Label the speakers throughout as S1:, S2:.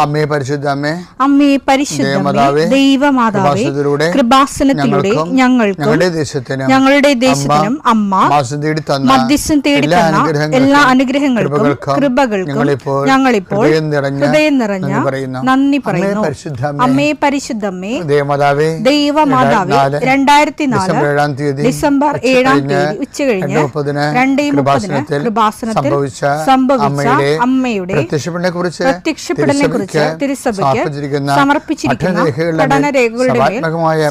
S1: അമ്മേ പരിശുദ്ധ അമ്മേ,
S2: അമ്മേ പരിശുദ്ധ ദൈവമാതാവേ, കൃപാസനത്തിലൂടെ ഞങ്ങൾക്കും ഞങ്ങളുടെ ദേശത്തിനും അമ്മ മധ്യസ്ഥം തേടി തന്ന എല്ലാ അനുഗ്രഹങ്ങൾക്കും കൃപകൾക്കും ഞങ്ങളിപ്പോൾ ഹൃദയം നിറഞ്ഞ നന്ദി പറയുന്നു. അമ്മേ പരിശുദ്ധമ്മേ ദൈവമാതാവേ, 2004 ഡിസംബർ 7 ഉച്ചകഴിഞ്ഞ് 2:30 കൃപാസനത്തിൽ സംഭവിച്ച അമ്മയുടെ പ്രത്യക്ഷപ്പെടലിനെ കുറിച്ച് തിരുസഭയ്ക്ക് സമർപ്പിച്ചിരിക്കുന്ന പഠനരേഖകളുടെ മേൽ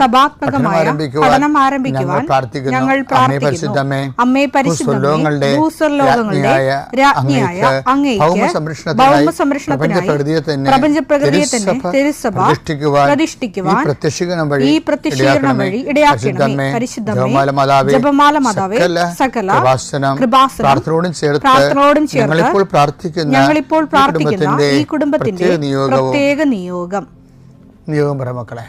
S2: സഭാത്മകമായ പഠനം ആരംഭിക്കുവാൻ ഞങ്ങൾ പ്രാർത്ഥിക്കുന്നു. അമ്മേ പരിശുദ്ധമേ, ഭൂസ്വർലോകങ്ങളുടെ രാജ്ഞിയായ അങ്ങേയ്ക്ക് ഭൗമസംരക്ഷണത്തിനായി പ്രപഞ്ചപ്രകൃതിയെ തന്നെ തിരുസഭ പ്രതിഷ്ഠിക്കുവാൻ ഈ പ്രത്യക്ഷീകരണം വഴി ഇടയാക്കണമേ. പരിശുദ്ധമേ, ജപമാല മാതാവേ, സകല കൃപാസനം പ്രാർത്ഥനയോടും ചേർത്ത് ഞങ്ങളിപ്പോൾ പ്രാർത്ഥിക്കുന്ന ഈ കുടുംബത്തിന്റെ പ്രത്യേക നിയോഗം
S1: മക്കളെ.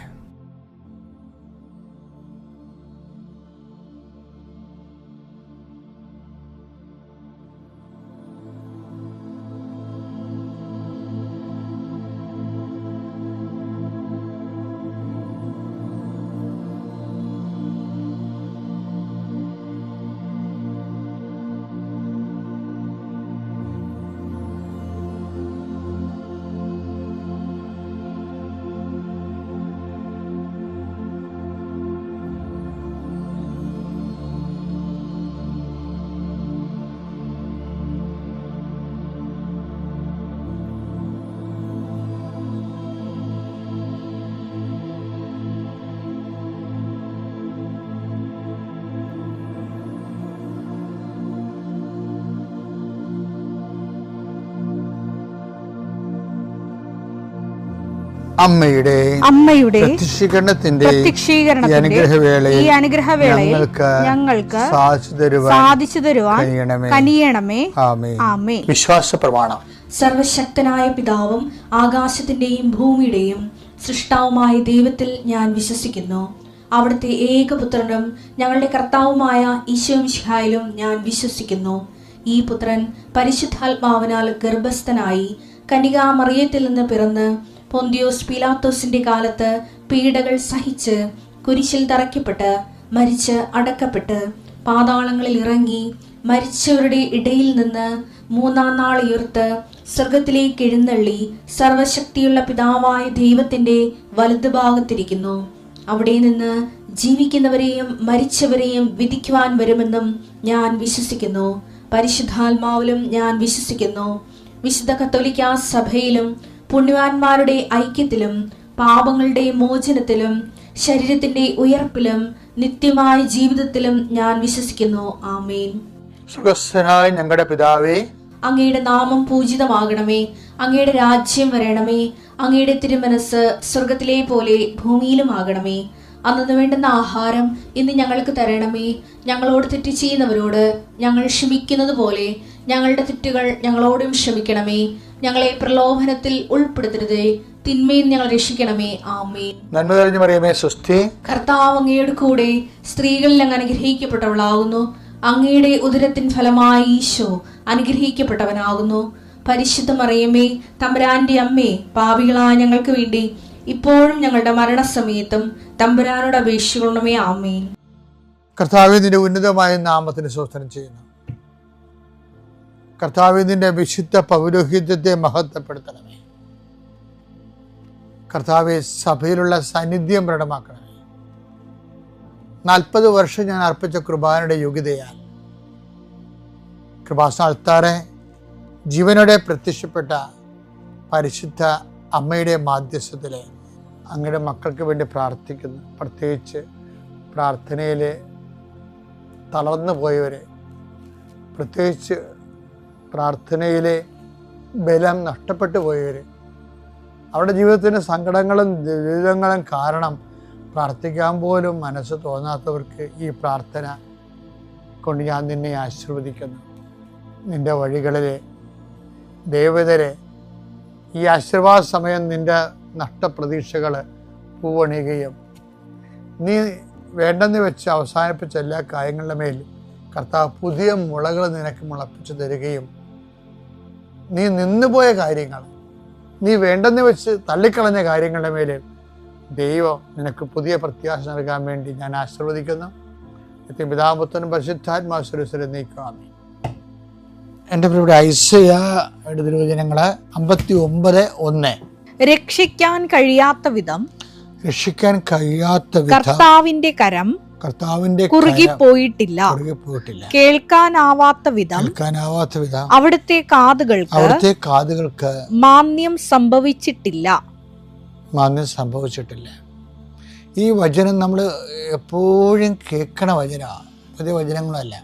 S1: അമ്മയുടെ പ്രത്യക്ഷീകരണത്തിന്റെ ഈ അനുഗ്രഹവേളയിൽ ഞങ്ങൾക്ക് സാധിച്ചു തരുവാൻ കനിയണമേ. ആമേൻ. വിശ്വാസ പ്രമാണം.
S3: സർവശക്തനായ പിതാവും ആകാശത്തിന്റെയും ഭൂമിയുടെയും സൃഷ്ടാവുമായ ദൈവത്തിൽ ഞാൻ വിശ്വസിക്കുന്നു. അവിടുത്തെ ഏകപുത്രനും ഞങ്ങളുടെ കർത്താവുമായ ഈശോമിശിഹായിലും ഞാൻ വിശ്വസിക്കുന്നു. ഈ പുത്രൻ പരിശുദ്ധാത്മാവിനാൽ ഗർഭസ്ഥനായി കന്യകാമറിയത്തിൽ നിന്ന് പിറന്ന് പൊന്തിയോസ് പീലാത്തോസിന്റെ കാലത്ത് പീഡകൾ സഹിച്ച് കുരിശിൽ തറയ്ക്കപ്പെട്ട് മരിച്ച് അടക്കപ്പെട്ട് പാതാളങ്ങളിൽ ഇറങ്ങി മരിച്ചവരുടെ ഇടയിൽ നിന്ന് 3-ാം നാൾ ഉയർത്ത് സ്വർഗത്തിലേക്ക് എഴുന്നള്ളി സർവശക്തിയുള്ള പിതാവായ ദൈവത്തിന്റെ വലതുഭാഗത്തിരിക്കുന്നു. അവിടെ നിന്ന് ജീവിക്കുന്നവരെയും മരിച്ചവരെയും വിധിക്കുവാൻ വരുമെന്നും ഞാൻ വിശ്വസിക്കുന്നു. പരിശുദ്ധാത്മാവിലും ഞാൻ വിശ്വസിക്കുന്നു. വിശുദ്ധ കത്തോലിക്കാ സഭയിലും പുണ്യവാന്മാരുടെ ഐക്യത്തിലും പാപങ്ങളുടെ മോചനത്തിലും ശരീരത്തിന്റെ ഉയർപ്പിലും നിത്യമായ ജീവിതത്തിലും ഞാൻ വിശ്വസിക്കുന്നു. ആമേൻ.
S1: സുഖസ്ഥനായ ഞങ്ങളുടെ പിതാവേ,
S3: അങ്ങയുടെ നാമം പൂജിതമാകണമേ. അങ്ങയുടെ രാജ്യം വരണമേ. അങ്ങയുടെ തിരുമനസ് സ്വർഗത്തിലെ പോലെ ഭൂമിയിലും ആകണമേ. അന്നു വേണ്ടുന്ന ആഹാരം ഇന്ന് ഞങ്ങൾക്ക് തരണമേ. ഞങ്ങളോട് തെറ്റ് ചെയ്യുന്നവരോട് ഞങ്ങൾ ക്ഷമിക്കുന്നത് പോലെ ഞങ്ങളുടെ തെറ്റുകൾ ഞങ്ങളോടും ക്ഷമിക്കണമേ. ഞങ്ങളെ പ്രലോഭനത്തിൽ ഉൾപ്പെടുത്തരുതേ, തിന്മയിൽ ഞങ്ങൾ രക്ഷിക്കണമേ. ആമേൻ.
S1: നന്മ നിറഞ്ഞ മറിയമേ, സ്വസ്തി.
S3: കർത്താവ് അങ്ങയുടെ കൂടെ സ്ത്രീകളിൽ അങ്ങ് അനുഗ്രഹിക്കപ്പെട്ടവളാകുന്നു. അങ്ങയുടെ ഉദരത്തിൻ ഫലമായി ഈശോ അനുഗ്രഹിക്കപ്പെട്ടവനാകുന്നു. പരിശുദ്ധ മറിയമേ, തമ്പുരാന്റെ അമ്മേ, പാപികളായ ഞങ്ങൾക്ക് വേണ്ടി ഇപ്പോഴും ഞങ്ങളുടെ മരണസമയത്തും തമ്പുരാനോട് അപേക്ഷിക്കണമേ. ആമേൻ.
S1: കർത്താവേ, നിന്റെ ഉന്നതമായ നാമത്തിന് സ്തോത്രം ചെയ്യുന്നു. കർത്താവേ, നിന്റെ വിശുദ്ധ പൗരോഹിത്യത്തെ മഹത്വപ്പെടുത്തണമേ. കർത്താവെ, സഭയിലുള്ള സാന്നിധ്യം പ്രകടമാക്കണമേ. 40 വർഷം ഞാൻ അർപ്പിച്ച കൃപാനയുടെ യോഗ്യതയാൽ കൃപാസ്ഥാനത്താറെ ജീവനോടെ പ്രത്യക്ഷപ്പെട്ട പരിശുദ്ധ അമ്മയുടെ മാധ്യസ്ഥത്തിലെ അങ്ങയുടെ മക്കൾക്ക് വേണ്ടി പ്രാർത്ഥിക്കുന്നു. പ്രത്യേകിച്ച് പ്രാർത്ഥനയിൽ തളർന്നു പോയവരെ, പ്രത്യേകിച്ച് പ്രാർത്ഥനയിലെ ബലം നഷ്ടപ്പെട്ടു പോയവർ, അവരുടെ ജീവിതത്തിന് സങ്കടങ്ങളും ദുരിതങ്ങളും കാരണം പ്രാർത്ഥിക്കാൻ പോലും മനസ്സ് തോന്നാത്തവർക്ക് ഈ പ്രാർത്ഥന കൊണ്ട് ഞാൻ നിന്നെ ആശീർവദിക്കുന്നു. നിൻ്റെ വഴികളിലെ ദേവതരെ ഈ ആശീർവാദ സമയം നിൻ്റെ നഷ്ടപ്രതീക്ഷകൾ പൂവണിയുകയും നീ വേണ്ടെന്ന് വെച്ച് അവസാനിപ്പിച്ച എല്ലാ കാര്യങ്ങളുടെ മേൽ കർത്താവ് പുതിയ മുളകൾ നിനക്ക് മുളപ്പിച്ചു തരികയും നീ നിന്നുപോയ കാര്യങ്ങൾ നീ വേണ്ടെന്ന് വെച്ച് തള്ളിക്കളഞ്ഞ കാര്യങ്ങളുടെ മേൽ ദൈവം നിനക്ക് പുതിയ പ്രത്യാശ നൽകാൻ വേണ്ടി ഞാൻ ആശീർവദിക്കുന്നു. പിതാപുത്രനും പരിശുദ്ധാത്മാസുരസ്വരം നീക്കാം. എൻ്റെ പ്രിയപ്പെട്ട ഐസയ്യായുടെ തിരുവചനങ്ങള് 59:1.
S2: രക്ഷിക്കാൻ കഴിയാത്ത വിധം കർത്താവിന്റെ കരം കുറുകി പോയിട്ടില്ല. കേൾക്കാനാവാത്ത വിധം അവിടുത്തെ കാതുകൾക്ക് മാന്യം സംഭവിച്ചിട്ടില്ല.
S1: ഈ വചനം നമ്മൾ എപ്പോഴും കേൾക്കണ വചനമാണ്, പുതിയ വചനങ്ങളല്ല.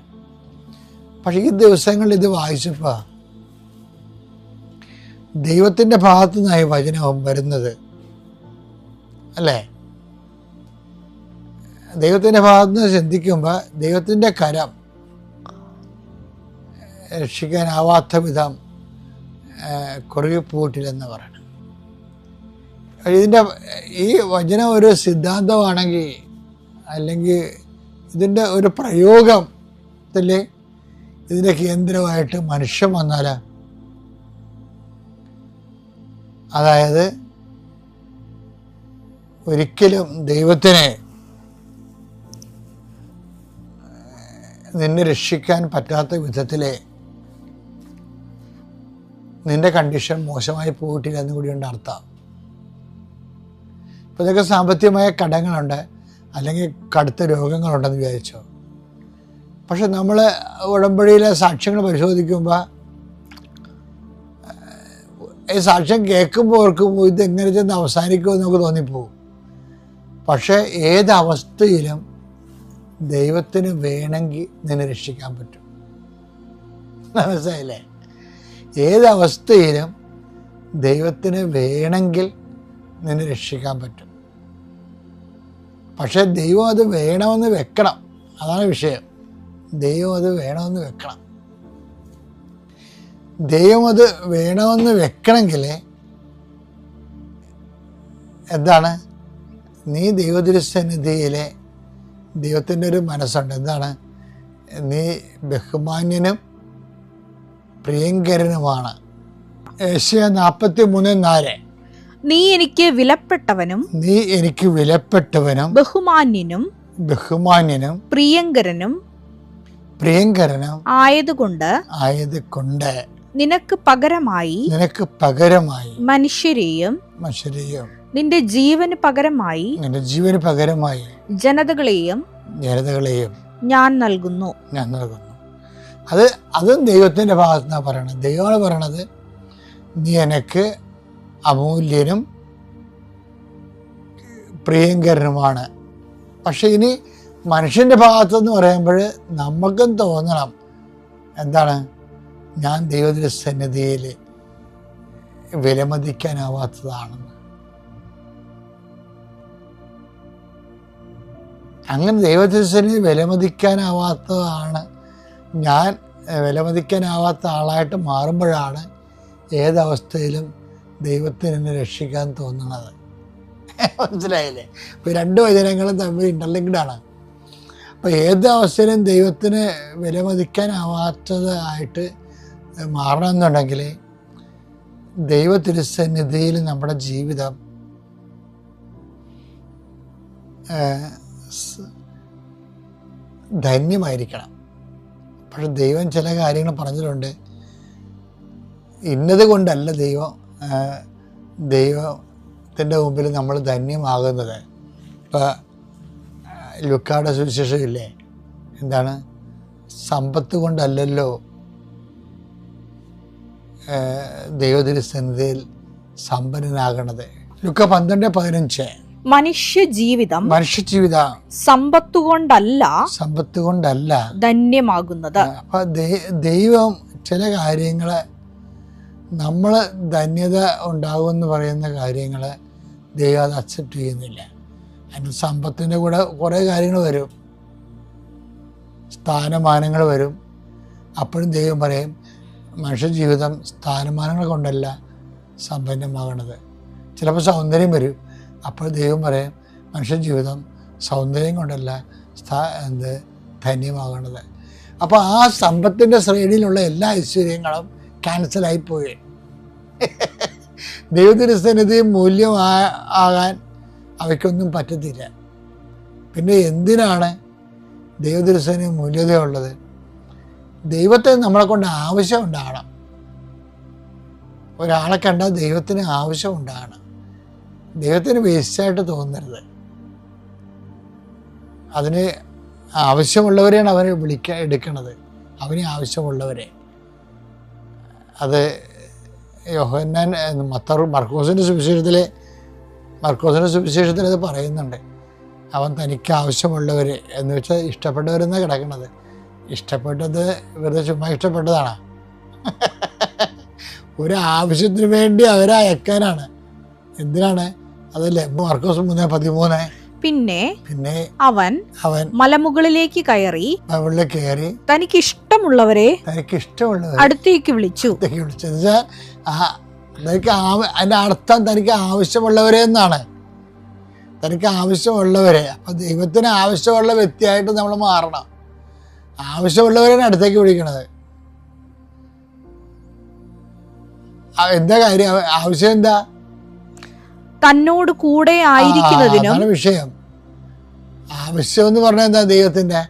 S1: പക്ഷെ ഈ ദിവസങ്ങളിൽ ഇത് വായിച്ചപ്പോൾ ദൈവത്തിൻ്റെ ഭാഗത്തു നിന്നായി വചനം വരുന്നത് അല്ലേ? ദൈവത്തിൻ്റെ ഭാഗത്ത് നിന്ന് ചിന്തിക്കുമ്പോൾ ദൈവത്തിൻ്റെ കരം രക്ഷിക്കാനാവാത്ത വിധം കുറുകിപ്പോയിട്ടില്ലെന്ന് പറയണം. ഈ വചനം ഒരു സിദ്ധാന്തമാണെങ്കിൽ, അല്ലെങ്കിൽ ഇതിൻ്റെ ഒരു പ്രയോഗത്തിൽ ഇതിൻ്റെ കേന്ദ്രമായിട്ട് മനുഷ്യൻ വന്നാൽ, അതായത് ഒരിക്കലും ദൈവത്തിനെ നിന്നെ രക്ഷിക്കാൻ പറ്റാത്ത വിധത്തിൽ നിന്റെ കണ്ടീഷൻ മോശമായി പോയിട്ടില്ല എന്ന് കൂടിയുണ്ട് അർത്ഥം. ഇപ്പോൾ ഇതൊക്കെ സാമ്പത്തികമായ കടങ്ങളുണ്ട്, അല്ലെങ്കിൽ കടുത്ത രോഗങ്ങളുണ്ടെന്ന് വിചാരിച്ചോ. പക്ഷെ നമ്മൾ ഉടമ്പടിയിലെ സാക്ഷ്യങ്ങൾ പരിശോധിക്കുമ്പോൾ ഈ സാക്ഷ്യം കേൾക്കുമ്പോൾ ഓർക്കുമ്പോൾ ഇതെങ്ങനെ ചെന്ന് അവസാനിക്കുമെന്ന് നമുക്ക് തോന്നിപ്പോവും. പക്ഷേ ഏതവസ്ഥയിലും ദൈവത്തിന് വേണമെങ്കിൽ നിന്നെ രക്ഷിക്കാൻ പറ്റും. മനസ്സിലായില്ലേ? ഏതവസ്ഥയിലും ദൈവത്തിന് വേണമെങ്കിൽ നിന്നെ രക്ഷിക്കാൻ പറ്റും. പക്ഷെ ദൈവം അത് വേണമെന്ന് വെക്കണം, അതാണ് വിഷയം. ദൈവം അത് വേണമെന്ന് വെക്കണം. ദൈവം അത് വേണമെന്ന് വെക്കണമെങ്കിൽ എന്താണ്? നീ ദൈവതിരുസന്നിധിയിലെ ദൈവത്തിൻ്റെ ഒരു മനസ്സുണ്ട്. എന്താണ്? നീ ബഹുമാന്യനും പ്രിയങ്കരനുമാണ്. യെശയ്യാ 43:4.
S2: നീ എനിക്ക് വിലപ്പെട്ടവനും ബഹുമാന്യനും പ്രിയങ്കരനും ആയതുകൊണ്ട് നിനക്ക് പകരമായി മനുഷ്യരെയും നിന്റെ ജീവന് പകരമായി ജനതകളെയും ഞാൻ നൽകുന്നു.
S1: അതും ദൈവത്തിൻ്റെ ഭാഗത്തുനിന്നാണ് പറയണത്. ദൈവമാണ് പറയണത്, നീ എനിക്ക് അമൂല്യനും പ്രിയങ്കരനുമാണ്. പക്ഷെ ഇനി മനുഷ്യൻ്റെ ഭാഗത്തെന്ന് പറയുമ്പോൾ നമുക്കും തോന്നണം, എന്താണ്? ഞാൻ ദൈവത്തിൻ്റെ സന്നിധിയിൽ വിലമതിക്കാനാവാത്തതാണെന്ന്. അങ്ങനെ ദൈവത്തിൻ്റെ സന്നിധി വിലമതിക്കാനാവാത്തതാണ്, ഞാൻ വിലമതിക്കാനാവാത്ത ആളായിട്ട് മാറുമ്പോഴാണ് ഏതവസ്ഥയിലും ദൈവത്തിന് എന്നെ രക്ഷിക്കാൻ തോന്നുന്നത്. മനസ്സിലായില്ലേ? ഇപ്പോൾ രണ്ട് വചനങ്ങളും തമ്മിൽ ഇൻ്റർലിങ്ക്ഡാണ്. അപ്പോൾ ഏത് അവസ്ഥയിലും ദൈവത്തിന് വിലമതിക്കാനാവാത്തതായിട്ട് മാറണമെന്നുണ്ടെങ്കിൽ ദൈവ തിരുസന്നിധിയിൽ നമ്മുടെ ജീവിതം ധന്യമായിരിക്കണം. പക്ഷെ ദൈവം ചില കാര്യങ്ങൾ പറഞ്ഞിട്ടുണ്ട്, ഇന്നത് കൊണ്ടല്ല ദൈവത്തിൻ്റെ മുമ്പിൽ നമ്മൾ ധന്യമാകുന്നത്. ഇപ്പോൾ ലുക്കായുടെ സുവിശേഷം ഇല്ലേ, എന്താണ്? സമ്പത്ത് കൊണ്ടല്ലല്ലോ ദൈവത്തിരുസന്നിധിയിൽ സമ്പന്നനാകണത്. ലുക്ക 12:15.
S2: മനുഷ്യജീവിതം സമ്പത്തുകൊണ്ടല്ല ധന്യമാകുന്നത്.
S1: അപ്പൊ ദൈവം ചില കാര്യങ്ങള്, നമ്മൾ ധന്യത ഉണ്ടാകുമെന്ന് പറയുന്ന കാര്യങ്ങള് ദൈവം അത് അക്സെപ്റ്റ് ചെയ്യുന്നില്ല. അതിന് സമ്പത്തിൻ്റെ കൂടെ കുറേ കാര്യങ്ങൾ വരും, സ്ഥാനമാനങ്ങൾ വരും. അപ്പോഴും ദൈവം പറയും, മനുഷ്യജീവിതം സ്ഥാനമാനങ്ങൾ കൊണ്ടല്ല സമ്പന്നമാകണത്. ചിലപ്പോൾ സൗന്ദര്യം വരും, അപ്പോൾ ദൈവം പറയും, മനുഷ്യജീവിതം സൗന്ദര്യം കൊണ്ടല്ല ധന്യമാകണത്. അപ്പോൾ ആ സമ്പത്തിൻ്റെ ശ്രേണിയിലുള്ള എല്ലാ ഐശ്വര്യങ്ങളും ക്യാൻസലായിപ്പോയി. ദൈവത്തിരുസന്നിധി മൂല്യം ആകാൻ അവയ്ക്കൊന്നും പറ്റത്തില്ല. പിന്നെ എന്തിനാണ് ദൈവത്തിരുസന്നിധി മൂല്യതയുള്ളത്? ദൈവത്തെ നമ്മളെ കൊണ്ട് ആവശ്യം ഉണ്ടാകണം. ഒരാളെ കണ്ടാൽ ദൈവത്തിന് ആവശ്യം ഉണ്ടാകണം. ദൈവത്തിന് വേസ്റ്റായിട്ട് തോന്നരുത്. അതിന് ആവശ്യമുള്ളവരെയാണ് അവനെ എടുക്കണത്, അവന് ആവശ്യമുള്ളവരെ. അത് യോഹന്നാൻ മർക്കോസിൻ്റെ സുവിശേഷത്തിൽ അത് പറയുന്നുണ്ട്. അവൻ തനിക്ക് ആവശ്യമുള്ളവർ എന്ന് വെച്ചാൽ ഇഷ്ടപ്പെട്ടവരെന്നാണ് കിടക്കുന്നത്. ഇഷ്ടപ്പെട്ടത് വെറുതെ ചുമ്മാ ഇഷ്ടപ്പെട്ടതാണ്. ഒരു ആവശ്യത്തിന് വേണ്ടി അവരെ അയക്കാനാണ്. എന്തിനാണ്? അതല്ലേ മർക്കോസ് 3:13.
S2: പിന്നെ അവൻ മലമുകളിലേക്ക് കയറി തനിക്ക് ഇഷ്ടമുള്ളവരെ അടുത്തേക്ക് വിളിച്ചു.
S1: അതിന്റെ അർത്ഥം തനിക്ക് ആവശ്യമുള്ളവരെ എന്നാണ്. തനിക്ക് ആവശ്യമുള്ളവരെ. അപ്പൊ ദൈവത്തിന് ആവശ്യമുള്ള വ്യക്തിയായിട്ട് നമ്മൾ മാറണം. ആവശ്യമുള്ളവരെയാണ് അടുത്തേക്ക് വിളിക്കണത്. എന്താ കാര്യം? ആവശ്യം എന്താ?
S2: തന്നോട് കൂടെ ആയിരിക്കുന്നതിനും
S1: വിഷയം. ആവശ്യം എന്ന് പറഞ്ഞാൽ എന്താ? ദൈവത്തിന്റെ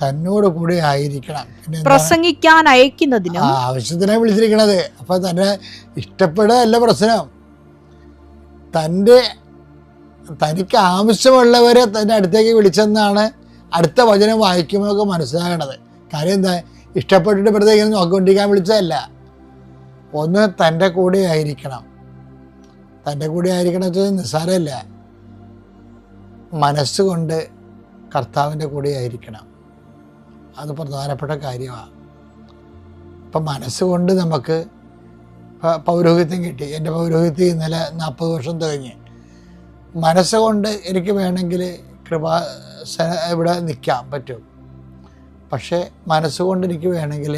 S1: തന്നോട് കൂടെ ആയിരിക്കണം. പിന്നെ
S2: പ്രസംഗിക്കാൻ അയക്കുന്നതിനും
S1: ആവശ്യത്തിനാണ് വിളിച്ചിരിക്കണത്. അപ്പൊ തന്നെ ഇഷ്ടപ്പെടുകയല്ല പ്രശ്നം. തനിക്ക് ആവശ്യമുള്ളവരെ തന്റെ അടുത്തേക്ക് വിളിച്ചെന്നാണ് അടുത്ത വചനം വായിക്കുമ്പോൾ നമുക്ക് മനസ്സിലാകണത്. കാര്യം എന്താ? ഇഷ്ടപ്പെട്ടിട്ട് വെറുതെ ഇങ്ങനെ നോക്കിക്കൊണ്ടിരിക്കാൻ വിളിച്ചതല്ല. ഒന്ന് തൻ്റെ കൂടെ ആയിരിക്കണം. തൻ്റെ കൂടെ ആയിരിക്കണം വെച്ചാൽ നിസ്സാരമല്ല. മനസ്സുകൊണ്ട് കർത്താവിൻ്റെ കൂടെ ആയിരിക്കണം. അത് പ്രധാനപ്പെട്ട കാര്യമാണ്. ഇപ്പം മനസ്സുകൊണ്ട് നമുക്ക് പൗരോഹിത്യം കിട്ടി. എൻ്റെ പൗരോഹിത്യം ഇന്നലെ 40 വർഷം തികഞ്ഞ്. മനസ്സുകൊണ്ട് എനിക്ക് വേണമെങ്കിൽ ഇവിടെ നിൽക്കാൻ പറ്റും. പക്ഷേ മനസ്സുകൊണ്ട് എനിക്ക് വേണമെങ്കിൽ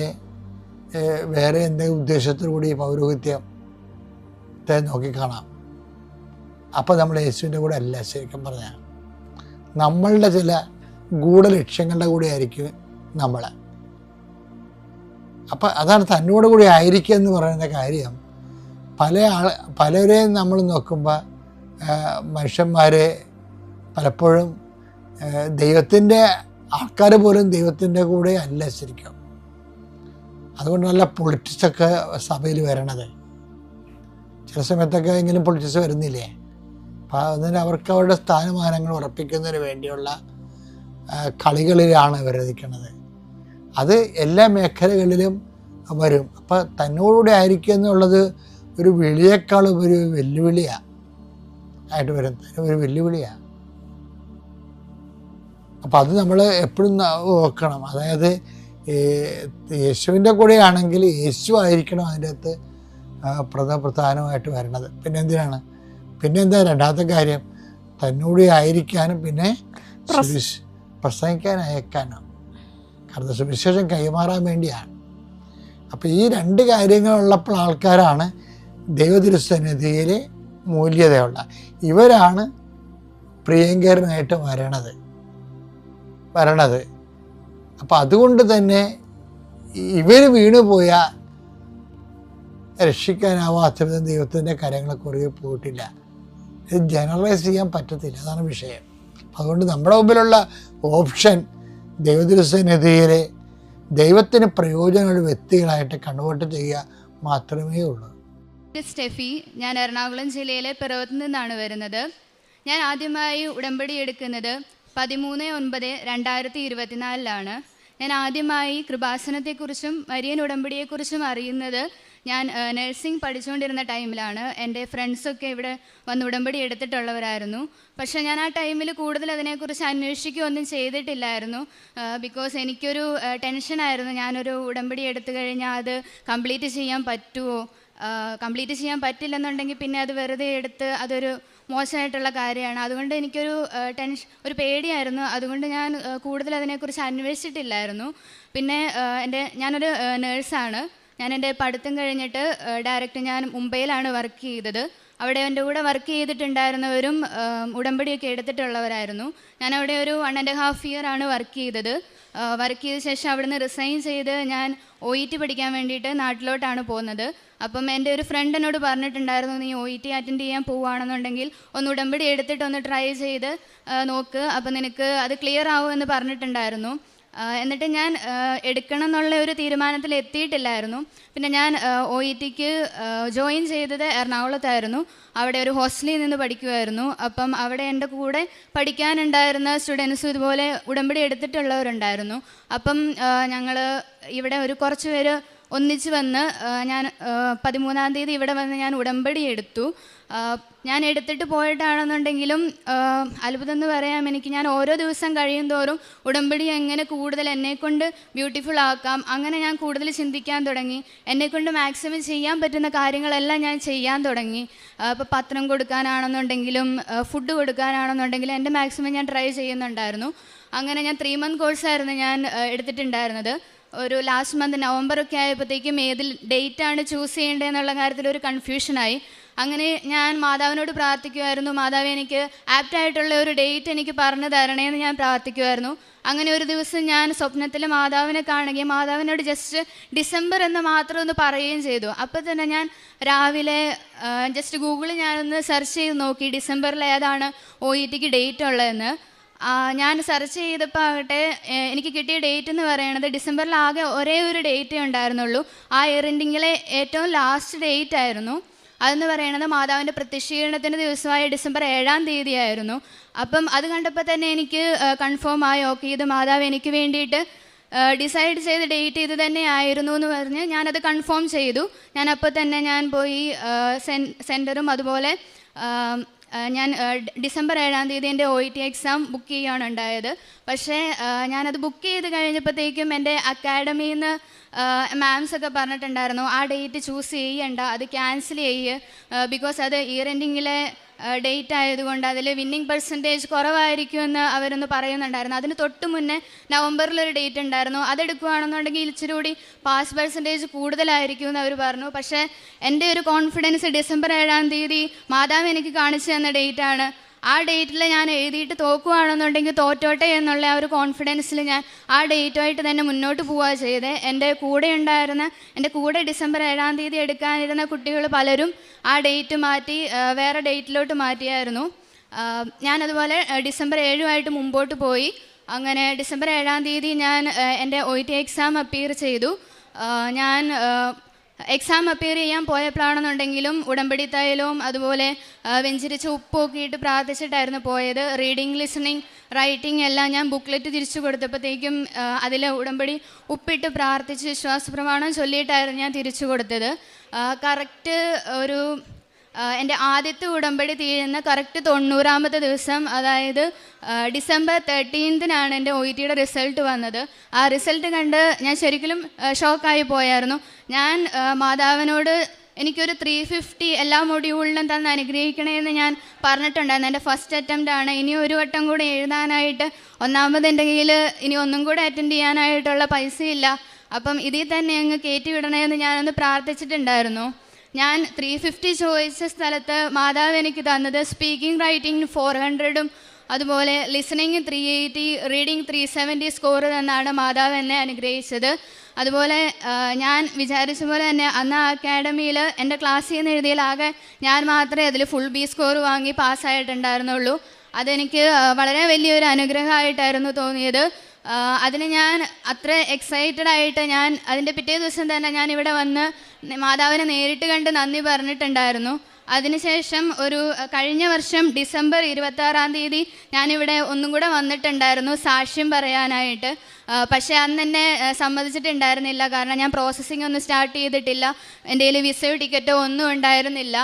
S1: വേറെ എന്തെങ്കിലും ഉദ്ദേശത്തോടുകൂടി പൗരോഹിത്യത്തെ നോക്കിക്കാണാം. അപ്പോൾ നമ്മൾ യേശുവിൻ്റെ കൂടെ അല്ല. ശരിക്കും പറഞ്ഞാൽ നമ്മളുടെ ചില ഗൂഢലക്ഷ്യങ്ങളുടെ കൂടെ ആയിരിക്കും നമ്മൾ. അപ്പം അതാണ് തന്നോട് കൂടി ആയിരിക്കുക എന്ന് പറയുന്ന കാര്യം. പലരെയും നമ്മൾ നോക്കുമ്പോൾ മനുഷ്യന്മാരെ പലപ്പോഴും ദൈവത്തിൻ്റെ ആൾക്കാർ പോലും ദൈവത്തിൻ്റെ കൂടെ അല്ല ശരിക്കും. അതുകൊണ്ട് നല്ല പൊളിറ്റിക്സൊക്കെ സഭയിൽ വരണത്. ചില സമയത്തൊക്കെ എങ്കിലും പൊളിറ്റിക്സ് വരുന്നില്ലേ? അപ്പം അതിന് അവർക്ക് അവരുടെ സ്ഥാനമാനങ്ങൾ ഉറപ്പിക്കുന്നതിന് വേണ്ടിയുള്ള കളികളിലാണ് അവർ നിൽക്കുന്നത്. അത് എല്ലാ മേഖലകളിലും വരും. അപ്പം തന്നോടുകൂടെ ആയിരിക്കുക എന്നുള്ളത് ഒരു വിളിയേക്കാളും ഒരു വെല്ലുവിളിയാണ് ആയിട്ട് വരും. ഒരു വെല്ലുവിളിയാണ്. അപ്പം അത് നമ്മൾ എപ്പോഴും നോക്കണം. അതായത് യേശുവിൻ്റെ കൂടെയാണെങ്കിൽ യേശു ആയിരിക്കണം അതിൻ്റെ അകത്ത് പ്രധാനമായിട്ട് വരണത്. പിന്നെന്താ രണ്ടാമത്തെ കാര്യം? തന്നോട് ആയിരിക്കാനും പിന്നെ പ്രസംഗിക്കാൻ അയക്കാനും. കാരണം സുവിശേഷം കൈമാറാൻ വേണ്ടിയാണ്. അപ്പം ഈ 2 കാര്യങ്ങളുള്ളപ്പോൾ ആൾക്കാരാണ് ദൈവതിരുസന്നിധിയിൽ മൂല്യതയുള്ള. ഇവരാണ് പ്രിയങ്കരനായിട്ട് വരണത്. അപ്പം അതുകൊണ്ട് തന്നെ ഇവർ വീണുപോയാൽ രക്ഷിക്കാനാവാത്ത വിധം ദൈവത്തിൻ്റെ കാര്യങ്ങളെ കുറുകെ പോയിട്ടില്ല. ഇത് ജനറലൈസ് ചെയ്യാൻ പറ്റത്തില്ല. അതാണ് വിഷയം. അതുകൊണ്ട് നമ്മുടെ മുമ്പിലുള്ള ഓപ്ഷൻ ദൈവതിരുസന്നിധിയിലെ ദൈവത്തിന് പ്രയോജനമുള്ള വ്യക്തികളായിട്ട് കൺവേർട്ട് ചെയ്യുക മാത്രമേ ഉള്ളൂ.
S4: സ്റ്റെഫി, ഞാൻ എറണാകുളം ജില്ലയിലെ പിറവത്ത് നിന്നാണ് വരുന്നത്. ഞാൻ ആദ്യമായി ഉടമ്പടി എടുക്കുന്നത് 13/9/2024 ഞാൻ ആദ്യമായി കൃപാസനത്തെക്കുറിച്ചും മരിയൻ ഉടമ്പടിയെക്കുറിച്ചും അറിയുന്നത് ഞാൻ നഴ്സിംഗ് പഠിച്ചുകൊണ്ടിരുന്ന ടൈമിലാണ്. എൻ്റെ ഫ്രണ്ട്സൊക്കെ ഇവിടെ വന്ന് ഉടമ്പടി എടുത്തിട്ടുള്ളവരായിരുന്നു. പക്ഷേ ഞാൻ ആ ടൈമിൽ കൂടുതൽ അതിനെക്കുറിച്ച് അന്വേഷിക്കുകയൊന്നും ചെയ്തിട്ടില്ലായിരുന്നു. ബിക്കോസ് എനിക്കൊരു ടെൻഷനായിരുന്നു. ഞാനൊരു ഉടമ്പടി എടുത്തു കഴിഞ്ഞാൽ അത് കംപ്ലീറ്റ് ചെയ്യാൻ പറ്റില്ലെന്നുണ്ടെങ്കിൽ പിന്നെ അത് വെറുതെ എടുത്ത് അതൊരു മോശമായിട്ടുള്ള കാര്യമാണ്. അതുകൊണ്ട് എനിക്കൊരു ഒരു പേടിയായിരുന്നു. അതുകൊണ്ട് ഞാൻ കൂടുതൽ അതിനെക്കുറിച്ച് അന്വേഷിച്ചിട്ടില്ലായിരുന്നു. പിന്നെ ഞാനൊരു നേഴ്സാണ്. ഞാൻ എൻ്റെ പഠിത്തം കഴിഞ്ഞിട്ട് ഡയറക്റ്റ് ഞാൻ മുംബൈയിലാണ് വർക്ക് ചെയ്തത്. അവിടെ എൻ്റെ കൂടെ വർക്ക് ചെയ്തിട്ടുണ്ടായിരുന്നവരും ഉടമ്പടിയൊക്കെ എടുത്തിട്ടുള്ളവരായിരുന്നു. ഞാനവിടെ ഒരു 1.5 year വർക്ക് ചെയ്തത്. വർക്ക് ചെയ്ത ശേഷം അവിടെ നിന്ന് റിസൈൻ ചെയ്ത് ഞാൻ OET പഠിക്കാൻ വേണ്ടിയിട്ട് നാട്ടിലോട്ടാണ് പോകുന്നത്. അപ്പം എൻ്റെ ഒരു ഫ്രണ്ട് എന്നോട് പറഞ്ഞിട്ടുണ്ടായിരുന്നു, നീ OET അറ്റൻഡ് ചെയ്യാൻ പോവുകയാണെന്നുണ്ടെങ്കിൽ ഒന്ന് ഉടമ്പടി എടുത്തിട്ട് ഒന്ന് ട്രൈ ചെയ്ത് നോക്ക്, അപ്പം നിനക്ക് അത് ക്ലിയർ ആവുമെന്ന് പറഞ്ഞിട്ടുണ്ടായിരുന്നു. എന്നിട്ട് ഞാൻ എടുക്കണം എന്നുള്ള ഒരു തീരുമാനത്തിൽ എത്തിയിട്ടില്ലായിരുന്നു. പിന്നെ ഞാൻ OETക്ക് ജോയിൻ ചെയ്തത് എറണാകുളത്തായിരുന്നു. അവിടെ ഒരു ഹോസ്റ്റലിൽ നിന്ന് പഠിക്കുമായിരുന്നു. അപ്പം അവിടെ എൻ്റെ കൂടെ പഠിക്കാനുണ്ടായിരുന്ന സ്റ്റുഡൻസും ഇതുപോലെ ഉടമ്പടി എടുത്തിട്ടുള്ളവരുണ്ടായിരുന്നു. അപ്പം ഞങ്ങൾ ഇവിടെ ഒരു കുറച്ച് പേര് ഒന്നിച്ച് വന്ന് ഞാൻ 13-ാം തീയതി ഇവിടെ വന്ന് ഞാൻ ഉടമ്പടി എടുത്തു. ഞാൻ എടുത്തിട്ട് പോയിട്ടാണെന്നുണ്ടെങ്കിലും അത്ഭുതം എന്ന് പറയാം, എനിക്ക് ഞാൻ ഓരോ ദിവസം കഴിയും തോറും ഉടമ്പടി എങ്ങനെ കൂടുതൽ എന്നെക്കൊണ്ട് ബ്യൂട്ടിഫുൾ ആക്കാം, അങ്ങനെ ഞാൻ കൂടുതൽ ചിന്തിക്കാൻ തുടങ്ങി. എന്നെക്കൊണ്ട് മാക്സിമം ചെയ്യാൻ പറ്റുന്ന കാര്യങ്ങളെല്ലാം ഞാൻ ചെയ്യാൻ തുടങ്ങി. ഇപ്പോൾ പത്രം കൊടുക്കാനാണെന്നുണ്ടെങ്കിലും ഫുഡ് കൊടുക്കാനാണെന്നുണ്ടെങ്കിലും എൻ്റെ മാക്സിമം ഞാൻ ട്രൈ ചെയ്യുന്നുണ്ടായിരുന്നു. അങ്ങനെ ഞാൻ 3 month കോഴ്സായിരുന്നു ഞാൻ എടുത്തിട്ടുണ്ടായിരുന്നത്. ഒരു ലാസ്റ്റ് മന്ത് നവംബറൊക്കെ ആയപ്പോഴത്തേക്കും ഏതിൽ ഡേറ്റാണ് ചൂസ് ചെയ്യേണ്ടതെന്നുള്ള കാര്യത്തിൽ ഒരു കൺഫ്യൂഷനായി. അങ്ങനെ ഞാൻ മാതാവിനോട് പ്രാർത്ഥിക്കുമായിരുന്നു, മാതാവ് എനിക്ക് ആപ്റ്റായിട്ടുള്ള ഒരു ഡേറ്റ് എനിക്ക് പറഞ്ഞു തരണേന്ന് ഞാൻ പ്രാർത്ഥിക്കുമായിരുന്നു. അങ്ങനെ ഒരു ദിവസം ഞാൻ സ്വപ്നത്തിൽ മാതാവിനെ കാണുകയും മാതാവിനോട് ജസ്റ്റ് ഡിസംബർ എന്ന് മാത്രം ഒന്ന് പറയുകയും ചെയ്തു. അപ്പോൾ തന്നെ ഞാൻ രാവിലെ ജസ്റ്റ് ഗൂഗിളിൽ ഞാനൊന്ന് സെർച്ച് ചെയ്ത് നോക്കി ഡിസംബറിൽ ഏതാണ് OETക്ക് ഡേറ്റ് ഉള്ളതെന്ന്. ഞാൻ സെർച്ച് ചെയ്തപ്പോൾ ആകട്ടെ എനിക്ക് കിട്ടിയ ഡേറ്റ് എന്ന് പറയുന്നത് ഡിസംബറിൽ ആകെ ഒരേ ഒരു ഡേറ്റേ ഉണ്ടായിരുന്നുള്ളൂ. ആ ഇയർ എൻഡിങ്ങിലെ ഏറ്റവും ലാസ്റ്റ് ഡേറ്റ് ആയിരുന്നു. അതെന്ന് പറയുന്നത് മാതാവിൻ്റെ പ്രത്യക്ഷീകരണത്തിൻ്റെ ദിവസമായ ഡിസംബർ 7-ാം തീയതി ആയിരുന്നു. അപ്പം അത് കണ്ടപ്പോൾ തന്നെ എനിക്ക് കൺഫേം ആയി, ഓക്കെ ഇത് മാതാവ് എനിക്ക് വേണ്ടിയിട്ട് ഡിസൈഡ് ചെയ്ത ഡേറ്റ് ഇത് തന്നെ ആയിരുന്നു എന്ന് പറഞ്ഞ് ഞാനത് കൺഫേം ചെയ്തു. ഞാൻ അപ്പോൾ തന്നെ ഞാൻ പോയി സെൻറ്ററും അതുപോലെ ഞാൻ ഡിസംബർ 7-ാം തീയതി എൻ്റെ OET എക്സാം ബുക്ക് ചെയ്യുകയാണ് ഉണ്ടായത്. പക്ഷേ ഞാനത് ബുക്ക് ചെയ്ത് കഴിഞ്ഞപ്പോഴത്തേക്കും എൻ്റെ അക്കാഡമിയിൽ നിന്ന് മാംസ് ഒക്കെ പറഞ്ഞിട്ടുണ്ടായിരുന്നു, ആ ഡേറ്റ് ചൂസ് ചെയ്യണ്ട, അത് ക്യാൻസൽ ചെയ്യുക, ബിക്കോസ് അത് ഇയർ എൻഡിങ്ങിലെ ഡേറ്റ് ആയതുകൊണ്ട് അതിൽ വിന്നിങ് പെർസെൻറ്റേജ് കുറവായിരിക്കുമെന്ന് അവരൊന്ന് പറയുന്നുണ്ടായിരുന്നു. അതിന് തൊട്ട് മുന്നേ നവംബറിലൊരു ഡേറ്റ് ഉണ്ടായിരുന്നു, അതെടുക്കുകയാണെന്നുണ്ടെങ്കിൽ ഇച്ചിരി കൂടി പാസ് പെർസെൻറ്റേജ് കൂടുതലായിരിക്കും എന്ന് അവർ പറഞ്ഞു. പക്ഷേ എൻ്റെ ഒരു കോൺഫിഡൻസ് ഡിസംബർ 7-ാം തീയതി മാതാവ് എനിക്ക് കാണിച്ചു തന്ന ഡേറ്റാണ്. ആ ഡേറ്റിൽ ഞാൻ എഴുതിയിട്ട് തോക്കുകയാണെന്നുണ്ടെങ്കിൽ തോറ്റോട്ടെ എന്നുള്ള ആ ഒരു കോൺഫിഡൻസിൽ ഞാൻ ആ ഡേറ്റുമായിട്ട് തന്നെ മുന്നോട്ട് പോവുക ചെയ്തത്. എൻ്റെ കൂടെ ഡിസംബർ 7-ാം തീയതി എടുക്കാനിരുന്ന കുട്ടികൾ പലരും ആ ഡേറ്റ് മാറ്റി വേറെ ഡേറ്റിലോട്ട് മാറ്റിയായിരുന്നു. ഞാനതുപോലെ ഡിസംബർ 7-ആയിട്ട് മുമ്പോട്ട് പോയി. അങ്ങനെ ഡിസംബർ 7-ാം തീയതി ഞാൻ എൻ്റെ OET എക്സാം അപ്പിയർ ചെയ്തു. ഞാൻ എക്സാം അപ്പിയർ ചെയ്യാൻ പോയപ്പോഴാണെന്നുണ്ടെങ്കിലും ഉടമ്പടി തൈലവും അതുപോലെ വെഞ്ചരിച്ച ഉപ്പൊക്കെ ഇട്ട് പ്രാർത്ഥിച്ചിട്ടായിരുന്നു പോയത്. റീഡിങ്, ലിസണിങ്, റൈറ്റിംഗ് എല്ലാം ഞാൻ ബുക്ക്ലെറ്റ് തിരിച്ചു കൊടുത്തപ്പോഴത്തേക്കും അതിൽ ഉടമ്പടി ഉപ്പിട്ട് പ്രാർത്ഥിച്ച് വിശ്വാസപ്രമാണം ചൊല്ലിയിട്ടായിരുന്നു ഞാൻ തിരിച്ചു കൊടുത്തത്. കറക്റ്റ് ഒരു എൻ്റെ ആദ്യത്തെ ഉടമ്പടി തീരുന്ന കറക്റ്റ് 90-ാമത്തെ ദിവസം, അതായത് ഡിസംബർ 13-നാണ് എൻ്റെ OETയുടെ റിസൾട്ട് വന്നത്. ആ റിസൾട്ട് കണ്ട് ഞാൻ ശരിക്കും ഷോക്കായി പോയായിരുന്നു. ഞാൻ മാതാവിനോട് എനിക്കൊരു 350 എല്ലാ മൊഡ്യൂളിലും തന്ന് അനുഗ്രഹിക്കണമെന്ന് ഞാൻ പറഞ്ഞിട്ടുണ്ടായിരുന്നു. എൻ്റെ ഫസ്റ്റ് അറ്റംപ്റ്റ് ആണ്. ഇനി ഒരു വട്ടം കൂടി എഴുതാനായിട്ട്, ഒന്നാമത് എൻ്റെ കയ്യിൽ ഇനി ഒന്നും കൂടെ അറ്റൻഡ് ചെയ്യാനായിട്ടുള്ള പൈസയില്ല, അപ്പം ഇതിൽ തന്നെ അങ്ങ് കയറ്റി വിടണമെന്ന് ഞാനൊന്ന് പ്രാർത്ഥിച്ചിട്ടുണ്ടായിരുന്നു. ഞാൻ 350 ചോദിച്ച സ്ഥലത്ത് മാതാവ് എനിക്ക് തന്നത് സ്പീക്കിംഗ്, റൈറ്റിംഗ് 400-ഉം അതുപോലെ ലിസണിങ് 380, റീഡിങ് 370 സ്കോർ തന്നാണ് മാതാവ് എന്നെ അനുഗ്രഹിച്ചത്. അതുപോലെ ഞാൻ വിചാരിച്ച പോലെ തന്നെ അന്ന് ആ അക്കാഡമിയിൽ എൻ്റെ ക്ലാസ്സിൽ നിന്ന് എഴുതിയാലാകെ ഞാൻ മാത്രമേ അതിൽ ഫുൾ B സ്കോർ വാങ്ങി പാസ്സായിട്ടുണ്ടായിരുന്നുള്ളൂ. അതെനിക്ക് വളരെ വലിയൊരു അനുഗ്രഹമായിട്ടായിരുന്നു തോന്നിയത്. അതിന് ഞാൻ അത്ര എക്സൈറ്റഡ് ആയിട്ട് ഞാൻ അതിൻ്റെ പിറ്റേ ദിവസം തന്നെ ഞാൻ ഇവിടെ വന്ന് മാതാവിനെ നേരിട്ട് കണ്ട് നന്ദി പറഞ്ഞിട്ടുണ്ടായിരുന്നു. അതിനുശേഷം കഴിഞ്ഞ വർഷം ഡിസംബർ 26-ാം തീയതി ഞാനിവിടെ ഒന്നും കൂടെ വന്നിട്ടുണ്ടായിരുന്നു സാക്ഷ്യം പറയാനായിട്ട്. പക്ഷേ അന്ന് എന്നെ സമ്മതിച്ചിട്ടുണ്ടായിരുന്നില്ല, കാരണം ഞാൻ പ്രോസസ്സിംഗ് ഒന്നും സ്റ്റാർട്ട് ചെയ്തിട്ടില്ല, എൻ്റെ കയ്യിൽ വിസയോ ടിക്കറ്റോ ഒന്നും ഉണ്ടായിരുന്നില്ല.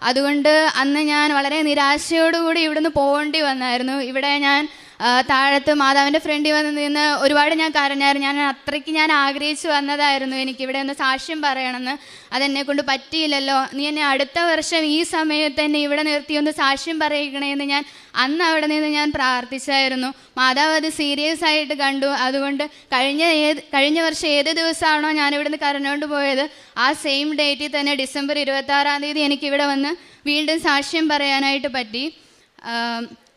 S4: അതുകൊണ്ട് അന്ന് ഞാൻ വളരെ നിരാശയോടുകൂടി ഇവിടുന്ന് പോകേണ്ടി വന്നായിരുന്നു. ഇവിടെ ഞാൻ താഴത്ത് മാതാവിൻ്റെ ഫ്രണ്ടിൽ വന്ന് നിന്ന് ഒരുപാട് ഞാൻ കരഞ്ഞായിരുന്നു. അത്രയ്ക്ക് ഞാൻ ആഗ്രഹിച്ചു വന്നതായിരുന്നു എനിക്കിവിടെ ഒന്ന് സാക്ഷ്യം പറയണമെന്ന്. അതെന്നെക്കൊണ്ട് പറ്റിയില്ലല്ലോ, നീ എന്നെ അടുത്ത വർഷം ഈ സമയത്ത് തന്നെ ഇവിടെ നിർത്തി ഒന്ന് സാക്ഷ്യം പറയിക്കണമെന്ന് ഞാൻ അന്ന് അവിടെ നിന്ന് ഞാൻ പ്രാർത്ഥിച്ചായിരുന്നു. മാതാവ് അത് സീരിയസ് ആയിട്ട് കണ്ടു. അതുകൊണ്ട് കഴിഞ്ഞ വർഷം ഏത് ദിവസമാണോ ഞാനിവിടുന്ന് കരഞ്ഞുകൊണ്ട് പോയത്, ആ സെയിം ഡേറ്റിൽ തന്നെ ഡിസംബർ 26-ാം തീയതി എനിക്കിവിടെ വന്ന് വീണ്ടും സാക്ഷ്യം പറയാനായിട്ട് പറ്റി.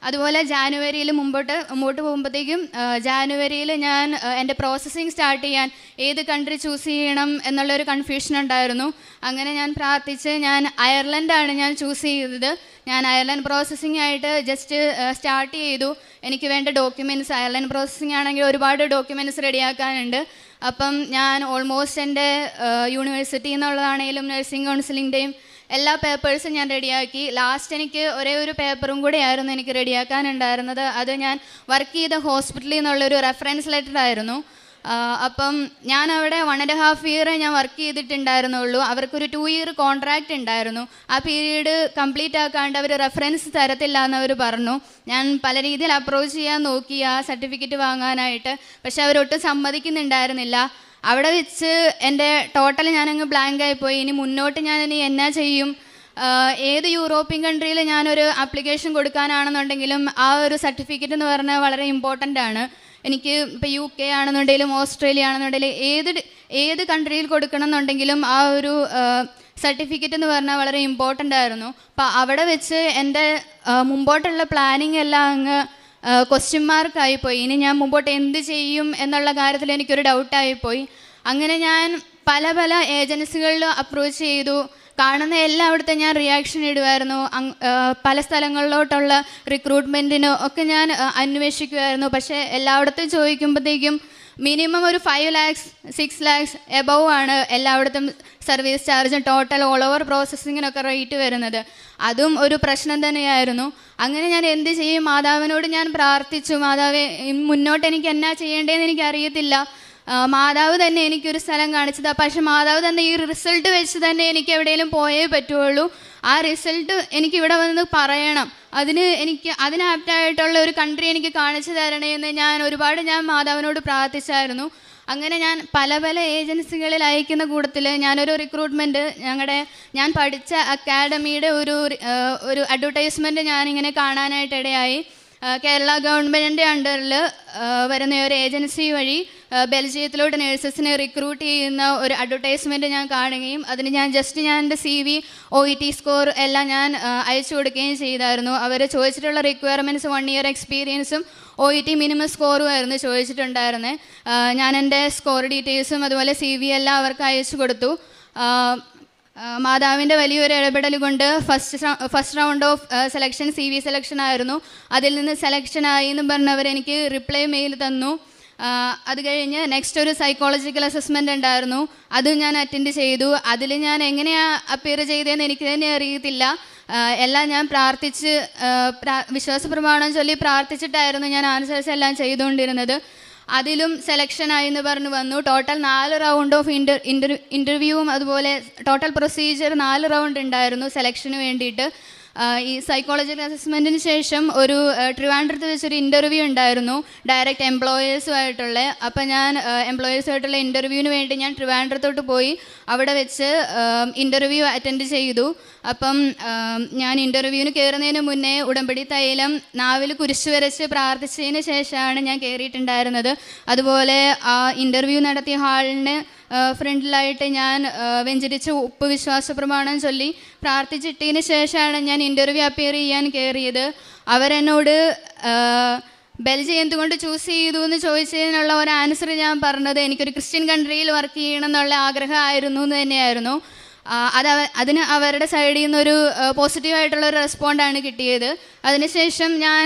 S4: അതുപോലെ ജാനുവരിയിൽ മുമ്പോട്ട് പോകുമ്പോഴത്തേക്കും ജാനുവരിയിൽ ഞാൻ എൻ്റെ പ്രോസസ്സിങ് സ്റ്റാർട്ട് ചെയ്യാൻ ഏത് കൺട്രി ചൂസ് ചെയ്യണം എന്നുള്ളൊരു കൺഫ്യൂഷൻ ഉണ്ടായിരുന്നു. അങ്ങനെ ഞാൻ പ്രാർത്ഥിച്ച് ഞാൻ അയർലൻഡാണ് ഞാൻ ചൂസ് ചെയ്തത്. ഞാൻ അയർലൻഡ് പ്രോസസ്സിംഗ് ആയിട്ട് ജസ്റ്റ് സ്റ്റാർട്ട് ചെയ്തു. എനിക്ക് വേണ്ട ഡോക്യുമെൻറ്റ്സ്, അയർലൻഡ് പ്രോസസ്സിംഗ് ആണെങ്കിൽ ഒരുപാട് ഡോക്യുമെൻറ്റ്സ് റെഡിയാക്കാനുണ്ട്. അപ്പം ഞാൻ ഓൾമോസ്റ്റ് എൻ്റെ യൂണിവേഴ്സിറ്റി എന്നുള്ളതാണെങ്കിലും നഴ്സിംഗ് കൗൺസിലിൻ്റെയും എല്ലാ പേപ്പേഴ്സും ഞാൻ റെഡിയാക്കി. ലാസ്റ്റ് എനിക്ക് ഒരേ ഒരു പേപ്പറും കൂടെ ആയിരുന്നു എനിക്ക് റെഡിയാക്കാനുണ്ടായിരുന്നത്. അത് ഞാൻ വർക്ക് ചെയ്ത ഹോസ്പിറ്റലിൽ നിന്നുള്ളൊരു റെഫറൻസ് ലെറ്റർ ആയിരുന്നു. അപ്പം ഞാൻ അവിടെ 1.5 ഇയർ ഞാൻ വർക്ക് ചെയ്തിട്ടുണ്ടായിരുന്നുള്ളൂ. അവർക്കൊരു 2 ഇയർ കോൺട്രാക്റ്റ് ഉണ്ടായിരുന്നു. ആ പീരീഡ് കംപ്ലീറ്റ് ആക്കാണ്ട് അവർ റെഫറൻസ് തരത്തില്ല എന്നവർ പറഞ്ഞു. ഞാൻ പല രീതിയിൽ അപ്രോച്ച് ചെയ്യാൻ നോക്കി ആ സർട്ടിഫിക്കറ്റ് വാങ്ങാനായിട്ട്. പക്ഷെ അവരൊട്ടും സമ്മതിക്കുന്നുണ്ടായിരുന്നില്ല. അവിടെ വെച്ച് എൻ്റെ ടോട്ടൽ ഞാനങ്ങ് ബ്ലാങ്ക് ആയിപ്പോയി. ഇനി മുന്നോട്ട് ഞാനിനി എന്നാ ചെയ്യും? ഏത് യൂറോപ്യൻ കൺട്രിയിൽ ഞാനൊരു ആപ്ലിക്കേഷൻ കൊടുക്കാനാണെന്നുണ്ടെങ്കിലും ആ ഒരു സർട്ടിഫിക്കറ്റ് എന്ന് പറഞ്ഞാൽ വളരെ ഇമ്പോർട്ടൻ്റ് ആണ്. എനിക്ക് ഇപ്പോൾ UK ആണെന്നുണ്ടെങ്കിലും ഓസ്ട്രേലിയ ആണെന്നുണ്ടെങ്കിലും ഏത് കൺട്രിയിൽ കൊടുക്കണം എന്നുണ്ടെങ്കിലും ആ ഒരു സർട്ടിഫിക്കറ്റ് എന്ന് പറഞ്ഞാൽ വളരെ ഇമ്പോർട്ടൻ്റ് ആയിരുന്നു. അപ്പോൾ അവിടെ വെച്ച് എൻ്റെ മുമ്പോട്ടുള്ള പ്ലാനിങ് എല്ലാം അങ്ങ് ക്വസ്റ്റ്യൻ മാർക്കായിപ്പോയി. ഇനി ഞാൻ മുമ്പോട്ട് എന്ത് ചെയ്യും എന്നുള്ള കാര്യത്തിൽ എനിക്കൊരു ഡൗട്ടായിപ്പോയി. അങ്ങനെ ഞാൻ പല ഏജൻസികളിൽ അപ്രോച്ച് ചെയ്തു. കാണുന്ന എല്ലായിടത്തും ഞാൻ റിയാക്ഷൻ ഇടുമായിരുന്നു. പല സ്ഥലങ്ങളിലോട്ടുള്ള റിക്രൂട്ട്മെൻറ്റിനോ ഒക്കെ ഞാൻ അന്വേഷിക്കുമായിരുന്നു. പക്ഷേ എല്ലായിടത്തും ചോദിക്കുമ്പോഴത്തേക്കും മിനിമം ഒരു 5 lakhs 6 lakhs എബവ് ആണ് എല്ലായിടത്തും സർവീസ് ചാർജും ടോട്ടൽ ഓൾ ഓവർ പ്രോസസ്സിങ്ങിനൊക്കെ റേറ്റ് വരുന്നത്. അതും ഒരു പ്രശ്നം തന്നെയായിരുന്നു. അങ്ങനെ ഞാൻ എന്ത് ചെയ്യും? മാതാവിനോട് ഞാൻ പ്രാർത്ഥിച്ചു, മാതാവേ മുന്നോട്ട് എനിക്ക് എന്നാ ചെയ്യേണ്ടതെന്ന് എനിക്കറിയത്തില്ല. മാതാവ് തന്നെ എനിക്കൊരു സ്ഥലം കാണിച്ചത്. പക്ഷെ മാതാവ് തന്നെ ഈ റിസൾട്ട് വെച്ച് തന്നെ എനിക്ക് എവിടെയെങ്കിലും പോയേ പറ്റുള്ളൂ. ആ റിസൾട്ട് എനിക്കിവിടെ വന്ന് പറയണം. അതിന് ആപ്റ്റായിട്ടുള്ള ഒരു കൺട്രി എനിക്ക് കാണിച്ചു തരണേന്ന് ഞാൻ മാതാവിനോട് പ്രാർത്ഥിച്ചായിരുന്നു. അങ്ങനെ ഞാൻ പല ഏജൻസികളിൽ അയക്കുന്ന കൂട്ടത്തിൽ ഞാനൊരു റിക്രൂട്ട്മെൻറ്റ് ഞാൻ പഠിച്ച അക്കാഡമിയുടെ ഒരു അഡ്വർടൈസ്മെൻറ്റ് ഞാനിങ്ങനെ കാണാനായിട്ടിടയായി. കേരള ഗവൺമെൻറ്റിൻ്റെ അണ്ടറിൽ വരുന്ന ഒരു ഏജൻസി വഴി ബെൽജിയത്തിലോട്ട് നഴ്സസിനെ റിക്രൂട്ട് ചെയ്യുന്ന ഒരു അഡ്വർടൈസ്മെൻറ്റ് ഞാൻ കാണുകയും അതിന് ഞാൻ എൻ്റെ CV OET സ്കോർ എല്ലാം ഞാൻ അയച്ചു കൊടുക്കുകയും ചെയ്തായിരുന്നു. അവർ ചോദിച്ചിട്ടുള്ള റിക്വയർമെൻറ്റ്സ് 1 ഇയർ എക്സ്പീരിയൻസും OET മിനിമം സ്കോറും ആയിരുന്നു ചോദിച്ചിട്ടുണ്ടായിരുന്നത്. ഞാൻ എൻ്റെ സ്കോർ ഡീറ്റെയിൽസും അതുപോലെ CV എല്ലാം അവർക്ക് അയച്ചു കൊടുത്തു. മാതാവിൻ്റെ വലിയൊരു ഇടപെടൽ കൊണ്ട് first round of selection CV selection ആയിരുന്നു. അതിൽ നിന്ന് സെലക്ഷനായി എന്ന് പറഞ്ഞവർ എനിക്ക് റിപ്ലൈ മെയിൽ തന്നു. അത് കഴിഞ്ഞ് നെക്സ്റ്റ് ഒരു സൈക്കോളജിക്കൽ അസസ്മെൻ്റ് ഉണ്ടായിരുന്നു. അത് ഞാൻ അറ്റൻഡ് ചെയ്തു. അതിൽ ഞാൻ എങ്ങനെയാണ് അപ്പിയർ ചെയ്തതെന്ന് എനിക്ക് തന്നെ അറിയത്തില്ല. എല്ലാം ഞാൻ പ്രാർത്ഥിച്ച് വിശ്വാസ പ്രമാണം ചൊല്ലി പ്രാർത്ഥിച്ചിട്ടായിരുന്നു ഞാൻ ആൻസേഴ്സ് എല്ലാം ചെയ്തുകൊണ്ടിരുന്നത്. അതിലും സെലക്ഷനായി എന്ന് പറഞ്ഞു വന്നു. ടോട്ടൽ 4 റൗണ്ട് ഓഫ് ഇൻ്റർവ്യൂവും അതുപോലെ ടോട്ടൽ പ്രൊസീജിയർ 4 റൗണ്ട് ഉണ്ടായിരുന്നു സെലക്ഷന് വേണ്ടിയിട്ട്. ഈ സൈക്കോളജിക്കൽ അസസ്മെൻറ്റിന് ശേഷം ഒരു ട്രിവാൻഡ്രത്ത് വെച്ചൊരു ഇൻ്റർവ്യൂ ഉണ്ടായിരുന്നു ഡയറക്റ്റ് എംപ്ലോയേഴ്സുമായിട്ടുള്ള. അപ്പം ഞാൻ എംപ്ലോയേഴ്സുമായിട്ടുള്ള ഇൻ്റർവ്യൂവിന് വേണ്ടി ഞാൻ ട്രിവാൻഡ്രത്തോട്ട് പോയി അവിടെ വെച്ച് ഇൻ്റർവ്യൂ അറ്റൻഡ് ചെയ്തു. അപ്പം ഞാൻ ഇൻ്റർവ്യൂവിന് കയറുന്നതിന് മുന്നേ ഉടമ്പടി തൈലം നാവിൽ കുരിശ് വരച്ച് പ്രാർത്ഥിച്ചതിന് ശേഷമാണ് ഞാൻ കയറിയിട്ടുണ്ടായിരുന്നത്. അതുപോലെ ആ ഇൻ്റർവ്യൂ നടത്തിയ ഹാളിന് ഫ്രണ്ടിലായിട്ട് ഞാൻ വെഞ്ചരിച്ച് ഉപ്പ് വിശ്വാസ പ്രമാണം ചൊല്ലി പ്രാർത്ഥിച്ചിട്ടതിന് ശേഷമാണ് ഞാൻ ഇൻ്റർവ്യൂ അപ്പിയർ ചെയ്യാൻ കയറിയത്. അവരെന്നോട് ബെൽജിയം എന്തുകൊണ്ട് ചൂസ് ചെയ്തു എന്ന് ചോദിച്ചതിനുള്ള ഒരു ആൻസർ ഞാൻ പറഞ്ഞത് എനിക്കൊരു ക്രിസ്ത്യൻ കൺട്രിയിൽ വർക്ക് ചെയ്യണം എന്നുള്ള ആഗ്രഹമായിരുന്നു എന്ന് തന്നെയായിരുന്നു. അതിന് അവരുടെ സൈഡിൽ നിന്നൊരു പോസിറ്റീവായിട്ടുള്ള ഒരു റെസ്പോണ്ടാണ് കിട്ടിയത്. അതിനുശേഷം ഞാൻ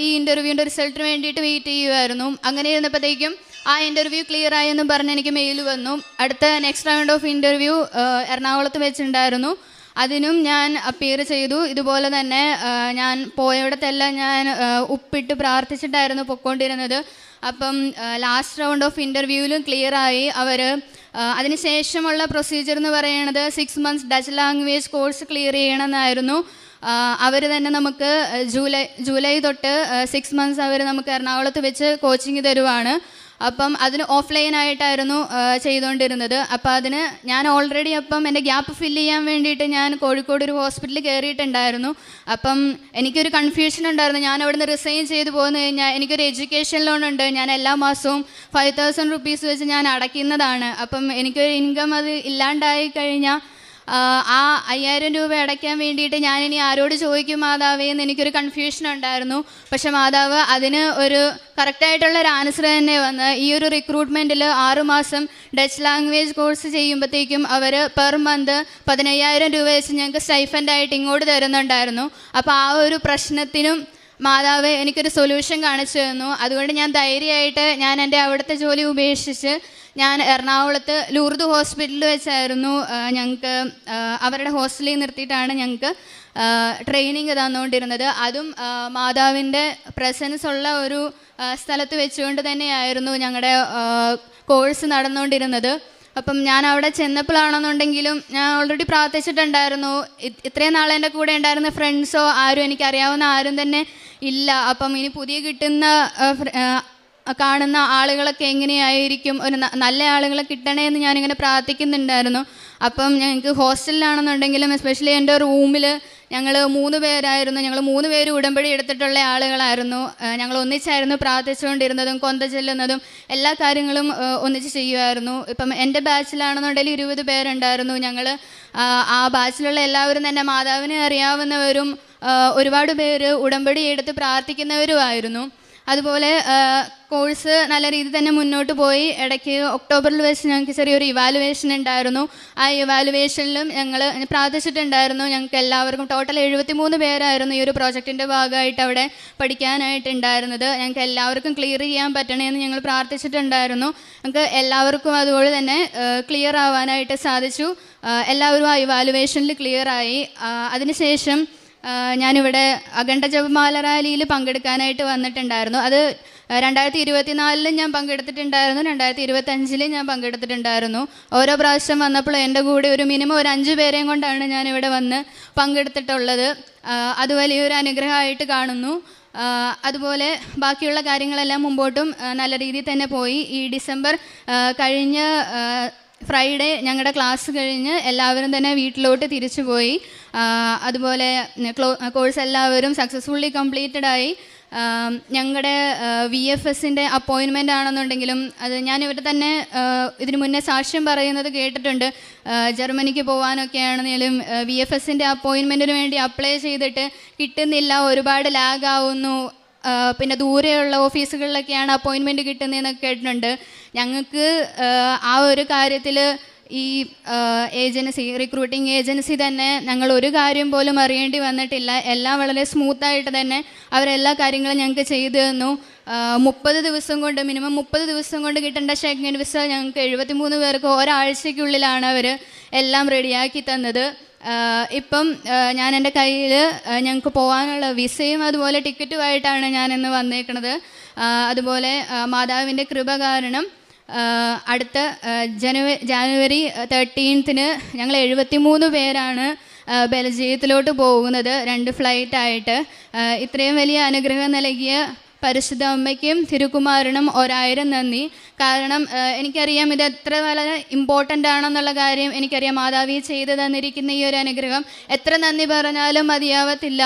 S4: ഈ ഇൻ്റർവ്യൂവിൻ്റെ റിസൾട്ടിന് വേണ്ടിയിട്ട് വെയിറ്റ് ചെയ്യുമായിരുന്നു. അങ്ങനെ ഇരുന്നപ്പോഴത്തേക്കും ആ ഇൻ്റർവ്യൂ ക്ലിയർ ആയെന്നും പറഞ്ഞ് എനിക്ക് മെയിൽ വന്നു. അടുത്ത നെക്സ്റ്റ് റൗണ്ട് ഓഫ് ഇൻ്റർവ്യൂ എറണാകുളത്ത് വെച്ചിട്ടുണ്ടായിരുന്നു. അതിനും ഞാൻ അപ്പിയർ ചെയ്തു. ഇതുപോലെ തന്നെ ഞാൻ പോയയിടത്തെല്ലാം ഞാൻ ഉപ്പിട്ട് പ്രാർത്ഥിച്ചിട്ടായിരുന്നു പൊയ്ക്കൊണ്ടിരുന്നത്. അപ്പം ലാസ്റ്റ് റൗണ്ട് ഓഫ് ഇൻ്റർവ്യൂവിലും ക്ലിയറായി. അതിനുശേഷമുള്ള പ്രൊസീജിയർ എന്ന് പറയുന്നത് 6 months Dutch language course clear ചെയ്യണമെന്നായിരുന്നു. അവർ തന്നെ നമുക്ക് ജൂലൈ തൊട്ട് 6 months അവർ നമുക്ക് എറണാകുളത്ത് വെച്ച് കോച്ചിങ് തരുവാണ്. അപ്പം അതിന് ഓഫ്ലൈനായിട്ടായിരുന്നു ചെയ്തുകൊണ്ടിരുന്നത്. അപ്പം അതിന് ഞാൻ ഓൾറെഡി എൻ്റെ ഗ്യാപ്പ് ഫില്ല് ചെയ്യാൻ വേണ്ടിയിട്ട് ഞാൻ കോഴിക്കോട് ഒരു ഹോസ്പിറ്റലിൽ കയറിയിട്ടുണ്ടായിരുന്നു. അപ്പം എനിക്കൊരു കൺഫ്യൂഷൻ ഉണ്ടായിരുന്നു. ഞാൻ അവിടെ നിന്ന് റിസൈൻ ചെയ്ത് പോന്നു കഴിഞ്ഞാൽ എനിക്കൊരു എഡ്യൂക്കേഷൻ ലോൺ ഉണ്ട്. ഞാൻ എല്ലാ മാസവും 5,000 rupees വെച്ച് ഞാൻ അടയ്ക്കുന്നതാണ്. അപ്പം എനിക്കൊരു ഇൻകം അത് ഇല്ലാണ്ടായി കഴിഞ്ഞാൽ ആ 5000 രൂപ അടയ്ക്കാൻ വേണ്ടിയിട്ട് ഞാനിനി ആരോട് ചോദിക്കും മാതാവേ എന്ന് എനിക്കൊരു കൺഫ്യൂഷൻ ഉണ്ടായിരുന്നു. പക്ഷെ മാതാവ് അതിന് ഒരു കറക്റ്റായിട്ടുള്ളൊരു ആൻസർ തന്നെ വന്ന് ഈ ഒരു റിക്രൂട്ട്മെൻറ്റിൽ 6 മാസം ഡച്ച് ലാംഗ്വേജ് കോഴ്സ് ചെയ്യുമ്പോഴത്തേക്കും അവർ പെർ മന്ത് 15000 രൂപ വെച്ച് ഞങ്ങൾക്ക് സ്റ്റൈഫൻ്റായിട്ട് ഇങ്ങോട്ട് തരുന്നുണ്ടായിരുന്നു. അപ്പോൾ ആ ഒരു പ്രശ്നത്തിനും മാതാവ് എനിക്കൊരു സൊല്യൂഷൻ കാണിച്ചു തന്നു. അതുകൊണ്ട് ഞാൻ ധൈര്യമായിട്ട് ഞാൻ എൻ്റെ അവിടുത്തെ ജോലി ഉപേക്ഷിച്ച് ഞാൻ എറണാകുളത്ത് ലൂർദ് ഹോസ്പിറ്റലിൽ വെച്ചായിരുന്നു ഞങ്ങൾക്ക് അവരുടെ ഹോസ്റ്റലിൽ നിർത്തിയിട്ടാണ് ഞങ്ങൾക്ക് ട്രെയിനിങ് തന്നുകൊണ്ടിരുന്നത്. അതും മാതാവിൻ്റെ പ്രസൻസ് ഉള്ള ഒരു സ്ഥലത്ത് വെച്ചുകൊണ്ട് തന്നെയായിരുന്നു ഞങ്ങളുടെ കോഴ്സ് നടന്നുകൊണ്ടിരുന്നത്. അപ്പം ഞാൻ അവിടെ ചെന്നപ്പോഴാണെന്നുണ്ടെങ്കിലും ഞാൻ ഓൾറെഡി പ്രാർത്ഥിച്ചിട്ടുണ്ടായിരുന്നു. ഇത്രയും നാൾ എൻ്റെ കൂടെ ഉണ്ടായിരുന്ന ഫ്രണ്ട്സോ ആരും എനിക്കറിയാവുന്ന ആരും തന്നെ ഇല്ല. അപ്പം ഇനി പുതിയ കിട്ടുന്ന കാണുന്ന ആളുകളൊക്കെ എങ്ങനെയായിരിക്കും, ഒരു നല്ല ആളുകളെ കിട്ടണേ എന്ന് ഞാനിങ്ങനെ പ്രാർത്ഥിക്കുന്നുണ്ടായിരുന്നു. അപ്പം ഞങ്ങൾക്ക് ഹോസ്റ്റലിലാണെന്നുണ്ടെങ്കിലും എസ്പെഷ്യലി എൻ്റെ റൂമിൽ ഞങ്ങൾ 3 പേരായിരുന്നു. ഞങ്ങൾ 3 പേര് ഉടമ്പടി എടുത്തിട്ടുള്ള ആളുകളായിരുന്നു. ഞങ്ങൾ ഒന്നിച്ചായിരുന്നു പ്രാർത്ഥിച്ചുകൊണ്ടിരുന്നതും കൊന്ത ചെല്ലുന്നതും എല്ലാ കാര്യങ്ങളും ഒന്നിച്ച് ചെയ്യുമായിരുന്നു. ഇപ്പം എൻ്റെ ബാച്ചിലാണെന്നുണ്ടെങ്കിൽ 20 പേരുണ്ടായിരുന്നു. ഞങ്ങൾ ആ ബാച്ചിലുള്ള എല്ലാവരും തന്നെ മാതാവിനെ അറിയാവുന്നവരും ഒരുപാട് പേര് ഉടമ്പടി എടുത്ത് പ്രാർത്ഥിക്കുന്നവരുമായിരുന്നു. അതുപോലെ കോഴ്സ് നല്ല രീതിയിൽ തന്നെ മുന്നോട്ട് പോയി. ഇടയ്ക്ക് ഒക്ടോബറിൽ വെച്ച് ഞങ്ങൾക്ക് ചെറിയൊരു ഇവാലുവേഷൻ ഉണ്ടായിരുന്നു. ആ ഇവാലുവേഷനിലും ഞങ്ങൾ പ്രാർത്ഥിച്ചിട്ടുണ്ടായിരുന്നു. ഞങ്ങൾക്ക് എല്ലാവർക്കും ടോട്ടൽ 73 പേരായിരുന്നു ഈ ഒരു പ്രോജക്റ്റിൻ്റെ ഭാഗമായിട്ട് അവിടെ പഠിക്കാനായിട്ടുണ്ടായിരുന്നത്. ഞങ്ങൾക്ക് എല്ലാവർക്കും ക്ലിയർ ചെയ്യാൻ പറ്റണമെന്ന് ഞങ്ങൾ പ്രാർത്ഥിച്ചിട്ടുണ്ടായിരുന്നു. ഞങ്ങൾക്ക് എല്ലാവർക്കും അതുപോലെ തന്നെ ക്ലിയർ ആവാനായിട്ട് സാധിച്ചു. എല്ലാവരും ആ ഇവാലുവേഷനിൽ ക്ലിയറായി. അതിനുശേഷം ഞാനിവിടെ അഖണ്ഡ ജപമാല റാലിയിൽ പങ്കെടുക്കാനായിട്ട് വന്നിട്ടുണ്ടായിരുന്നു. അത് 2024 ഞാൻ പങ്കെടുത്തിട്ടുണ്ടായിരുന്നു, 2025 ഞാൻ പങ്കെടുത്തിട്ടുണ്ടായിരുന്നു. ഓരോ പ്രാവശ്യം വന്നപ്പോൾ എൻ്റെ കൂടെ ഒരു മിനിമം ഒരു 5 പേരെയും കൊണ്ടാണ് ഞാനിവിടെ വന്ന് പങ്കെടുത്തിട്ടുള്ളത്. അത് വലിയൊരു അനുഗ്രഹമായിട്ട് കാണുന്നു. അതുപോലെ ബാക്കിയുള്ള കാര്യങ്ങളെല്ലാം മുമ്പോട്ടും നല്ല രീതിയിൽ തന്നെ പോയി. ഈ ഡിസംബർ കഴിഞ്ഞ ഫ്രൈഡേ ഞങ്ങളുടെ ക്ലാസ് കഴിഞ്ഞ് എല്ലാവരും തന്നെ വീട്ടിലോട്ട് തിരിച്ചു പോയി. അതുപോലെ കോഴ്സ് എല്ലാവരും സക്സസ്ഫുള്ളി കംപ്ലീറ്റഡ് ആയി. ഞങ്ങളുടെ VFSൻ്റെ അപ്പോയിൻമെൻ്റ് ആണെന്നുണ്ടെങ്കിലും അത് ഞാനിവിടെ തന്നെ ഇതിനു മുന്നേ സാക്ഷ്യം പറയുന്നത് കേട്ടിട്ടുണ്ട്. ജർമ്മനിക്ക് പോകാനൊക്കെയാണെങ്കിലും VFSൻ്റെ അപ്പോയിൻമെൻറ്റിന് വേണ്ടി അപ്ലൈ ചെയ്തിട്ട് കിട്ടുന്നില്ല, ഒരുപാട് ലാഗ് ആവുന്നു, പിന്നെ ദൂരെയുള്ള ഓഫീസുകളിലൊക്കെയാണ് അപ്പോയിൻമെൻറ്റ് കിട്ടുന്നതെന്നൊക്കെ കേട്ടിട്ടുണ്ട്. ഞങ്ങൾക്ക് ആ ഒരു കാര്യത്തിൽ ഈ റിക്രൂട്ടിംഗ് ഏജൻസി തന്നെ ഞങ്ങൾ ഒരു കാര്യം പോലും അറിയേണ്ടി വന്നിട്ടില്ല. എല്ലാം വളരെ സ്മൂത്തായിട്ട് തന്നെ അവരെല്ലാ കാര്യങ്ങളും ഞങ്ങൾക്ക് ചെയ്തു തന്നു. 30 ദിവസം കൊണ്ട് മിനിമം 30 ദിവസം കൊണ്ട് കിട്ടേണ്ട ഷെങ്കൻ വിസ ഞങ്ങൾക്ക് 73 പേർക്ക് ഒരാഴ്ചയ്ക്കുള്ളിലാണ് അവർ എല്ലാം റെഡിയാക്കി തന്നത്. ഇപ്പം ഞാൻ എൻ്റെ കയ്യിൽ ഞങ്ങൾക്ക് പോകാനുള്ള വിസയും അതുപോലെ ടിക്കറ്റുമായിട്ടാണ് ഞാനിന്ന് വന്നേക്കുന്നത്. അതുപോലെ മാതാവിൻ്റെ കൃപ കാരണം അടുത്ത ജനുവരി 13 ഞങ്ങൾ 73 പേരാണ് ബെൽജിയത്തിലോട്ട് പോകുന്നത്, 2 ഫ്ലൈറ്റായിട്ട്. ഇത്രയും വലിയ അനുഗ്രഹം നൽകിയ പരിശുദ്ധ അമ്മയ്ക്കും തിരുക്കുമാരനും 1000 നന്ദി. കാരണം എനിക്കറിയാം ഇത് എത്ര വളരെ ഇമ്പോർട്ടൻ്റ് ആണെന്നുള്ള കാര്യം എനിക്കറിയാം. മാതാവി ചെയ്തു തന്നിരിക്കുന്ന ഈ ഒരു അനുഗ്രഹം എത്ര നന്ദി പറഞ്ഞാലും മതിയാവത്തില്ല.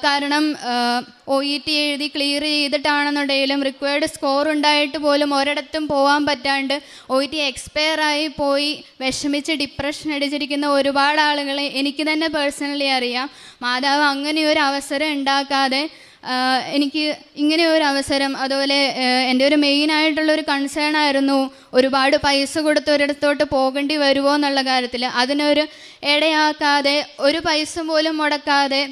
S4: കാരണം OET എഴുതി ക്ലിയർ ചെയ്തിട്ടാണെന്നുണ്ടെങ്കിലും റിക്വയർഡ് സ്കോർ ഉണ്ടായിട്ട് പോലും ഒരിടത്തും പോകാൻ പറ്റാണ്ട് OET എക്സ്പയർ ആയി പോയി വിഷമിച്ച് ഡിപ്രഷൻ അടിച്ചിരിക്കുന്ന ഒരുപാട് ആളുകളെ എനിക്ക് തന്നെ പേഴ്സണലി അറിയാം. മാതാവ് അങ്ങനെ ഒരു അവസരം ഉണ്ടാക്കാതെ എനിക്ക് ഇങ്ങനെ ഒരു അവസരം, അതുപോലെ എൻ്റെ ഒരു മെയിനായിട്ടുള്ളൊരു കൺസേൺ ആയിരുന്നു ഒരുപാട് പൈസ കൊടുത്ത് ഒരിടത്തോട്ട് പോകേണ്ടി വരുമോ എന്നുള്ള കാര്യത്തിൽ. അതിനൊരു ഇടയാക്കാതെ ഒരു പൈസ പോലും മുടക്കാതെ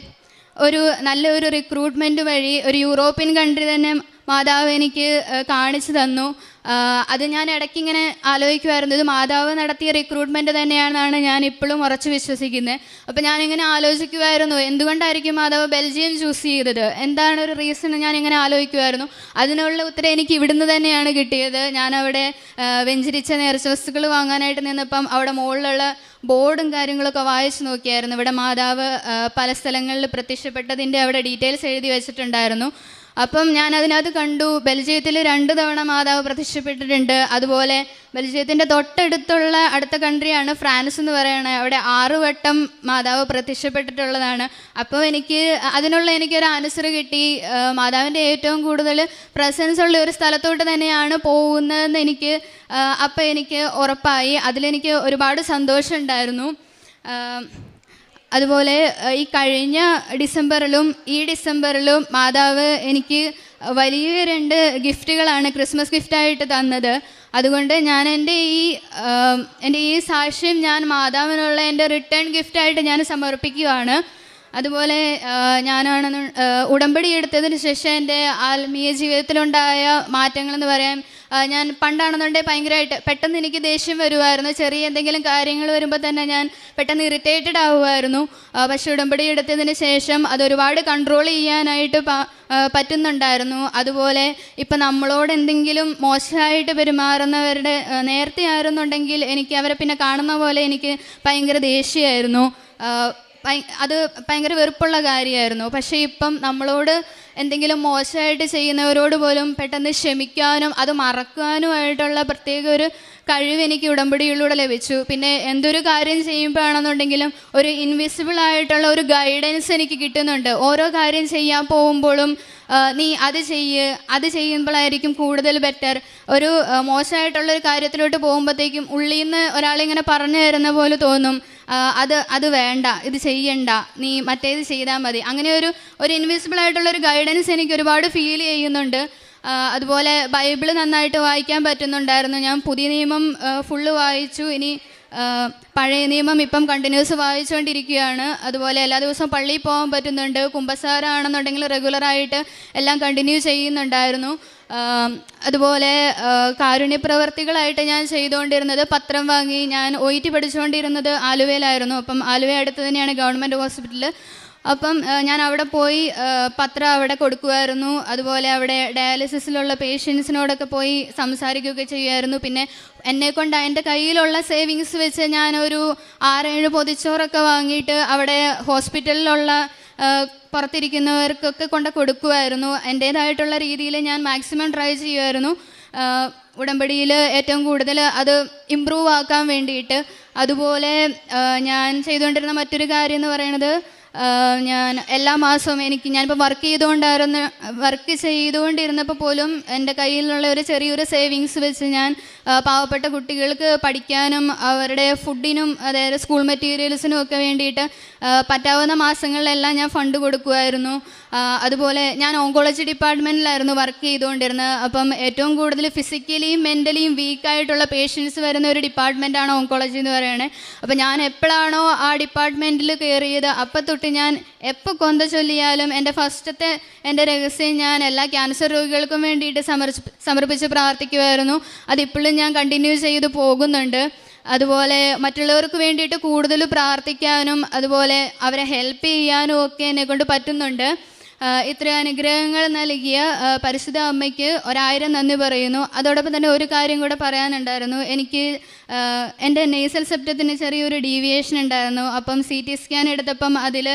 S4: ഒരു നല്ലൊരു റിക്രൂട്ട്മെൻറ്റ് വഴി ഒരു യൂറോപ്യൻ കൺട്രി തന്നെ മാതാവ് എനിക്ക് കാണിച്ചു തന്നു. അത് ഞാൻ ഇടയ്ക്കിങ്ങനെ ആലോചിക്കുമായിരുന്നു, ഇത് മാതാവ് നടത്തിയ റിക്രൂട്ട്മെൻറ്റ് തന്നെയാണെന്നാണ് ഞാൻ ഇപ്പോഴും ഉറച്ച് വിശ്വസിക്കുന്നത്. അപ്പോൾ ഞാനിങ്ങനെ ആലോചിക്കുമായിരുന്നു എന്തുകൊണ്ടായിരിക്കും മാതാവ് ബെൽജിയം ചൂസ് ചെയ്തത്, എന്താണ് ഒരു റീസൺ ഞാനിങ്ങനെ ആലോചിക്കുമായിരുന്നു. അതിനുള്ള ഉത്തരം എനിക്ക് ഇവിടുന്ന് തന്നെയാണ് കിട്ടിയത്. ഞാനവിടെ വെഞ്ചരിച്ച നേർച്ച വസ്തുക്കൾ വാങ്ങാനായിട്ട് നിന്നപ്പം അവിടെ മുകളിലുള്ള ബോർഡും കാര്യങ്ങളൊക്കെ വായിച്ചു നോക്കിയായിരുന്നു. ഇവിടെ മാതാവ് പല സ്ഥലങ്ങളിൽ പ്രത്യക്ഷപ്പെട്ടതിൻ്റെ അവിടെ ഡീറ്റെയിൽസ് എഴുതി വെച്ചിട്ടുണ്ടായിരുന്നു. അപ്പം ഞാൻ അതിനകത്ത് കണ്ടു ബെൽജിയത്തിൽ 2 തവണ മാതാവ് പ്രത്യക്ഷപ്പെട്ടിട്ടുണ്ട്. അതുപോലെ ബെൽജിയത്തിൻ്റെ തൊട്ടടുത്തുള്ള അടുത്ത കൺട്രിയാണ് ഫ്രാൻസ് എന്ന് പറയുന്നത്, അവിടെ 6 വട്ടം മാതാവ് പ്രത്യക്ഷപ്പെട്ടിട്ടുള്ളതാണ്. അപ്പോൾ എനിക്കൊരു ആൻസർ കിട്ടി. മാതാവിൻ്റെ ഏറ്റവും കൂടുതൽ പ്രസൻസ് ഉള്ള ഒരു സ്ഥലത്തോട്ട് തന്നെയാണ് പോകുന്നതെന്ന് എനിക്ക് ഉറപ്പായി. അതിലെനിക്ക് ഒരുപാട് സന്തോഷമുണ്ടായിരുന്നു. അതുപോലെ ഈ കഴിഞ്ഞ ഡിസംബറിലും ഈ ഡിസംബറിലും മാതാവ് എനിക്ക് വലിയ 2 ഗിഫ്റ്റുകളാണ് ക്രിസ്മസ് ഗിഫ്റ്റായിട്ട് തന്നത്. അതുകൊണ്ട് ഞാൻ എൻ്റെ ഈ സാക്ഷ്യം ഞാൻ മാതാവിനുള്ള എൻ്റെ റിട്ടേൺ ഗിഫ്റ്റായിട്ട് ഞാൻ സമർപ്പിക്കുകയാണ്. അതുപോലെ ഞാനാണെന്ന് ഉടമ്പടി എടുത്തതിന് ശേഷം എൻ്റെ ആത്മീയ ജീവിതത്തിലുണ്ടായ മാറ്റങ്ങളെന്ന് പറയാൻ, ഞാൻ പണ്ടാണെന്നുണ്ടെങ്കിൽ ഭയങ്കരമായിട്ട് പെട്ടെന്ന് എനിക്ക് ദേഷ്യം വരുമായിരുന്നു. ചെറിയ എന്തെങ്കിലും കാര്യങ്ങൾ വരുമ്പോൾ തന്നെ ഞാൻ പെട്ടെന്ന് ഇറിറ്റേറ്റഡ് ആവുമായിരുന്നു. പക്ഷെ ഉടമ്പടി എടുത്തതിന് ശേഷം അതൊരുപാട് കൺട്രോൾ ചെയ്യാനായിട്ട് പറ്റുന്നുണ്ടായിരുന്നു. അതുപോലെ ഇപ്പം നമ്മളോട് എന്തെങ്കിലും മോശമായിട്ട് പെരുമാറുന്നവരുടെ നേരത്തെ ആയിരുന്നുണ്ടെങ്കിൽ എനിക്ക് അവരെ പിന്നെ കാണുന്ന പോലെ എനിക്ക് ഭയങ്കര ദേഷ്യമായിരുന്നു. അത് ഭയങ്കര വെറുപ്പുള്ള കാര്യമായിരുന്നു. പക്ഷേ ഇപ്പം നമ്മളോട് എന്തെങ്കിലും മോശമായിട്ട് ചെയ്യുന്നവരോട് പോലും പെട്ടെന്ന് ക്ഷമിക്കാനും അത് മറക്കാനുമായിട്ടുള്ള പ്രത്യേക ഒരു കഴിവ് എനിക്ക് ഉടമ്പടിയിലൂടെ ലഭിച്ചു. പിന്നെ എന്തൊരു കാര്യം ചെയ്യുമ്പോഴാണെന്നുണ്ടെങ്കിലും ഒരു ഇൻവിസിബിൾ ആയിട്ടുള്ള ഒരു ഗൈഡൻസ് എനിക്ക് കിട്ടുന്നുണ്ട്. ഓരോ കാര്യം ചെയ്യാൻ പോകുമ്പോഴും നീ അത് ചെയ്യുമ്പോഴായിരിക്കും കൂടുതൽ ബെറ്റർ. ഒരു മോശമായിട്ടുള്ളൊരു കാര്യത്തിലോട്ട് പോകുമ്പോഴത്തേക്കും ഉള്ളിൽ നിന്ന് ഒരാളിങ്ങനെ പറഞ്ഞു തരുന്ന പോലെ തോന്നും, അത് വേണ്ട, ഇത് ചെയ്യണ്ട, നീ മറ്റേത് ചെയ്താൽ മതി. അങ്ങനെ ഒരു ഇൻവിസിബിൾ ആയിട്ടുള്ളൊരു ഗൈഡൻസ് എനിക്ക് ഒരുപാട് ഫീൽ ചെയ്യുന്നുണ്ട്. അതുപോലെ ബൈബിള് നന്നായിട്ട് വായിക്കാൻ പറ്റുന്നുണ്ടായിരുന്നു. ഞാൻ പുതിയ നിയമം ഫുള്ള് വായിച്ചു. ഇനി പഴയ നിയമം ഇപ്പം കണ്ടിന്യൂസ് വായിച്ചുകൊണ്ടിരിക്കുകയാണ്. അതുപോലെ എല്ലാ ദിവസവും പള്ളിയിൽ പോകാൻ പറ്റുന്നുണ്ട്. കുമ്പസാരമാണെന്നുണ്ടെങ്കിൽ റെഗുലറായിട്ട് എല്ലാം കണ്ടിന്യൂ ചെയ്യുന്നുണ്ടായിരുന്നു. അതുപോലെ കാരുണ്യപ്രവർത്തികളായിട്ട് ഞാൻ ചെയ്തുകൊണ്ടിരുന്നത് പത്രം വാങ്ങി, ഞാൻ OET പഠിച്ചുകൊണ്ടിരുന്നത് ആലുവയിലായിരുന്നു. അപ്പം ആലുവ അടുത്ത് തന്നെയാണ് ഗവൺമെൻറ് ഹോസ്പിറ്റൽ. അപ്പം ഞാൻ അവിടെ പോയി പത്രം അവിടെ കൊടുക്കുമായിരുന്നു. അതുപോലെ അവിടെ ഡയാലിസിസിലുള്ള പേഷ്യൻസിനോടൊക്കെ പോയി സംസാരിക്കുകയൊക്കെ ചെയ്യുമായിരുന്നു. പിന്നെ എന്നെക്കൊണ്ട് എൻ്റെ കയ്യിലുള്ള സേവിങ്സ് വെച്ച് ഞാനൊരു 6-7 പൊതിച്ചോറൊക്കെ വാങ്ങിയിട്ട് അവിടെ ഹോസ്പിറ്റലിലുള്ള പുറത്തിരിക്കുന്നവർക്കൊക്കെ കൊണ്ട് കൊടുക്കുമായിരുന്നു. എൻ്റേതായിട്ടുള്ള രീതിയിൽ ഞാൻ മാക്സിമം ട്രൈ ചെയ്യുമായിരുന്നു ഉടമ്പടിയിൽ ഏറ്റവും കൂടുതൽ അത് ഇമ്പ്രൂവ് ആക്കാൻ വേണ്ടിയിട്ട്. അതുപോലെ ഞാൻ ചെയ്തുകൊണ്ടിരുന്ന മറ്റൊരു കാര്യം എന്ന് പറയുന്നത്, ഞാൻ എല്ലാ മാസവും ഞാനിപ്പോൾ വർക്ക് ചെയ്തുകൊണ്ടിരുന്നപ്പോൾ പോലും എൻ്റെ കയ്യിലുള്ള ഒരു ചെറിയൊരു സേവിങ്സ് വെച്ച് ഞാൻ പാവപ്പെട്ട കുട്ടികൾക്ക് പഠിക്കാനും അവരുടെ ഫുഡിനും അതായത് സ്കൂൾ മെറ്റീരിയൽസിനും ഒക്കെ വേണ്ടിയിട്ട് പറ്റാവുന്ന മാസങ്ങളിലെല്ലാം ഞാൻ ഫണ്ട് കൊടുക്കുമായിരുന്നു. അതുപോലെ ഞാൻ ഓങ്കോളജി ഡിപ്പാർട്ട്മെൻറ്റിലായിരുന്നു വർക്ക് ചെയ്തുകൊണ്ടിരുന്നത്. അപ്പം ഏറ്റവും കൂടുതൽ ഫിസിക്കലിയും മെൻ്റലിയും വീക്കായിട്ടുള്ള പേഷ്യൻസ് വരുന്ന ഒരു ഡിപ്പാർട്ട്മെൻറ്റാണ് ഓങ്കോളജി എന്ന് പറയുന്നത്. അപ്പം ഞാൻ എപ്പോഴാണോ ആ ഡിപ്പാർട്ട്മെൻറ്റിൽ കയറിയത് അപ്പം തൊട്ട് ഞാൻ എപ്പോൾ കൊന്ത ചൊല്ലിയാലും എൻ്റെ രഹസ്യം ഞാൻ എല്ലാ ക്യാൻസർ രോഗികൾക്കും വേണ്ടിയിട്ട് സമർപ്പിച്ച് പ്രാർത്ഥിക്കുമായിരുന്നു. അതിപ്പോഴും ഞാൻ കണ്ടിന്യൂ ചെയ്ത് പോകുന്നുണ്ട്. അതുപോലെ മറ്റുള്ളവർക്ക് വേണ്ടിയിട്ട് കൂടുതൽ പ്രാർത്ഥിക്കാനും അതുപോലെ അവരെ ഹെൽപ്പ് ചെയ്യാനും ഒക്കെ എന്നെക്കൊണ്ട് പറ്റുന്നുണ്ട്. ഇത്ര അനുഗ്രഹങ്ങൾ നൽകിയ പരിശുദ്ധ അമ്മയ്ക്ക് 1000 നന്ദി പറയുന്നു. അതോടൊപ്പം തന്നെ ഒരു കാര്യം കൂടെ പറയാനുണ്ടായിരുന്നു. എനിക്ക് എൻ്റെ നേസൽ സെപ്റ്റത്തിന് ചെറിയൊരു ഡീവിയേഷൻ ഉണ്ടായിരുന്നു. അപ്പം CT സ്കാൻ എടുത്തപ്പം അതിൽ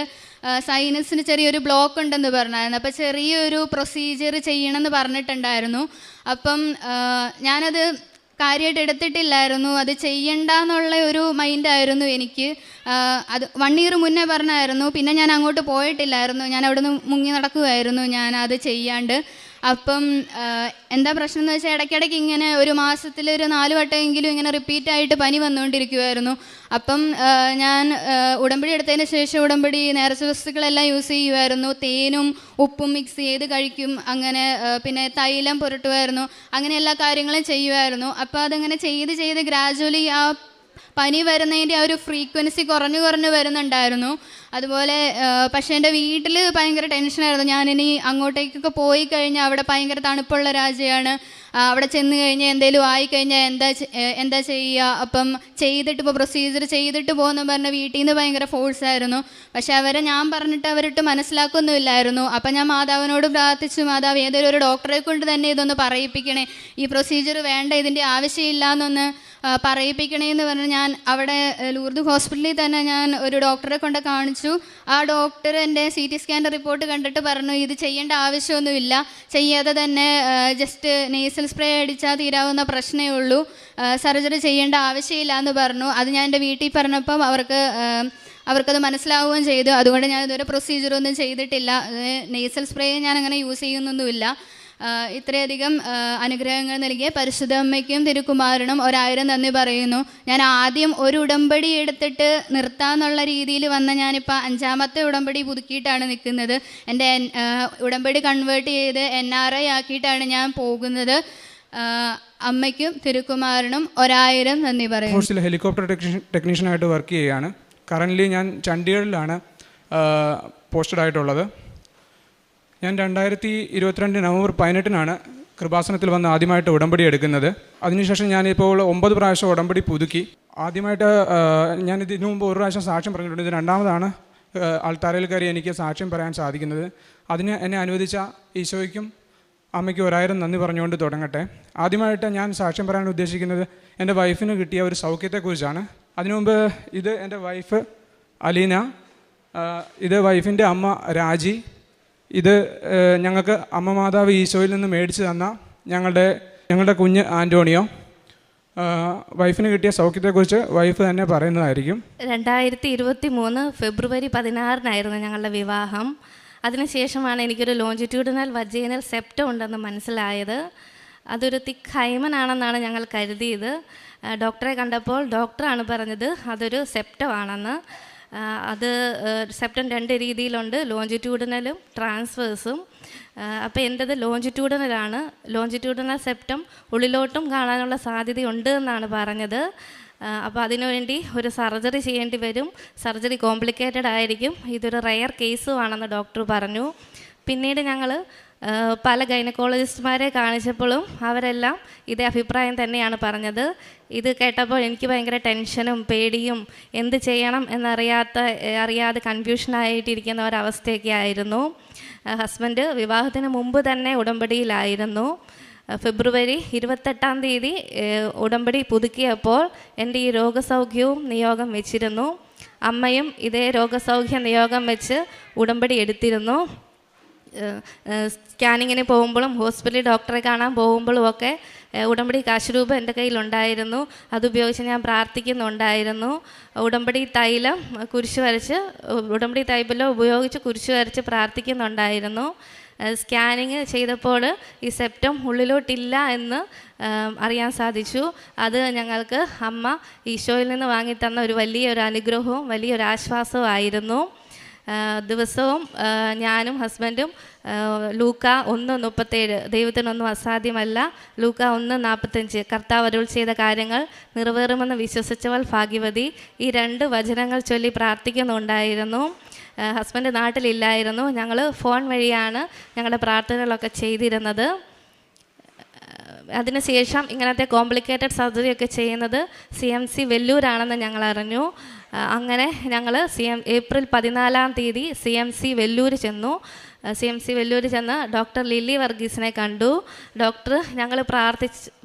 S4: സൈനസിന് ചെറിയൊരു ബ്ലോക്ക് ഉണ്ടെന്ന് പറഞ്ഞായിരുന്നു. അപ്പോൾ ചെറിയൊരു പ്രൊസീജിയർ ചെയ്യണമെന്ന് പറഞ്ഞിട്ടുണ്ടായിരുന്നു. അപ്പം ഞാനത് കാര്യമായിട്ട് എടുത്തിട്ടില്ലായിരുന്നു. അത് ചെയ്യണ്ടെന്നുള്ള ഒരു മൈൻഡായിരുന്നു എനിക്ക്. അത് 1 ഇയർ മുന്നേ പറഞ്ഞായിരുന്നു. പിന്നെ ഞാൻ അങ്ങോട്ട് പോയിട്ടില്ലായിരുന്നു. ഞാൻ അവിടെ നിന്ന് മുങ്ങി നടക്കുമായിരുന്നു ഞാൻ അത് ചെയ്യാണ്ട്. അപ്പം എന്താ പ്രശ്നം എന്ന് വെച്ചാൽ ഇടയ്ക്കിടയ്ക്ക് ഇങ്ങനെ ഒരു മാസത്തിൽ ഒരു 4 വട്ടമെങ്കിലും ഇങ്ങനെ റിപ്പീറ്റായിട്ട് പനി വന്നുകൊണ്ടിരിക്കുമായിരുന്നു. അപ്പം ഞാൻ ഉടമ്പടി എടുത്തതിന് ശേഷം ഉടമ്പടി നേർച്ച വസ്തുക്കളെല്ലാം യൂസ് ചെയ്യുമായിരുന്നു. തേനും ഉപ്പും മിക്സ് ചെയ്ത് കഴിക്കും. അങ്ങനെ പിന്നെ തൈലം പുരട്ടുമായിരുന്നു. അങ്ങനെ എല്ലാ കാര്യങ്ങളും ചെയ്യുമായിരുന്നു. അപ്പോൾ അതങ്ങനെ ചെയ്ത് ഗ്രാജുവലി ആ പനി വരുന്നതിൻ്റെ ആ ഒരു ഫ്രീക്വൻസി കുറഞ്ഞു വരുന്നുണ്ടായിരുന്നു. അതുപോലെ പക്ഷേ എൻ്റെ വീട്ടിൽ ഭയങ്കര ടെൻഷനായിരുന്നു. ഞാനിനി അങ്ങോട്ടേക്കൊക്കെ പോയി കഴിഞ്ഞാൽ അവിടെ ഭയങ്കര തണുപ്പുള്ള രാജ്യമാണ്. അവിടെ ചെന്ന് കഴിഞ്ഞാൽ എന്തെങ്കിലും ആയിക്കഴിഞ്ഞാൽ എന്താ ചെയ്യുക, അപ്പം ഇപ്പോൾ പ്രൊസീജിയർ ചെയ്തിട്ട് പോകുമെന്ന് പറഞ്ഞ വീട്ടിൽ നിന്ന് ഭയങ്കര ഫോഴ്സായിരുന്നു. പക്ഷെ ഞാൻ പറഞ്ഞിട്ട് അവരിട്ട് മനസ്സിലാക്കൊന്നുമില്ലായിരുന്നു. അപ്പം ഞാൻ മാതാവിനോട് പ്രാർത്ഥിച്ചു, മാതാവ് ഏതൊരു ഒരു ഡോക്ടറെ കൊണ്ട് തന്നെ ഇതൊന്ന് പറയിപ്പിക്കണേ, ഈ പ്രൊസീജിയർ വേണ്ട, ഇതിൻ്റെ ആവശ്യമില്ല എന്നൊന്ന് പറയിപ്പിക്കണേ എന്ന് പറഞ്ഞ് ഞാൻ അവിടെ ലൂർദ് ഹോസ്പിറ്റലിൽ തന്നെ ഞാൻ ഒരു ഡോക്ടറെ കൊണ്ട് കാണിച്ചു. ആ ഡോക്ടർ എൻ്റെ CT സ്കാൻ്റെ റിപ്പോർട്ട് കണ്ടിട്ട് പറഞ്ഞു, ഇത് ചെയ്യേണ്ട ആവശ്യമൊന്നുമില്ല, ചെയ്യാതെ തന്നെ ജസ്റ്റ് നേസൽ സ്പ്രേ അടിച്ചാൽ തീരാവുന്ന പ്രശ്നമേ ഉള്ളൂ, സർജറി ചെയ്യേണ്ട ആവശ്യമില്ല എന്ന് പറഞ്ഞു. അത് ഞാൻ എൻ്റെ വീട്ടിൽ പറഞ്ഞപ്പം അവർക്കത് മനസ്സിലാവുകയും ചെയ്തു. അതുകൊണ്ട് ഞാൻ ഇതുവരെ പ്രൊസീജിയറൊന്നും ചെയ്തിട്ടില്ല. നേസൽ സ്പ്രേ ഞാൻ അങ്ങനെ യൂസ് ചെയ്യുന്നൊന്നുമില്ല. ഇത്രയധികം അനുഗ്രഹങ്ങൾ നൽകിയ പരിശുദ്ധ അമ്മയ്ക്കും തിരുക്കുമാരനും 1000 നന്ദി പറയുന്നു. ഞാൻ ആദ്യം ഒരു ഉടമ്പടി എടുത്തിട്ട് നിർത്താമെന്നുള്ള രീതിയിൽ വന്ന ഞാനിപ്പോൾ 5ാമത്തെ ഉടമ്പടി പുതുക്കിയിട്ടാണ് നിൽക്കുന്നത്. എൻ്റെ ഉടമ്പടി കൺവേർട്ട് ചെയ്ത് NRI ആക്കിയിട്ടാണ് ഞാൻ പോകുന്നത്. അമ്മയ്ക്കും തിരുക്കുമാരനും 1000 നന്ദി പറയുന്നു.
S5: ഫോഴ്സിൽ ഹെലികോപ്റ്റർ ടെക്നീഷ്യനായിട്ട് വർക്ക് ചെയ്യുകയാണ്. കറൻ്റ്ലി ഞാൻ ചണ്ഡീഗഡിലാണ് പോസ്റ്റഡ് ആയിട്ടുള്ളത്. ഞാൻ 2022 നവംബർ 18 കൃപാസനത്തിൽ വന്ന് ആദ്യമായിട്ട് ഉടമ്പടി എടുക്കുന്നത്. അതിനുശേഷം ഞാനിപ്പോൾ 9 പ്രാവശ്യം ഉടമ്പടി പുതുക്കി. ആദ്യമായിട്ട് ഞാൻ ഇതിനു മുമ്പ് 1 പ്രാവശ്യം സാക്ഷ്യം പറഞ്ഞിട്ടുണ്ട്. ഇത് 2ാമതാണ് ആൾത്താരയിൽ കയറി എനിക്ക് സാക്ഷ്യം പറയാൻ സാധിക്കുന്നത്. അതിന് എന്നെ അനുവദിച്ച ഈശോയ്ക്കും അമ്മയ്ക്ക് 1000 നന്ദി പറഞ്ഞുകൊണ്ട് തുടങ്ങട്ടെ. ആദ്യമായിട്ട് ഞാൻ സാക്ഷ്യം പറയാൻ ഉദ്ദേശിക്കുന്നത് എൻ്റെ വൈഫിന് കിട്ടിയ ഒരു സൗഖ്യത്തെക്കുറിച്ചാണ്. അതിനു മുമ്പ് ഇത് എൻ്റെ വൈഫ് അലീന, ഇത് വൈഫിൻ്റെ അമ്മ രാജി, ഇത് ഞങ്ങൾക്ക് അമ്മ മാതാവ് ഈശോയിൽ നിന്ന് മേടിച്ച് തന്ന ഞങ്ങളുടെ കുഞ്ഞ് ആൻ്റോണിയോ. വൈഫിന് കിട്ടിയ സൗഖ്യത്തെക്കുറിച്ച് വൈഫ് തന്നെ പറയുന്നതായിരിക്കും.
S6: 2023 ഫെബ്രുവരി 16 ഞങ്ങളുടെ വിവാഹം. അതിനുശേഷമാണ് എനിക്കൊരു ലോഞ്ചിറ്റ്യൂഡിനൽ വജൈനൽ സെപ്റ്റം ഉണ്ടെന്ന് മനസ്സിലായത്. അതൊരു തിക്ക് ഹൈമൻ ആണെന്നാണ് ഞങ്ങൾ കരുതിയത്. ഡോക്ടറെ കണ്ടപ്പോൾ ഡോക്ടറാണ് പറഞ്ഞത് അതൊരു സെപ്റ്റം ആണെന്ന്. അത് സെപ്റ്റം 2 രീതിയിലുണ്ട്, ലോഞ്ചിറ്റ്യൂഡിനലും ട്രാൻസ്വേഴ്സും. അപ്പോൾ എൻ്റെത് ലോഞ്ചിറ്റ്യൂഡിനലാണ്. ലോഞ്ചിറ്റ്യൂഡിനൽ സെപ്റ്റം ഉള്ളിലോട്ടും കാണാനുള്ള സാധ്യതയുണ്ട് എന്നാണ് പറഞ്ഞത്. അപ്പോൾ അതിനുവേണ്ടി ഒരു സർജറി ചെയ്യേണ്ടി വരും. സർജറി കോംപ്ലിക്കേറ്റഡ് ആയിരിക്കും. ഇതൊരു റെയർ കേസുമാണെന്ന് ഡോക്ടർ പറഞ്ഞു. പിന്നീട് ഞങ്ങൾ പല ഗൈനക്കോളജിസ്റ്റുമാരെ കാണിച്ചപ്പോഴും അവരെല്ലാം ഇതേ അഭിപ്രായം തന്നെയാണ് പറഞ്ഞത്. ഇത് കേട്ടപ്പോൾ എനിക്ക് ഭയങ്കര ടെൻഷനും പേടിയും എന്ത് ചെയ്യണം അറിയാതെ കൺഫ്യൂഷനായിട്ടിരിക്കുന്ന ഒരവസ്ഥയൊക്കെ ആയിരുന്നു. ഹസ്ബൻഡ് വിവാഹത്തിന് മുമ്പ് തന്നെ ഉടമ്പടിയിലായിരുന്നു. ഫെബ്രുവരി 28 ഉടമ്പടി പുതുക്കിയപ്പോൾ എൻ്റെ ഈ രോഗസൗഖ്യവും നിയോഗം വെച്ചിരുന്നു. അമ്മയും ഇതേ രോഗസൗഖ്യ നിയോഗം വെച്ച് ഉടമ്പടി എടുത്തിരുന്നു. സ്കാനിങ്ങിന് പോകുമ്പോഴും ഹോസ്പിറ്റലിൽ ഡോക്ടറെ കാണാൻ പോകുമ്പോഴും ഒക്കെ ഉടമ്പടി കാശ് രൂപ എൻ്റെ കയ്യിലുണ്ടായിരുന്നു. അതുപയോഗിച്ച് ഞാൻ പ്രാർത്ഥിക്കുന്നുണ്ടായിരുന്നു. ഉടമ്പടി തൈലം കുരിശ് വരച്ച് ഉടമ്പടി തൈലം ഉപയോഗിച്ച് കുരിശ് വരച്ച് പ്രാർത്ഥിക്കുന്നുണ്ടായിരുന്നു. സ്കാനിങ് ചെയ്തപ്പോൾ ഈ സെപ്റ്റം ഉള്ളിലോട്ടില്ല എന്ന് അറിയാൻ സാധിച്ചു. അത് ഞങ്ങൾക്ക് അമ്മ ഈശോയിൽ നിന്ന് വാങ്ങിത്തന്ന ഒരു വലിയൊരു അനുഗ്രഹവും വലിയൊരു ആശ്വാസവും ആയിരുന്നു. ദിവസവും ഞാനും ഹസ്ബൻഡും ലൂക്ക 1:37 ദൈവത്തിനൊന്നും അസാധ്യമല്ല, ലൂക്ക 1:45 കർത്താവ് അരുൾ ചെയ്ത കാര്യങ്ങൾ നിറവേറുമെന്ന് വിശ്വസിച്ചവൾ ഭാഗ്യവതി, ഈ 2 വചനങ്ങൾ ചൊല്ലി പ്രാർത്ഥിക്കുന്നുണ്ടായിരുന്നു. ഹസ്ബൻഡ് നാട്ടിലില്ലായിരുന്നു. ഞങ്ങൾ ഫോൺ വഴിയാണ് ഞങ്ങളുടെ പ്രാർത്ഥനകളൊക്കെ ചെയ്തിരുന്നത്. അതിനുശേഷം ഇങ്ങനത്തെ കോംപ്ലിക്കേറ്റഡ് സർജറിയൊക്കെ ചെയ്യുന്നത് CMC വെല്ലൂരാണെന്ന് ഞങ്ങൾ അറിഞ്ഞു. അങ്ങനെ ഞങ്ങൾ ഏപ്രിൽ 14 CMC വെല്ലൂർ ചെന്നു. CMC വെല്ലൂർ ചെന്ന് ഡോക്ടർ ലില്ലി വർഗീസിനെ കണ്ടു. ഡോക്ടർ ഞങ്ങൾ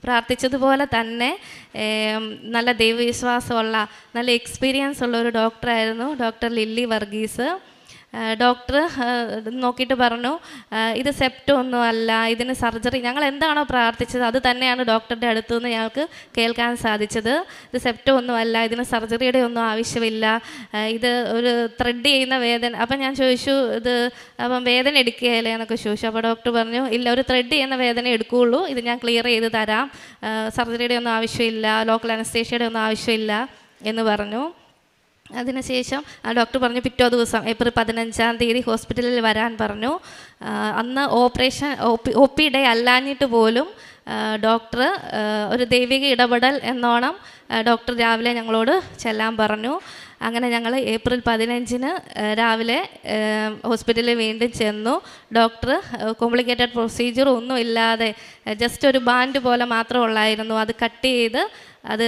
S6: പ്രാർത്ഥിച്ചതുപോലെ തന്നെ നല്ല ദൈവവിശ്വാസമുള്ള നല്ല എക്സ്പീരിയൻസ് ഉള്ള ഒരു ഡോക്ടറായിരുന്നു ഡോക്ടർ ലില്ലി വർഗീസ്. ഡോക്ടർ നോക്കിയിട്ട് പറഞ്ഞു ഇത് സെപ്റ്റം ഒന്നും അല്ല, ഇതിന് സർജറി, ഞങ്ങൾ എന്താണോ പ്രാർത്ഥിച്ചത് അത് തന്നെയാണ് ഡോക്ടറുടെ അടുത്തു നിന്ന് ഞങ്ങൾക്ക് കേൾക്കാൻ സാധിച്ചത്. ഇത് സെപ്റ്റം ഒന്നും അല്ല, ഇതിന് സർജറിയുടെ ഒന്നും ആവശ്യമില്ല, ഇത് ഒരു ത്രെഡ് ചെയ്യുന്ന വേദന. അപ്പം ഞാൻ ചോദിച്ചു ഇത് അപ്പം വേദന എടുക്കുകയല്ലേ എന്നൊക്കെ ചോദിച്ചു. അപ്പോൾ ഡോക്ടർ പറഞ്ഞു ഇല്ല, ഒരു ത്രെഡ് ചെയ്യുന്ന വേദന എടുക്കുകയുള്ളൂ, ഇത് ഞാൻ ക്ലിയർ ചെയ്ത് തരാം, സർജറിയുടെ ഒന്നും ആവശ്യമില്ല, ലോക്കൽ അനസ്തേഷ്യയുടെ ഒന്നും ആവശ്യമില്ല എന്ന് പറഞ്ഞു. അതിനുശേഷം ഡോക്ടർ പറഞ്ഞു പിറ്റേ ദിവസം ഏപ്രിൽ 15 ഹോസ്പിറ്റലിൽ വരാൻ പറഞ്ഞു. അന്ന് ഓപ്പറേഷൻ OP ഡേ അല്ലാഞ്ഞിട്ട് പോലും ഡോക്ടർ ഒരു ദൈവിക ഇടപെടൽ എന്നോണം ഡോക്ടർ രാവിലെ ഞങ്ങളോട് ചെല്ലാൻ പറഞ്ഞു. അങ്ങനെ ഞങ്ങൾ ഏപ്രിൽ 15 രാവിലെ ഹോസ്പിറ്റലിൽ വീണ്ടും ചെന്നു. ഡോക്ടർ കോംപ്ലിക്കേറ്റഡ് പ്രൊസീജിയർ ഒന്നും ഇല്ലാതെ ജസ്റ്റ് ഒരു ബാൻഡ് പോലെ മാത്രമേ ഉള്ളായിരുന്നു, അത് കട്ട് ചെയ്ത് അത്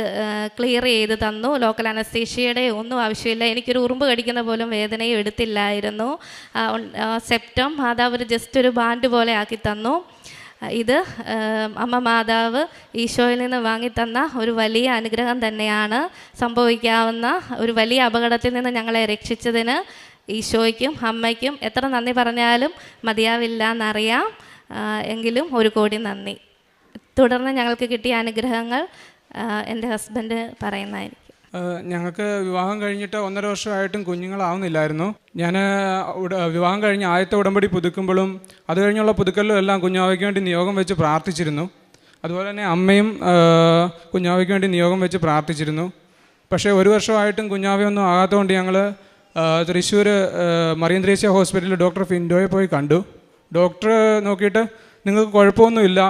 S6: ക്ലിയർ ചെയ്ത് തന്നു. ലോക്കൽ അനസ്തേഷ്യയുടെ ഒന്നും ആവശ്യമില്ല, എനിക്കൊരു ഉറുമ്പ് കടിക്കുന്ന പോലും വേദനയും എടുത്തില്ലായിരുന്നു. സെപ്റ്റം മാതാവ് ഒരു ജസ്റ്റ് ഒരു ബാൻഡ് പോലെ ആക്കി തന്നു. ഇത് അമ്മ മാതാവ് ഈശോയിൽ നിന്ന് വാങ്ങിത്തന്ന ഒരു വലിയ അനുഗ്രഹം തന്നെയാണ്. സംഭവിക്കാവുന്ന ഒരു വലിയ അപകടത്തിൽ നിന്ന് ഞങ്ങളെ രക്ഷിച്ചതിന് ഈശോയ്ക്കും അമ്മയ്ക്കും എത്ര നന്ദി പറഞ്ഞാലും മതിയാവില്ല എന്നറിയാം. എങ്കിലും 1 കോടി നന്ദി. തുടർന്ന് ഞങ്ങൾക്ക് കിട്ടിയ അനുഗ്രഹങ്ങൾ എൻ്റെ ഹസ്ബൻഡ് പറയുന്നതായിരിക്കും.
S5: ഞങ്ങൾക്ക് വിവാഹം കഴിഞ്ഞിട്ട് 1.5 വർഷമായിട്ടും കുഞ്ഞുങ്ങളാവുന്നില്ലായിരുന്നു. ഞാൻ വിവാഹം കഴിഞ്ഞ് ആദ്യത്തെ ഉടമ്പടി പുതുക്കുമ്പോഴും അത് കഴിഞ്ഞുള്ള പുതുക്കലിലും എല്ലാം കുഞ്ഞാവയ്ക്ക് വേണ്ടി നിയോഗം വെച്ച് പ്രാർത്ഥിച്ചിരുന്നു. അതുപോലെ തന്നെ അമ്മയും കുഞ്ഞാവയ്ക്ക് വേണ്ടി നിയോഗം വെച്ച് പ്രാർത്ഥിച്ചിരുന്നു. പക്ഷേ 1 വർഷമായിട്ടും കുഞ്ഞാവയൊന്നും ആകാത്തതുകൊണ്ട് ഞങ്ങൾ തൃശ്ശൂർ മറിയം ത്രേസ്യ ഹോസ്പിറ്റലിൽ ഡോക്ടർ ഫിൻഡോയെ പോയി കണ്ടു. ഡോക്ടർ നോക്കിയിട്ട് നിങ്ങൾക്ക് കുഴപ്പമൊന്നുമില്ല,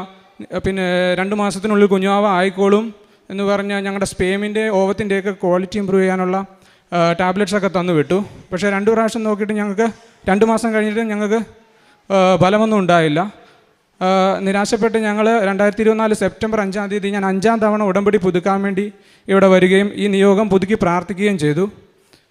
S5: പിന്നെ 2 മാസത്തിനുള്ളിൽ കുഞ്ഞാവ ആയിക്കോളും എന്ന് പറഞ്ഞാൽ ഞങ്ങളുടെ സ്പേമിൻ്റെ ഓവത്തിൻ്റെയൊക്കെ ക്വാളിറ്റി ഇമ്പ്രൂവ് ചെയ്യാനുള്ള ടാബ്ലറ്റ്സൊക്കെ തന്നു വിട്ടു. പക്ഷേ 2 പ്രാവശ്യം നോക്കിയിട്ട് ഞങ്ങൾക്ക് 2 മാസം കഴിഞ്ഞിട്ട് ഞങ്ങൾക്ക് ഫലമൊന്നും ഉണ്ടായില്ല. നിരാശപ്പെട്ട് ഞങ്ങൾ 2024 സെപ്റ്റംബർ 5-ാം തീയതി ഞാൻ 5-ാം തവണ ഉടമ്പടി പുതുക്കാൻ വേണ്ടി ഇവിടെ വരികയും ഈ നിയോഗം പുതുക്കി പ്രാർത്ഥിക്കുകയും ചെയ്തു.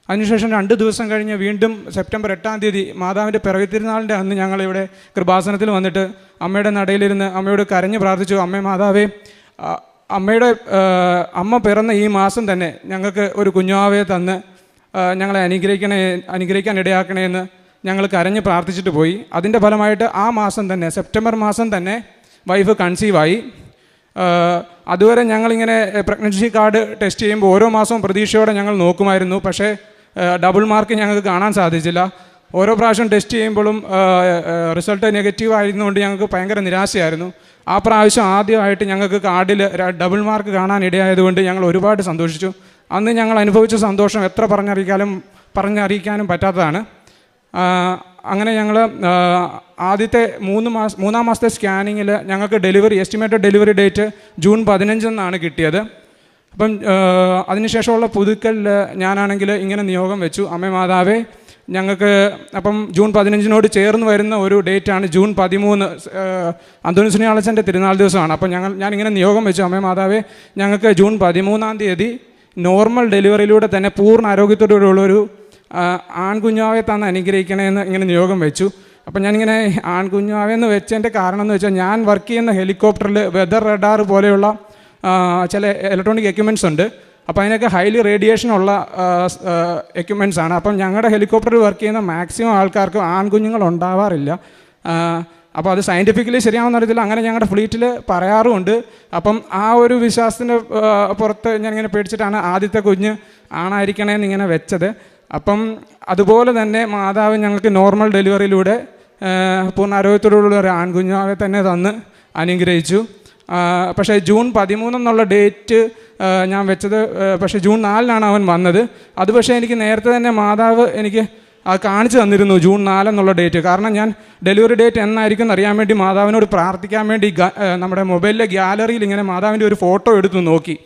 S5: അതിനുശേഷം 2 ദിവസം കഴിഞ്ഞ് വീണ്ടും സെപ്റ്റംബർ 8-ാം തീയതി മാതാവിൻ്റെ പിറവിത്തിരുന്നാളിൻ്റെ അന്ന് ഞങ്ങളിവിടെ കൃപാസനത്തിൽ വന്നിട്ട് അമ്മയുടെ നടയിലിരുന്ന് അമ്മയോട് കരഞ്ഞ് പ്രാർത്ഥിച്ചു. അമ്മേ മാതാവേ, അമ്മ പിറന്ന ഈ മാസം തന്നെ ഞങ്ങൾക്ക് ഒരു കുഞ്ഞാവയെ തന്ന് ഞങ്ങളെ അനുഗ്രഹിക്കാൻ ഇടയാക്കണേ എന്ന് ഞങ്ങൾ കരഞ്ഞ് പ്രാർത്ഥിച്ചിട്ട് പോയി. അതിൻ്റെ ഫലമായിട്ട് ആ മാസം തന്നെ സെപ്റ്റംബർ മാസം തന്നെ വൈഫ് കൺസീവായി. അതുവരെ ഞങ്ങളിങ്ങനെ പ്രഗ്നൻസി കാർഡ് ടെസ്റ്റ് ചെയ്യുമ്പോൾ ഓരോ മാസവും പ്രതീക്ഷയോടെ ഞങ്ങൾ നോക്കുമായിരുന്നു. പക്ഷേ ഡബിൾ മാർക്ക് ഞങ്ങൾക്ക് കാണാൻ സാധിച്ചില്ല. ഓരോ പ്രാവശ്യം ടെസ്റ്റ് ചെയ്യുമ്പോഴും റിസൾട്ട് നെഗറ്റീവ് ആയിരുന്നുകൊണ്ട് ഞങ്ങൾക്ക് ഭയങ്കര നിരാശയായിരുന്നു. ആ പ്രാവശ്യം ആദ്യമായിട്ട് ഞങ്ങൾക്ക് കാർഡിൽ ഡബിൾ മാർക്ക് കാണാൻ ഇടയായതുകൊണ്ട് ഞങ്ങൾ ഒരുപാട് സന്തോഷിച്ചു. അന്ന് ഞങ്ങൾ അനുഭവിച്ച സന്തോഷം എത്ര പറഞ്ഞറിയിക്കാനും പറ്റാത്തതാണ്. അങ്ങനെ ഞങ്ങൾ ആദ്യത്തെ 3 മാസത്തെ സ്കാനിങ്ങിൽ ഞങ്ങൾക്ക് എസ്റ്റിമേറ്റഡ് ഡെലിവറി ഡേറ്റ് ജൂൺ 15 കിട്ടിയത്. അപ്പം അതിനുശേഷമുള്ള പുതുക്കലിൽ ഞാനാണെങ്കിൽ ഇങ്ങനെ നിയോഗം വെച്ചു, അമ്മേ മാതാവേ ഞങ്ങൾക്ക് അപ്പം ജൂൺ 15 ചേർന്ന് വരുന്ന ഒരു ഡേറ്റാണ് ജൂൺ 13 അന്തോണിസുനിയാളച്ചൻ്റെ തിരുനാൾ ദിവസമാണ്. അപ്പം ഞാനിങ്ങനെ നിയോഗം വെച്ചു, അമ്മേ മാതാവേ ഞങ്ങൾക്ക് ജൂൺ 13-ാം തീയതി നോർമൽ ഡെലിവറിയിലൂടെ തന്നെ പൂർണ്ണ ആരോഗ്യത്തോടുള്ളൊരു ആൺകുഞ്ഞാവെ തന്ന് അനുഗ്രഹിക്കണമെന്ന് ഇങ്ങനെ നിയോഗം വെച്ചു. അപ്പം ഞാനിങ്ങനെ ആൺകുഞ്ഞാവെന്ന് വെച്ചതിൻ്റെ കാരണം എന്ന് വെച്ചാൽ ഞാൻ വർക്ക് ചെയ്യുന്ന ഹെലികോപ്റ്ററിൽ വെതർ റഡാർ പോലെയുള്ള ചില ഇലക്ട്രോണിക് എക്യുപ്മെൻറ്റ്സ് ഉണ്ട്. അപ്പോൾ അതിനൊക്കെ ഹൈലി റേഡിയേഷനുള്ള എക്യുപ്മെൻറ്റ്സ് ആണ്. അപ്പം ഞങ്ങളുടെ ഹെലികോപ്റ്ററിൽ വർക്ക് ചെയ്യുന്ന മാക്സിമം ആൾക്കാർക്ക് ആൺകുഞ്ഞുങ്ങൾ ഉണ്ടാവാറില്ല. അപ്പോൾ അത് സയൻറ്റിഫിക്കലി ശരിയാണെന്ന് അറിയത്തില്ല, അങ്ങനെ ഞങ്ങളുടെ ഫ്ലീറ്റിൽ പറയാറുമുണ്ട്. അപ്പം ആ ഒരു വിശ്വാസത്തിൻ്റെ പുറത്ത് ഞാനിങ്ങനെ പേടിച്ചിട്ടാണ് ആദ്യത്തെ കുഞ്ഞ് ആണായിരിക്കണേന്ന് ഇങ്ങനെ വെച്ചത്. അപ്പം അതുപോലെ തന്നെ മാതാവ് ഞങ്ങൾക്ക് നോർമൽ ഡെലിവറിയിലൂടെ പൂർണ്ണ ആരോഗ്യത്തോടുള്ള ഒരു ആൺകുഞ്ഞാവെ തന്നെ തന്ന് അനുഗ്രഹിച്ചു. പക്ഷേ ജൂൺ 13 ഡേറ്റ് ഞാൻ വെച്ചത്, പക്ഷേ ജൂൺ 4 അവൻ വന്നത്. അത് പക്ഷേ എനിക്ക് നേരത്തെ തന്നെ മാതാവ് എനിക്ക് കാണിച്ചു തന്നിരുന്നു ജൂൺ 4 ഡേറ്റ്. കാരണം ഞാൻ ഡെലിവറി ഡേറ്റ് എന്നായിരിക്കും എന്നറിയാൻ വേണ്ടി മാതാവിനോട് പ്രാർത്ഥിക്കാൻ വേണ്ടി നമ്മുടെ മൊബൈലിലെ ഗ്യാലറിയിൽ ഇങ്ങനെ മാതാവിൻ്റെ ഒരു ഫോട്ടോ എടുത്ത് നോക്കി.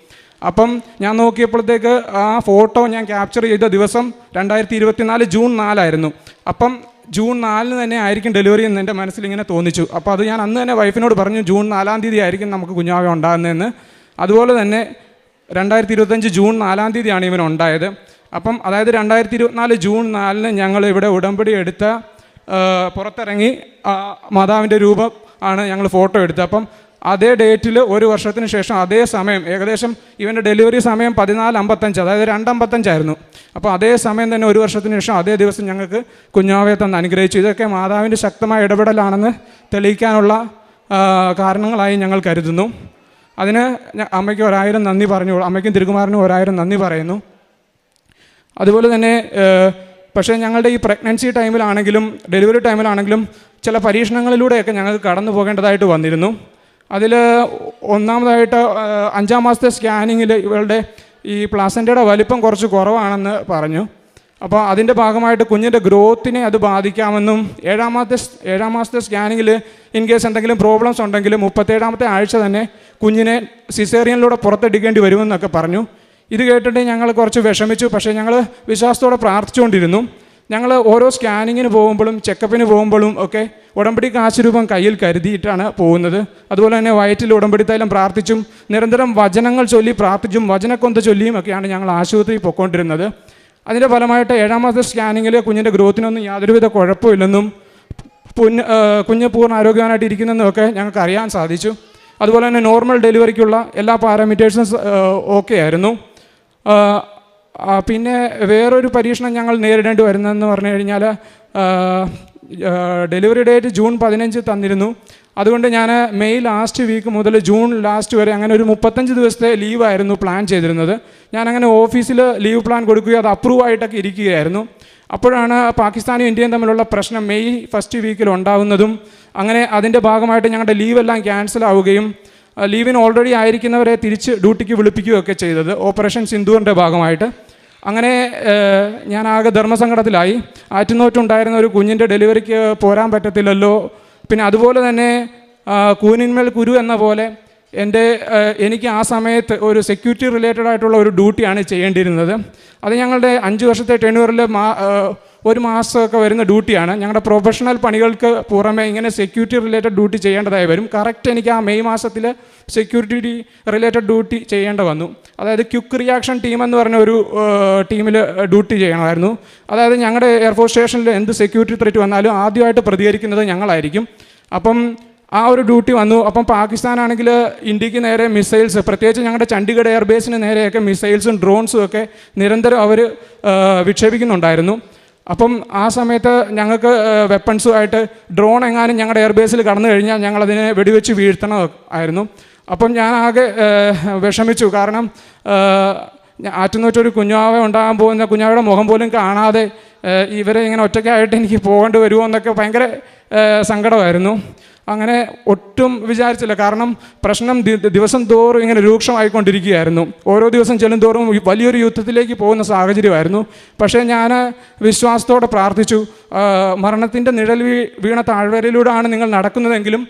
S5: അപ്പം ഞാൻ നോക്കിയപ്പോഴത്തേക്ക് ആ ഫോട്ടോ ഞാൻ ക്യാപ്ചർ ചെയ്ത ദിവസം 2024 ജൂൺ 4 അപ്പം ജൂൺ 4 തന്നെ ആയിരിക്കും ഡെലിവറി എന്ന് എൻ്റെ മനസ്സിൽ ഇങ്ങനെ തോന്നിച്ചു. അപ്പോൾ അത് ഞാൻ അന്ന് തന്നെ വൈഫിനോട് പറഞ്ഞു ജൂൺ 4 ആയിരിക്കും നമുക്ക് കുഞ്ഞാവ ഉണ്ടാകുന്നതെന്ന്. അതുപോലെ തന്നെ 2025 ജൂൺ 4 ഇവൻ ഉണ്ടായത്. അപ്പം അതായത് 2024 ജൂൺ 4 ഞങ്ങൾ ഇവിടെ ഉടമ്പടി എടുത്ത പുറത്തിറങ്ങി മാതാവിൻ്റെ രൂപം ആണ് ഞങ്ങൾ ഫോട്ടോ എടുത്തത്. അപ്പം അതേ ഡേറ്റിൽ 1 വർഷത്തിന് ശേഷം അതേ സമയം, ഏകദേശം ഇവൻ്റെ ഡെലിവറി സമയം 14:55, അതായത് 2:55 അപ്പോൾ അതേ സമയം തന്നെ 1 വർഷത്തിന് ശേഷം അതേ ദിവസം ഞങ്ങൾക്ക് കുഞ്ഞാവയെ തന്ന് അനുഗ്രഹിച്ചു. ഇതൊക്കെ മാതാവിൻ്റെ ശക്തമായ ഇടപെടലാണെന്ന് തെളിയിക്കാനുള്ള കാരണങ്ങളായി ഞങ്ങൾ കരുതുന്നു. അതിന് അമ്മയ്ക്ക് 1000 നന്ദി പറഞ്ഞു, അമ്മയ്ക്കും തിരുകുമാരനും 1000 നന്ദി പറയുന്നു. അതുപോലെ തന്നെ പക്ഷേ ഞങ്ങളുടെ ഈ പ്രഗ്നൻസി ടൈമിലാണെങ്കിലും ഡെലിവറി ടൈമിലാണെങ്കിലും ചില പരീക്ഷണങ്ങളിലൂടെയൊക്കെ ഞങ്ങൾക്ക് കടന്നു പോകേണ്ടതായിട്ട് വന്നിരുന്നു. അതിൽ ഒന്നാമതായിട്ട് 5-ാം മാസത്തെ സ്കാനിങ്ങിൽ ഇവളുടെ ഈ പ്ലാസൻ്റയുടെ വലിപ്പം കുറച്ച് കുറവാണെന്ന് പറഞ്ഞു. അപ്പോൾ അതിൻ്റെ ഭാഗമായിട്ട് കുഞ്ഞിൻ്റെ ഗ്രോത്തിനെ അത് ബാധിക്കാമെന്നും 7-ാം മാസത്തെ സ്കാനിങ്ങിൽ ഇൻ കേസ് എന്തെങ്കിലും പ്രോബ്ലംസ് ഉണ്ടെങ്കിൽ 37-ാമത്തെ ആഴ്ച തന്നെ കുഞ്ഞിനെ സിസേറിയനിലൂടെ പുറത്തെടുക്കേണ്ടി വരുമെന്നൊക്കെ പറഞ്ഞു. ഇത് കേട്ടിട്ട് ഞങ്ങൾ കുറച്ച് വിഷമിച്ചു. പക്ഷേ ഞങ്ങൾ വിശ്വാസത്തോടെ പ്രാർത്ഥിച്ചുകൊണ്ടിരുന്നു. ഞങ്ങൾ ഓരോ സ്കാനിങ്ങിന് പോകുമ്പോഴും ചെക്കപ്പിന് പോകുമ്പോഴും ഒക്കെ ഉടമ്പടി കാശുരൂപം കയ്യിൽ കരുതിയിട്ടാണ് പോകുന്നത്. അതുപോലെ തന്നെ വയറ്റിൽ ഉടമ്പടി തൈലം പ്രാർത്ഥിച്ചും നിരന്തരം വചനങ്ങൾ ചൊല്ലി പ്രാർത്ഥിച്ചും വചനക്കൊന്ത ചൊല്ലിയും ഒക്കെയാണ് ഞങ്ങൾ ആശുപത്രിയിൽ പൊയ്ക്കൊണ്ടിരുന്നത്. അതിൻ്റെ ഫലമായിട്ട് 7-ാം മാസത്തെ സ്കാനിങ്ങിൽ കുഞ്ഞിൻ്റെ ഗ്രോത്തിനൊന്നും യാതൊരുവിധ കുഴപ്പമില്ലെന്നും കുഞ്ഞ് പൂർണ്ണ ആരോഗ്യവാനായിട്ട് ഇരിക്കുന്നെന്നും ഒക്കെ ഞങ്ങൾക്ക് അറിയാൻ സാധിച്ചു. അതുപോലെ തന്നെ നോർമൽ ഡെലിവറിക്കുള്ള എല്ലാ പാരാമീറ്റേഴ്സും ഓക്കെ ആയിരുന്നു. പിന്നെ വേറൊരു പരീക്ഷണം ഞങ്ങൾ നേരിടേണ്ടി വരുന്നതെന്ന് പറഞ്ഞു കഴിഞ്ഞാൽ ഡെലിവറി ഡേറ്റ് ജൂൺ 15 തന്നിരുന്നു. അതുകൊണ്ട് ഞാൻ മെയ് ലാസ്റ്റ് വീക്ക് മുതൽ ജൂൺ ലാസ്റ്റ് വരെ അങ്ങനെ ഒരു 35 ദിവസത്തെ ലീവായിരുന്നു പ്ലാൻ ചെയ്തിരുന്നത്. ഞാനങ്ങനെ ഓഫീസിൽ ലീവ് പ്ലാൻ കൊടുക്കുകയും അത് അപ്രൂവ് ആയിട്ടൊക്കെ ഇരിക്കുകയായിരുന്നു. അപ്പോഴാണ് പാകിസ്ഥാനും ഇന്ത്യയും തമ്മിലുള്ള പ്രശ്നം മെയ് ഫസ്റ്റ് വീക്കിൽ ഉണ്ടാകുന്നതും അങ്ങനെ അതിൻ്റെ ഭാഗമായിട്ട് ഞങ്ങളുടെ ലീവെല്ലാം ക്യാൻസൽ ആവുകയും ലീവിന് ഓൾറെഡി ആയിരിക്കുന്നവരെ തിരിച്ച് ഡ്യൂട്ടിക്ക് വിളിപ്പിക്കുകയൊക്കെ ചെയ്തത് ഓപ്പറേഷൻ സിന്ദൂറിൻ്റെ ഭാഗമായിട്ട്. അങ്ങനെ ഞാൻ ആകെ ധർമ്മസങ്കടത്തിലായി. ആറ്റുനോറ്റുണ്ടായിരുന്ന ഒരു കുഞ്ഞിൻ്റെ ഡെലിവറിക്ക് പോരാൻ പറ്റത്തില്ലല്ലോ. പിന്നെ അതുപോലെ തന്നെ കൂനിന്മേൽ കുരു എന്ന പോലെ എനിക്ക് ആ സമയത്ത് ഒരു സെക്യൂരിറ്റി റിലേറ്റഡ് ആയിട്ടുള്ള ഒരു ഡ്യൂട്ടിയാണ് ചെയ്യേണ്ടിയിരുന്നത്. അത് ഞങ്ങളുടെ 5 വർഷത്തെ ടെന്യൂറിൽ 1 മാസമൊക്കെ വരുന്ന ഡ്യൂട്ടിയാണ്. ഞങ്ങളുടെ പ്രൊഫഷണൽ പണികൾക്ക് പുറമെ ഇങ്ങനെ സെക്യൂരിറ്റി റിലേറ്റഡ് ഡ്യൂട്ടി ചെയ്യേണ്ടതായി വരും. കറക്റ്റ് എനിക്ക് ആ മെയ് മാസത്തിൽ സെക്യൂരിറ്റി റിലേറ്റഡ് ഡ്യൂട്ടി ചെയ്യേണ്ട വന്നു. അതായത് ക്വിക്ക് റിയാക്ഷൻ ടീം എന്ന് പറഞ്ഞ ഒരു ടീമിൽ ഡ്യൂട്ടി ചെയ്യണമായിരുന്നു. അതായത് ഞങ്ങളുടെ എയർഫോഴ്സ് സ്റ്റേഷനിൽ എന്ത് സെക്യൂരിറ്റി ത്രെറ്റ് വന്നാലും ആദ്യമായിട്ട് പ്രതികരിക്കുന്നത് ഞങ്ങളായിരിക്കും. അപ്പം ആ ഒരു ഡ്യൂട്ടി വന്നു. അപ്പം പാകിസ്ഥാനാണെങ്കിൽ ഇന്ത്യക്ക് നേരെ മിസൈൽസ്, പ്രത്യേകിച്ച് ഞങ്ങളുടെ ചണ്ഡീഗഡ് എയർബേസിന് നേരെയൊക്കെ മിസൈൽസും ഡ്രോൺസും ഒക്കെ നിരന്തരം അവർ വിക്ഷേപിക്കുന്നുണ്ടായിരുന്നു. അപ്പം ആ സമയത്ത് ഞങ്ങൾക്ക് വെപ്പൺസുമായിട്ട് ഡ്രോൺ എങ്ങാനും ഞങ്ങളുടെ എയർബേസിൽ കടന്നു കഴിഞ്ഞാൽ ഞങ്ങളതിനെ വെടിവെച്ച് വീഴ്ത്തണം ആയിരുന്നു. അപ്പം ഞാൻ ആകെ വിഷമിച്ചു. കാരണം ആറ്റുനോറ്റൊരു കുഞ്ഞാവ ഉണ്ടാകാൻ പോകുന്ന കുഞ്ഞാവയുടെ മുഖം പോലും കാണാതെ ഇവരെ ഇങ്ങനെ ഒറ്റയ്ക്കായിട്ട് എനിക്ക് പോകേണ്ടി വരുമോ എന്നൊക്കെ ഭയങ്കര സങ്കടമായിരുന്നു. അങ്ങനെ ഒട്ടും വിചാരിച്ചില്ല. കാരണം പ്രശ്നം ദിവസം തോറും ഇങ്ങനെ രൂക്ഷമായിക്കൊണ്ടിരിക്കുകയായിരുന്നു. ഓരോ ദിവസം ചെല്ലുന്തോറും വലിയൊരു യുദ്ധത്തിലേക്ക് പോകുന്ന സാഹചര്യമായിരുന്നു. പക്ഷേ ഞാൻ വിശ്വാസത്തോടെ പ്രാർത്ഥിച്ചു. മരണത്തിൻ്റെ നിഴൽ വീണ താഴ്വരയിലൂടെയാണ് നിങ്ങൾ നടക്കുന്നതെങ്കിലും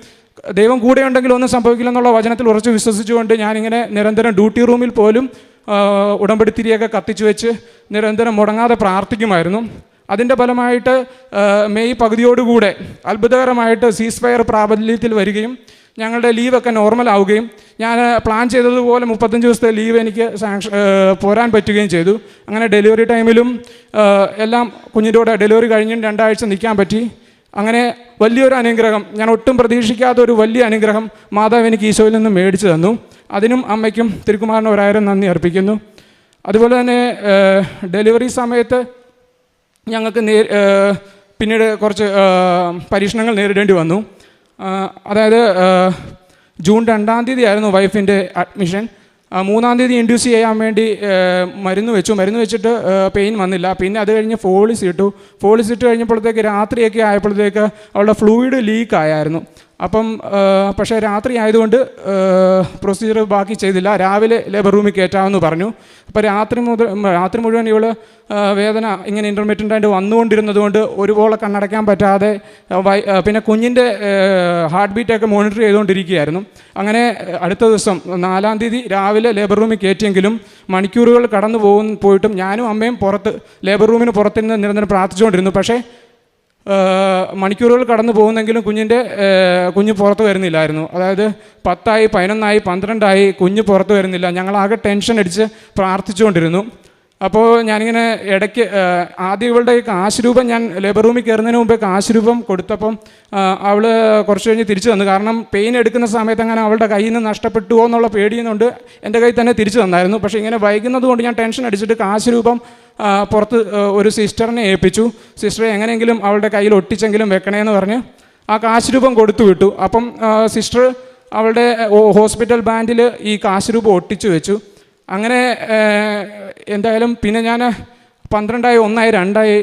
S5: ദൈവം കൂടെയുണ്ടെങ്കിൽ ഒന്നും സംഭവിക്കില്ലെന്നുള്ള വചനത്തിൽ ഉറച്ചു വിശ്വസിച്ചുകൊണ്ട് ഞാനിങ്ങനെ നിരന്തരം ഡ്യൂട്ടി റൂമിൽ പോലും ഉടമ്പടിത്തിരിയൊക്കെ കത്തിച്ചു വെച്ച് നിരന്തരം മുടങ്ങാതെ പ്രാർത്ഥിക്കുമായിരുന്നു. അതിൻ്റെ ഫലമായിട്ട് മെയ് പകുതിയോടുകൂടെ അത്ഭുതകരമായിട്ട് സീസ് ഫയർ പ്രാബല്യത്തിൽ വരികയും ഞങ്ങളുടെ ലീവൊക്കെ നോർമൽ ആവുകയും ഞാൻ പ്ലാൻ ചെയ്തതുപോലെ 35 ദിവസത്തെ ലീവ് എനിക്ക് പോരാൻ പറ്റുകയും ചെയ്തു. അങ്ങനെ ഡെലിവറി ടൈമിലും എല്ലാം കുഞ്ഞിൻ്റെ കൂടെ ഡെലിവറി കഴിഞ്ഞും 2 ആഴ്ച നിൽക്കാൻ പറ്റി. അങ്ങനെ വലിയൊരു അനുഗ്രഹം, ഞാൻ ഒട്ടും പ്രതീക്ഷിക്കാത്ത ഒരു വലിയ അനുഗ്രഹം മാതാവ് എനിക്ക് ഈശോയിൽ നിന്ന് മേടിച്ചു തന്നു. അതിനും അമ്മയ്ക്കും തിരുക്കുമാറിന് 1000 നന്ദി അർപ്പിക്കുന്നു. അതുപോലെ തന്നെ ഡെലിവറി സമയത്ത് ഞങ്ങൾക്ക് പിന്നീട് കുറച്ച് പരീക്ഷണങ്ങൾ നേരിടേണ്ടി വന്നു. അതായത് ജൂൺ 2-ാം തീയതി ആയിരുന്നു വൈഫിൻ്റെ അഡ്മിഷൻ. 3-ാം തീയതി ഇൻഡ്യൂസ് ചെയ്യാൻ വേണ്ടി മരുന്ന് വെച്ചിട്ട് പെയിൻ വന്നില്ല. പിന്നെ അത് കഴിഞ്ഞ് ഫോളിസ് ഇട്ട് കഴിഞ്ഞപ്പോഴത്തേക്ക് രാത്രിയൊക്കെ ആയപ്പോഴത്തേക്ക് അവളുടെ ഫ്ലൂയിഡ് ലീക്ക് ആയായിരുന്നു. അപ്പം പക്ഷേ രാത്രി ആയതുകൊണ്ട് പ്രൊസീജിയർ ബാക്കി ചെയ്തില്ല. രാവിലെ ലേബർ റൂമിൽ കയറ്റാമെന്ന് പറഞ്ഞു. അപ്പോൾ രാത്രി മുഴുവൻ ഇവൾ വേദന ഇങ്ങനെ ഇൻ്റർമിറ്റൻ്റായിട്ട് വന്നുകൊണ്ടിരുന്നത് കൊണ്ട് ഒരുപോലെ കണ്ണടയ്ക്കാൻ പറ്റാതെ പിന്നെ കുഞ്ഞിൻ്റെ ഹാർട്ട് ബീറ്റൊക്കെ മോണിറ്റർ ചെയ്തുകൊണ്ടിരിക്കുകയായിരുന്നു. അങ്ങനെ അടുത്ത ദിവസം 4-ാം തീയതി രാവിലെ ലേബർ റൂമിൽ കയറ്റിയെങ്കിലും മണിക്കൂറുകൾ കടന്നു പോയിട്ടും ഞാനും അമ്മയും ലേബർ റൂമിന് പുറത്തുനിന്ന് നിരന്തരം പ്രാർത്ഥിച്ചുകൊണ്ടിരുന്നു. പക്ഷേ മണിക്കൂറുകൾ കടന്നു പോകുന്നെങ്കിലും കുഞ്ഞ് പുറത്ത് വരുന്നില്ലായിരുന്നു. അതായത് 10-ആയി 11-ആയി 12-ആയി കുഞ്ഞ് പുറത്ത് വരുന്നില്ല. ഞങ്ങളാകെ ടെൻഷൻ അടിച്ച് പ്രാർത്ഥിച്ചുകൊണ്ടിരുന്നു. അപ്പോൾ ഞാനിങ്ങനെ ഇടയ്ക്ക് ആദ്യം ഇവളുടെ കാശ് രൂപം ഞാൻ ലേബർ റൂമിൽ കയറുന്നതിന് മുമ്പേ കാശ് രൂപം കൊടുത്തപ്പം അവൾ കുറച്ച് കഴിഞ്ഞ് തിരിച്ചു തന്നു. കാരണം പെയിൻ എടുക്കുന്ന സമയത്ത് അങ്ങനെ അവളുടെ കയ്യിൽ നിന്ന് നഷ്ടപ്പെട്ടുവോ എന്നുള്ള പേടിയുന്നുണ്ട് എൻ്റെ കയ്യിൽ തന്നെ തിരിച്ചു തന്നായിരുന്നു. പക്ഷേ ഇങ്ങനെ വൈകുന്നത് കൊണ്ട് ഞാൻ ടെൻഷൻ അടിച്ചിട്ട് കാശ് രൂപം പുറത്ത് ഒരു സിസ്റ്ററിനെ ഏൽപ്പിച്ചു. സിസ്റ്ററെ എങ്ങനെയെങ്കിലും അവളുടെ കയ്യിൽ ഒട്ടിച്ചെങ്കിലും വെക്കണേന്ന് പറഞ്ഞ് ആ കാശ് രൂപം കൊടുത്തു വിട്ടു. അപ്പം സിസ്റ്റർ അവളുടെ ഹോസ്പിറ്റൽ ബാൻഡിൽ ഈ കാശ് രൂപം ഒട്ടിച്ചു വെച്ചു. അങ്ങനെ എന്തായാലും പിന്നെ ഞാൻ 12-ആയി 1-ആയി 2-ആയി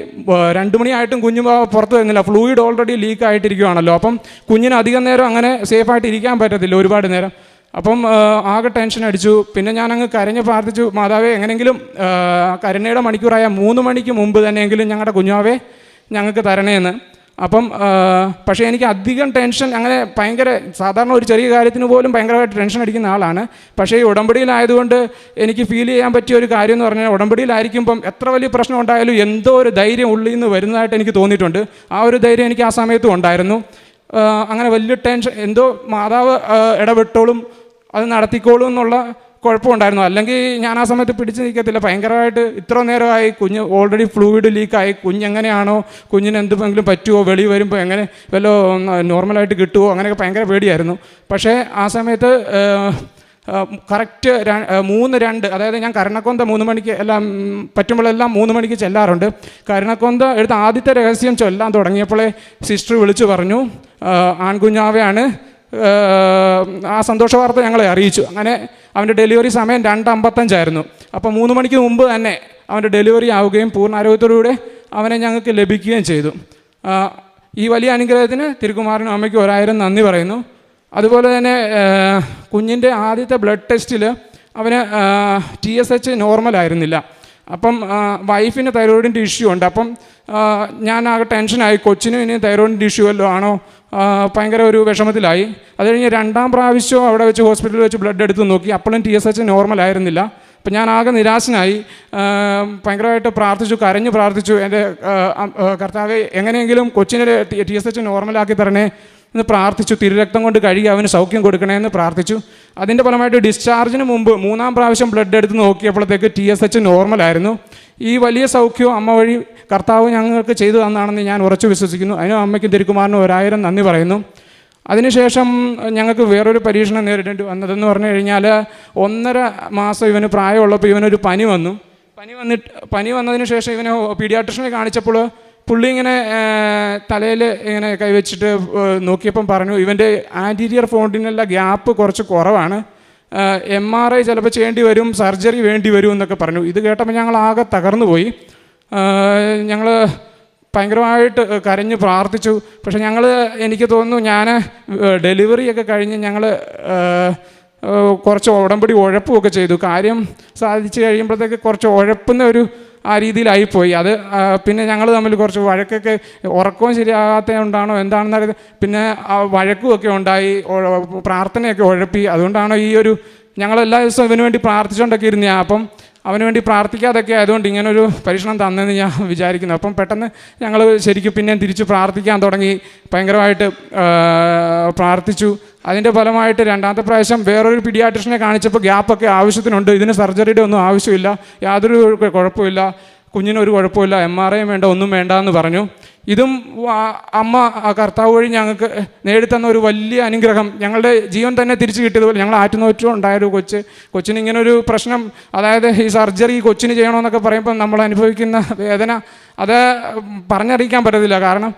S5: 2 മണിയായിട്ടും കുഞ്ഞ് പുറത്ത് വരുന്നില്ല. ഫ്ലൂയിഡ് ഓൾറെഡി ലീക്ക് ആയിട്ടിരിക്കുകയാണല്ലോ. അപ്പം കുഞ്ഞിന് അധികം നേരം അങ്ങനെ സേഫായിട്ട് ഇരിക്കാൻ പറ്റത്തില്ല ഒരുപാട് നേരം. അപ്പം ആകെ ടെൻഷൻ അടിച്ചു. പിന്നെ ഞാനങ്ങ് കരഞ്ഞ് പ്രാർത്ഥിച്ചു, മാതാവേ എങ്ങനെയെങ്കിലും കരുണയുടെ മണിക്കൂറായ 3 മണിക്ക് മുമ്പ് തന്നെയെങ്കിലും ഞങ്ങളുടെ കുഞ്ഞാവേ ഞങ്ങൾക്ക് തരണേന്ന്. അപ്പം പക്ഷേ എനിക്ക് അധികം ടെൻഷൻ അങ്ങനെ സാധാരണ ഒരു ചെറിയ കാര്യത്തിന് പോലും ഭയങ്കരമായിട്ട് ടെൻഷൻ അടിക്കുന്ന ആളാണ്. പക്ഷേ ഈ ഉടമ്പടിയിലായതുകൊണ്ട് എനിക്ക് ഫീൽ ചെയ്യാൻ പറ്റിയ ഒരു കാര്യം എന്ന് പറഞ്ഞാൽ ഉടമ്പടിയിലായിരിക്കുമ്പം എത്ര വലിയ പ്രശ്നം ഉണ്ടായാലും എന്തോ ഒരു ധൈര്യം ഉള്ളിൽ നിന്ന് വരുന്നതായിട്ട് എനിക്ക് തോന്നിയിട്ടുണ്ട്. ആ ഒരു ധൈര്യം എനിക്ക് ആ സമയത്തും ഉണ്ടായിരുന്നു. അങ്ങനെ വലിയ ടെൻഷൻ എന്തോ മാതാവ് ഇടപെട്ടോളും അത് നടത്തിക്കോളും എന്നുള്ള കുഴപ്പമുണ്ടായിരുന്നു. അല്ലെങ്കിൽ ഞാൻ ആ സമയത്ത് പിടിച്ച് നിൽക്കത്തില്ല. ഭയങ്കരമായിട്ട് ഇത്ര നേരമായി കുഞ്ഞ് ഓൾറെഡി ഫ്ലൂയിഡ് ലീക്കായി, കുഞ്ഞെങ്ങനെയാണോ, കുഞ്ഞിന് എന്തെങ്കിലും പറ്റുമോ, വെളി വരുമ്പോൾ എങ്ങനെ വല്ലോ നോർമലായിട്ട് കിട്ടുമോ, അങ്ങനെയൊക്കെ ഭയങ്കര പേടിയായിരുന്നു. പക്ഷേ ആ സമയത്ത് കറക്റ്റ് 3:02, അതായത് ഞാൻ കരുണക്കൊന്ത 3 മണിക്ക് എല്ലാം പറ്റുമ്പോഴെല്ലാം 3 മണിക്ക് ചെല്ലാറുണ്ട്. കരുണക്കൊന്ത എടുത്ത ആദ്യത്തെ രഹസ്യം ചൊല്ലാൻ തുടങ്ങിയപ്പോഴേ സിസ്റ്റർ വിളിച്ചു പറഞ്ഞു, ആൺകുഞ്ഞാവയാണ്. ആ സന്തോഷ വാർത്ത ഞങ്ങളെ അറിയിച്ചു. അങ്ങനെ അവൻ്റെ ഡെലിവറി സമയം 2:55 അപ്പോൾ 3 മണിക്ക് മുമ്പ് തന്നെ അവൻ്റെ ഡെലിവറി ആവുകയും പൂർണ്ണ ആരോഗ്യത്തോടുകൂടെ അവനെ ഞങ്ങൾക്ക് ലഭിക്കുകയും ചെയ്തു. ഈ വലിയ അനുഗ്രഹത്തിന് തിരുക്കുമാരനും അമ്മയ്ക്കും 1000 നന്ദി പറയുന്നു. അതുപോലെ തന്നെ കുഞ്ഞിൻ്റെ ആദ്യത്തെ ബ്ലഡ് ടെസ്റ്റിൽ അവന് TSH നോർമലായിരുന്നില്ല. അപ്പം വൈഫിന് തൈറോയിഡിൻ്റെ ഇഷ്യൂ ഉണ്ട്. അപ്പം ഞാൻ ആകെ ടെൻഷനായി, കൊച്ചിനും ഇനി തൈറോയിഡിൻ്റെ ഇഷ്യൂ വല്ലതും ആണോ, ഭയങ്കര ഒരു വിഷമത്തിലായി. അത് കഴിഞ്ഞ് 2ാം പ്രാവശ്യം അവിടെ വെച്ച് ഹോസ്പിറ്റലിൽ വെച്ച് ബ്ലഡ് എടുത്ത് നോക്കി, അപ്പോഴും TSH നോർമലായിരുന്നില്ല. അപ്പം ഞാൻ ആകെ നിരാശനായി, ഭയങ്കരമായിട്ട് പ്രാർത്ഥിച്ചു, കരഞ്ഞു പ്രാർത്ഥിച്ചു, എൻ്റെ കർത്താവെ എങ്ങനെയെങ്കിലും കൊച്ചിനെ TSH നോർമലാക്കി തരണേ എന്ന് പ്രാർത്ഥിച്ചു. തിരുരക്തം കൊണ്ട് കഴുകി അവന് സൗഖ്യം കൊടുക്കണേ എന്ന് പ്രാർത്ഥിച്ചു. അതിൻ്റെ ഫലമായിട്ട് ഡിസ്ചാർജിന് മുമ്പ് 3ാം പ്രാവശ്യം ബ്ലഡ് എടുത്ത് നോക്കിയപ്പോഴത്തേക്ക് TSH നോർമലായിരുന്നു. ഈ വലിയ സൗഖ്യവും അമ്മ വഴി കർത്താവ് ഞങ്ങൾക്ക് ചെയ്തു തന്നാണെന്ന് ഞാൻ ഉറച്ചു വിശ്വസിക്കുന്നു. അതിനും അമ്മയ്ക്കും തിരുക്കുമാരനും 1000 നന്ദി പറയുന്നു. അതിനുശേഷം ഞങ്ങൾക്ക് വേറൊരു പരീക്ഷണം നേരിടേണ്ടി വന്നതെന്ന് പറഞ്ഞു കഴിഞ്ഞാൽ 1.5 മാസം ഇവന് പ്രായമുള്ളപ്പോൾ ഇവനൊരു പനി വന്നു. പനി വന്നതിന് ശേഷം ഇവനെ പീഡിയാട്രിഷനെ കാണിച്ചപ്പോൾ പുള്ളി ഇങ്ങനെ തലയിൽ ഇങ്ങനെ കൈവച്ചിട്ട് നോക്കിയപ്പം പറഞ്ഞു, ഇവൻ്റെ ആൻറ്റീരിയർ ഫോണ്ടിനുള്ള ഗ്യാപ്പ് കുറച്ച് കുറവാണ്, MRI ചിലപ്പോൾ ചെയ്യേണ്ടി വരും, സർജറി വേണ്ടി വരും എന്നൊക്കെ പറഞ്ഞു. ഇത് കേട്ടപ്പോൾ ഞങ്ങൾ ആകെ തകർന്നു പോയി. ഞങ്ങൾ ഭയങ്കരമായിട്ട് കരഞ്ഞ് പ്രാർത്ഥിച്ചു. പക്ഷെ എനിക്ക് തോന്നുന്നു ഞാൻ ഡെലിവറിയൊക്കെ കഴിഞ്ഞ് ഞങ്ങൾ കുറച്ച് ഉടമ്പടി ഉഴപ്പുമൊക്കെ ചെയ്തു. കാര്യം സാധിച്ചു കഴിയുമ്പോഴത്തേക്ക് കുറച്ച് ഉഴപ്പുന്ന ഒരു ആ രീതിയിലായിപ്പോയി. അത് പിന്നെ ഞങ്ങൾ തമ്മിൽ കുറച്ച് വഴക്കൊക്കെ, ഉറക്കവും ശരിയാകാത്ത കൊണ്ടാണോ എന്താണെന്നറിയാം, പിന്നെ വഴക്കുമൊക്കെ ഉണ്ടായി, പ്രാർത്ഥനയൊക്കെ ഉഴപ്പി. അതുകൊണ്ടാണ് ഞങ്ങളെല്ലാ ദിവസവും ഇവന് വേണ്ടി പ്രാർത്ഥിച്ചുകൊണ്ടൊക്കെ ഇരുന്നേ. അപ്പം അവന് വേണ്ടി പ്രാർത്ഥിക്കാതൊക്കെ ആയതുകൊണ്ട് ഇങ്ങനൊരു പരീക്ഷണം തന്നെന്ന് ഞാൻ വിചാരിക്കുന്നു. അപ്പം പെട്ടെന്ന് ഞങ്ങൾ ശരിക്കും പിന്നെ തിരിച്ച് പ്രാർത്ഥിക്കാൻ തുടങ്ങി, ഭയങ്കരമായിട്ട് പ്രാർത്ഥിച്ചു. അതിൻ്റെ ഫലമായിട്ട് 2ാമത്തെ പ്രാവശ്യം വേറൊരു പീഡിയാട്രിഷനെ കാണിച്ചപ്പോൾ ഗ്യാപ്പൊക്കെ ആവശ്യത്തിനുണ്ട്, ഇതിന് സർജറിയുടെ ഒന്നും ആവശ്യമില്ല, യാതൊരു കുഴപ്പമില്ല, കുഞ്ഞിനൊരു കുഴപ്പമില്ല, MRI വേണ്ട, ഒന്നും വേണ്ട എന്ന് പറഞ്ഞു. ഇതും അമ്മ കർത്താവ് വഴി ഞങ്ങൾക്ക് നേടിത്തന്ന ഒരു വലിയ അനുഗ്രഹം. ഞങ്ങളുടെ ജീവൻ തന്നെ തിരിച്ചു കിട്ടിയതുപോലെ ഞങ്ങൾ ആറ്റുനോറ്റവും ഉണ്ടായൊരു കൊച്ചിന് ഇങ്ങനൊരു പ്രശ്നം, അതായത് ഈ സർജറി കൊച്ചിന് ചെയ്യണമെന്നൊക്കെ പറയുമ്പോൾ നമ്മൾ അനുഭവിക്കുന്ന വേദന അത് പറഞ്ഞറിയിക്കാൻ പറ്റത്തില്ല. കാരണം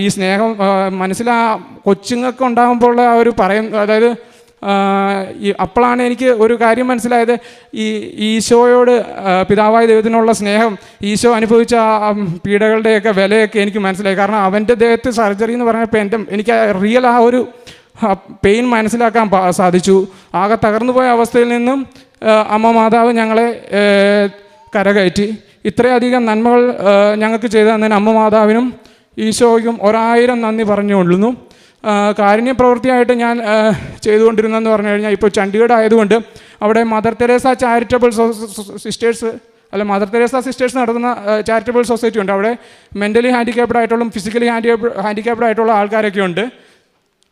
S5: ഈ സ്നേഹം കൊച്ചുങ്ങൾക്ക് ഉണ്ടാകുമ്പോൾ ആ ഒരു അതായത് അപ്പോഴാണ് എനിക്ക് ഒരു കാര്യം മനസ്സിലായത്, ഈ ഈശോയോട് പിതാവായ ദൈവത്തിനുള്ള സ്നേഹം, ഈശോ അനുഭവിച്ച ആ പീഡകളുടെയൊക്കെ വിലയൊക്കെ എനിക്ക് മനസ്സിലായി. കാരണം അവൻ്റെ ദേഹത്ത് സർജറി എന്ന് പറഞ്ഞപ്പോൾ എനിക്ക് റിയൽ ആ ഒരു പെയിൻ മനസ്സിലാക്കാൻ സാധിച്ചു. ആകെ തകർന്നു പോയ അവസ്ഥയിൽ നിന്നും അമ്മ മാതാവ് ഞങ്ങളെ കരകയറ്റി. ഇത്രയധികം നന്മകൾ ഞങ്ങൾക്ക് ചെയ്തു തന്നതിന് അമ്മ മാതാവിനും ഈശോയ്ക്കും 1000 നന്ദി പറഞ്ഞുകൊള്ളുന്നു. കാരുണ്യ പ്രവൃത്തിയായിട്ട് ഞാൻ ചെയ്തുകൊണ്ടിരുന്നതെന്ന് പറഞ്ഞു കഴിഞ്ഞാൽ, ഇപ്പോൾ ചണ്ഡീഗഡ് ആയതുകൊണ്ട് അവിടെ mother Teresa charitable sisters mother Teresa sisters നടത്തുന്ന ചാരിറ്റബിൾ സൊസൈറ്റി ഉണ്ട്. അവിടെ മെൻ്റലി ഹാൻഡിക്യാപ്ഡ് ആയിട്ടുള്ള, ഫിസിക്കലി ഹാൻഡിക്യാപ്ഡ് ആയിട്ടുള്ള ആൾക്കാരൊക്കെ ഉണ്ട്.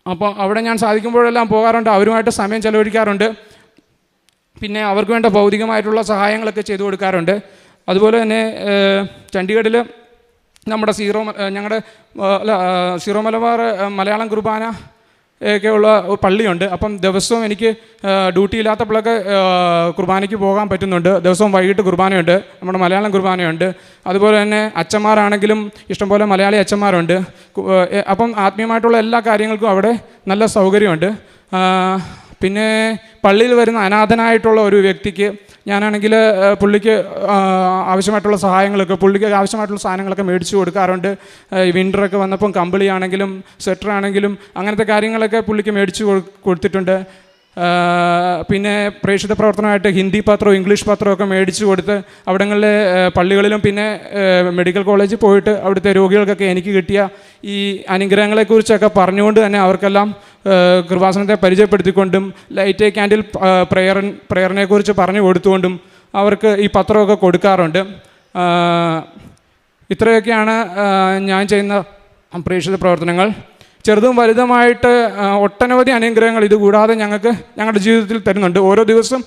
S5: അപ്പോൾ അവിടെ ഞാൻ സാധിക്കുമ്പോഴെല്ലാം പോകാറുണ്ട്, അവരുമായിട്ട് സമയം ചെലവഴിക്കാറുണ്ട്. പിന്നെ അവർക്ക് വേണ്ട ഭൗതികമായിട്ടുള്ള സഹായങ്ങളൊക്കെ ചെയ്തു കൊടുക്കാറുണ്ട്. അതുപോലെ തന്നെ ചണ്ഡീഗഡിൽ നമ്മുടെ ഞങ്ങളുടെ സീറോ മലബാർ മലയാളം കുർബാന ഒക്കെയുള്ള പള്ളിയുണ്ട്. അപ്പം ദിവസവും എനിക്ക് ഡ്യൂട്ടി ഇല്ലാത്തപ്പോഴൊക്കെ കുർബാനയ്ക്ക് പോകാൻ പറ്റുന്നുണ്ട്. ദിവസവും വൈകിട്ട് കുർബാനയുണ്ട്, നമ്മുടെ മലയാളം കുർബാനയുണ്ട്. അതുപോലെ തന്നെ അച്ഛന്മാരാണെങ്കിലും ഇഷ്ടംപോലെ മലയാളി അച്ഛന്മാരുണ്ട്. അപ്പം ആത്മീയമായിട്ടുള്ള എല്ലാ കാര്യങ്ങൾക്കും അവിടെ നല്ല സൗകര്യമുണ്ട്. പിന്നെ പള്ളിയിൽ വരുന്ന അനാഥനായിട്ടുള്ള ഒരു വ്യക്തിക്ക് ഞാനാണെങ്കിൽ പുള്ളിക്ക് ആവശ്യമായിട്ടുള്ള സാധനങ്ങളൊക്കെ മേടിച്ചു കൊടുക്കാറുണ്ട്. വിൻ്ററൊക്കെ വന്നപ്പം കമ്പിളിയാണെങ്കിലും സ്വെറ്ററാണെങ്കിലും അങ്ങനത്തെ കാര്യങ്ങളൊക്കെ പുള്ളിക്ക് മേടിച്ചു കൊടുത്തിട്ടുണ്ട്. പിന്നെ പ്രേക്ഷിത പ്രവർത്തനമായിട്ട് ഹിന്ദി പത്രവും ഇംഗ്ലീഷ് പത്രമൊക്കെ മേടിച്ചു കൊടുത്ത് അവിടങ്ങളിലെ പള്ളികളിലും പിന്നെ മെഡിക്കൽ കോളേജിൽ പോയിട്ട് അവിടുത്തെ രോഗികൾക്കൊക്കെ എനിക്ക് കിട്ടിയ ഈ അനുഗ്രഹങ്ങളെക്കുറിച്ചൊക്കെ പറഞ്ഞുകൊണ്ട് തന്നെ അവർക്കെല്ലാം കൃപാസനത്തെ പരിചയപ്പെടുത്തിക്കൊണ്ടും ലൈറ്റ് ക്യാൻഡിൽ പ്രയറിനെ കുറിച്ച് പറഞ്ഞു കൊടുത്തുകൊണ്ടും അവർക്ക് ഈ പത്രമൊക്കെ കൊടുക്കാറുണ്ട്. ഇത്രയൊക്കെയാണ് ഞാൻ ചെയ്യുന്ന പ്രേക്ഷിത പ്രവർത്തനങ്ങൾ. ചെറുതും വലുതുമായിട്ട് ഒട്ടനവധി അനുഗ്രഹങ്ങൾ ഇതുകൂടാതെ ഞങ്ങളുടെ ജീവിതത്തിൽ തരുന്നുണ്ട്. ഓരോ ദിവസം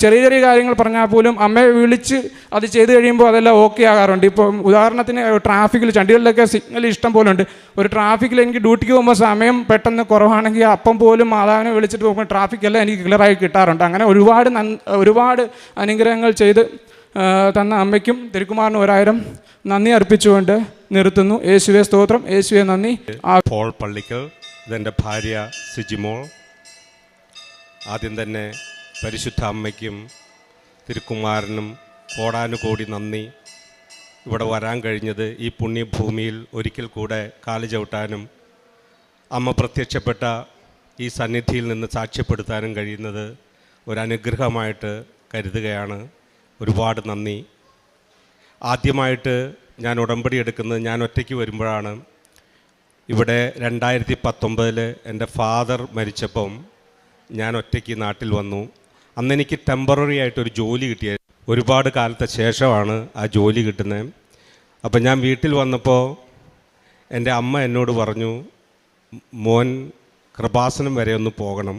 S5: ചെറിയ ചെറിയ കാര്യങ്ങൾ പറഞ്ഞാൽ പോലും അമ്മയെ വിളിച്ച് അത് ചെയ്ത് കഴിയുമ്പോൾ അതെല്ലാം ഓക്കെ ആകാറുണ്ട്. ഇപ്പോൾ ഉദാഹരണത്തിന് ട്രാഫിക്കിൽ ചണ്ഡീഗഡിലൊക്കെ സിഗ്നൽ ഇഷ്ടം പോലെ ഉണ്ട്. ഒരു ട്രാഫിക്കിൽ എനിക്ക് ഡ്യൂട്ടിക്ക് പോകുമ്പോൾ സമയം പെട്ടെന്ന് കുറവാണെങ്കിൽ അപ്പം പോലും മാതാവിനെ വിളിച്ചിട്ട് പോകുമ്പോൾ ട്രാഫിക്കെല്ലാം എനിക്ക് ക്ലിയറായി കിട്ടാറുണ്ട്. അങ്ങനെ ഒരുപാട് അനുഗ്രഹങ്ങൾ ചെയ്ത് തന്ന അമ്മയ്ക്കും തിരുക്കുമാറിനും 1000 നന്ദി അർപ്പിച്ചുകൊണ്ട് നിർത്തുന്നു. യേശുവെ സ്തോത്രം, യേശുവെ നന്ദി.
S7: പോൾ പള്ളിക്കൽ, ഇതെൻ്റെ ഭാര്യ സിജിമോൾ. ആദ്യം തന്നെ പരിശുദ്ധ അമ്മയ്ക്കും തിരുക്കുമാരനും കോടാനുകോടി നന്ദി. ഇവിടെ വരാൻ കഴിഞ്ഞത്, ഈ പുണ്യഭൂമിയിൽ ഒരിക്കൽ കൂടെ കാല് ചവിട്ടാനും അമ്മ പ്രത്യക്ഷപ്പെട്ട ഈ സന്നിധിയിൽ നിന്ന് സാക്ഷ്യപ്പെടുത്താനും കഴിയുന്നത് ഒരനുഗ്രഹമായിട്ട് കരുതുകയാണ്. ഒരുപാട് നന്ദി. ആദ്യമായിട്ട് ഞാൻ ഉടമ്പടി എടുക്കുന്നത് ഞാൻ ഒറ്റയ്ക്ക് വരുമ്പോഴാണ്. ഇവിടെ 2019 എൻ്റെ ഫാദർ മരിച്ചപ്പം ഞാൻ ഒറ്റയ്ക്ക് നാട്ടിൽ വന്നു. അന്നെനിക്ക് ടെമ്പററി ആയിട്ടൊരു ജോലി കിട്ടിയത്. ഒരുപാട് കാലത്തെ ശേഷമാണ് ആ ജോലി കിട്ടുന്നത്. അപ്പം ഞാൻ വീട്ടിൽ വന്നപ്പോൾ എൻ്റെ അമ്മ എന്നോട് പറഞ്ഞു, മോൻ കൃപാസനം വരെ ഒന്ന് പോകണം.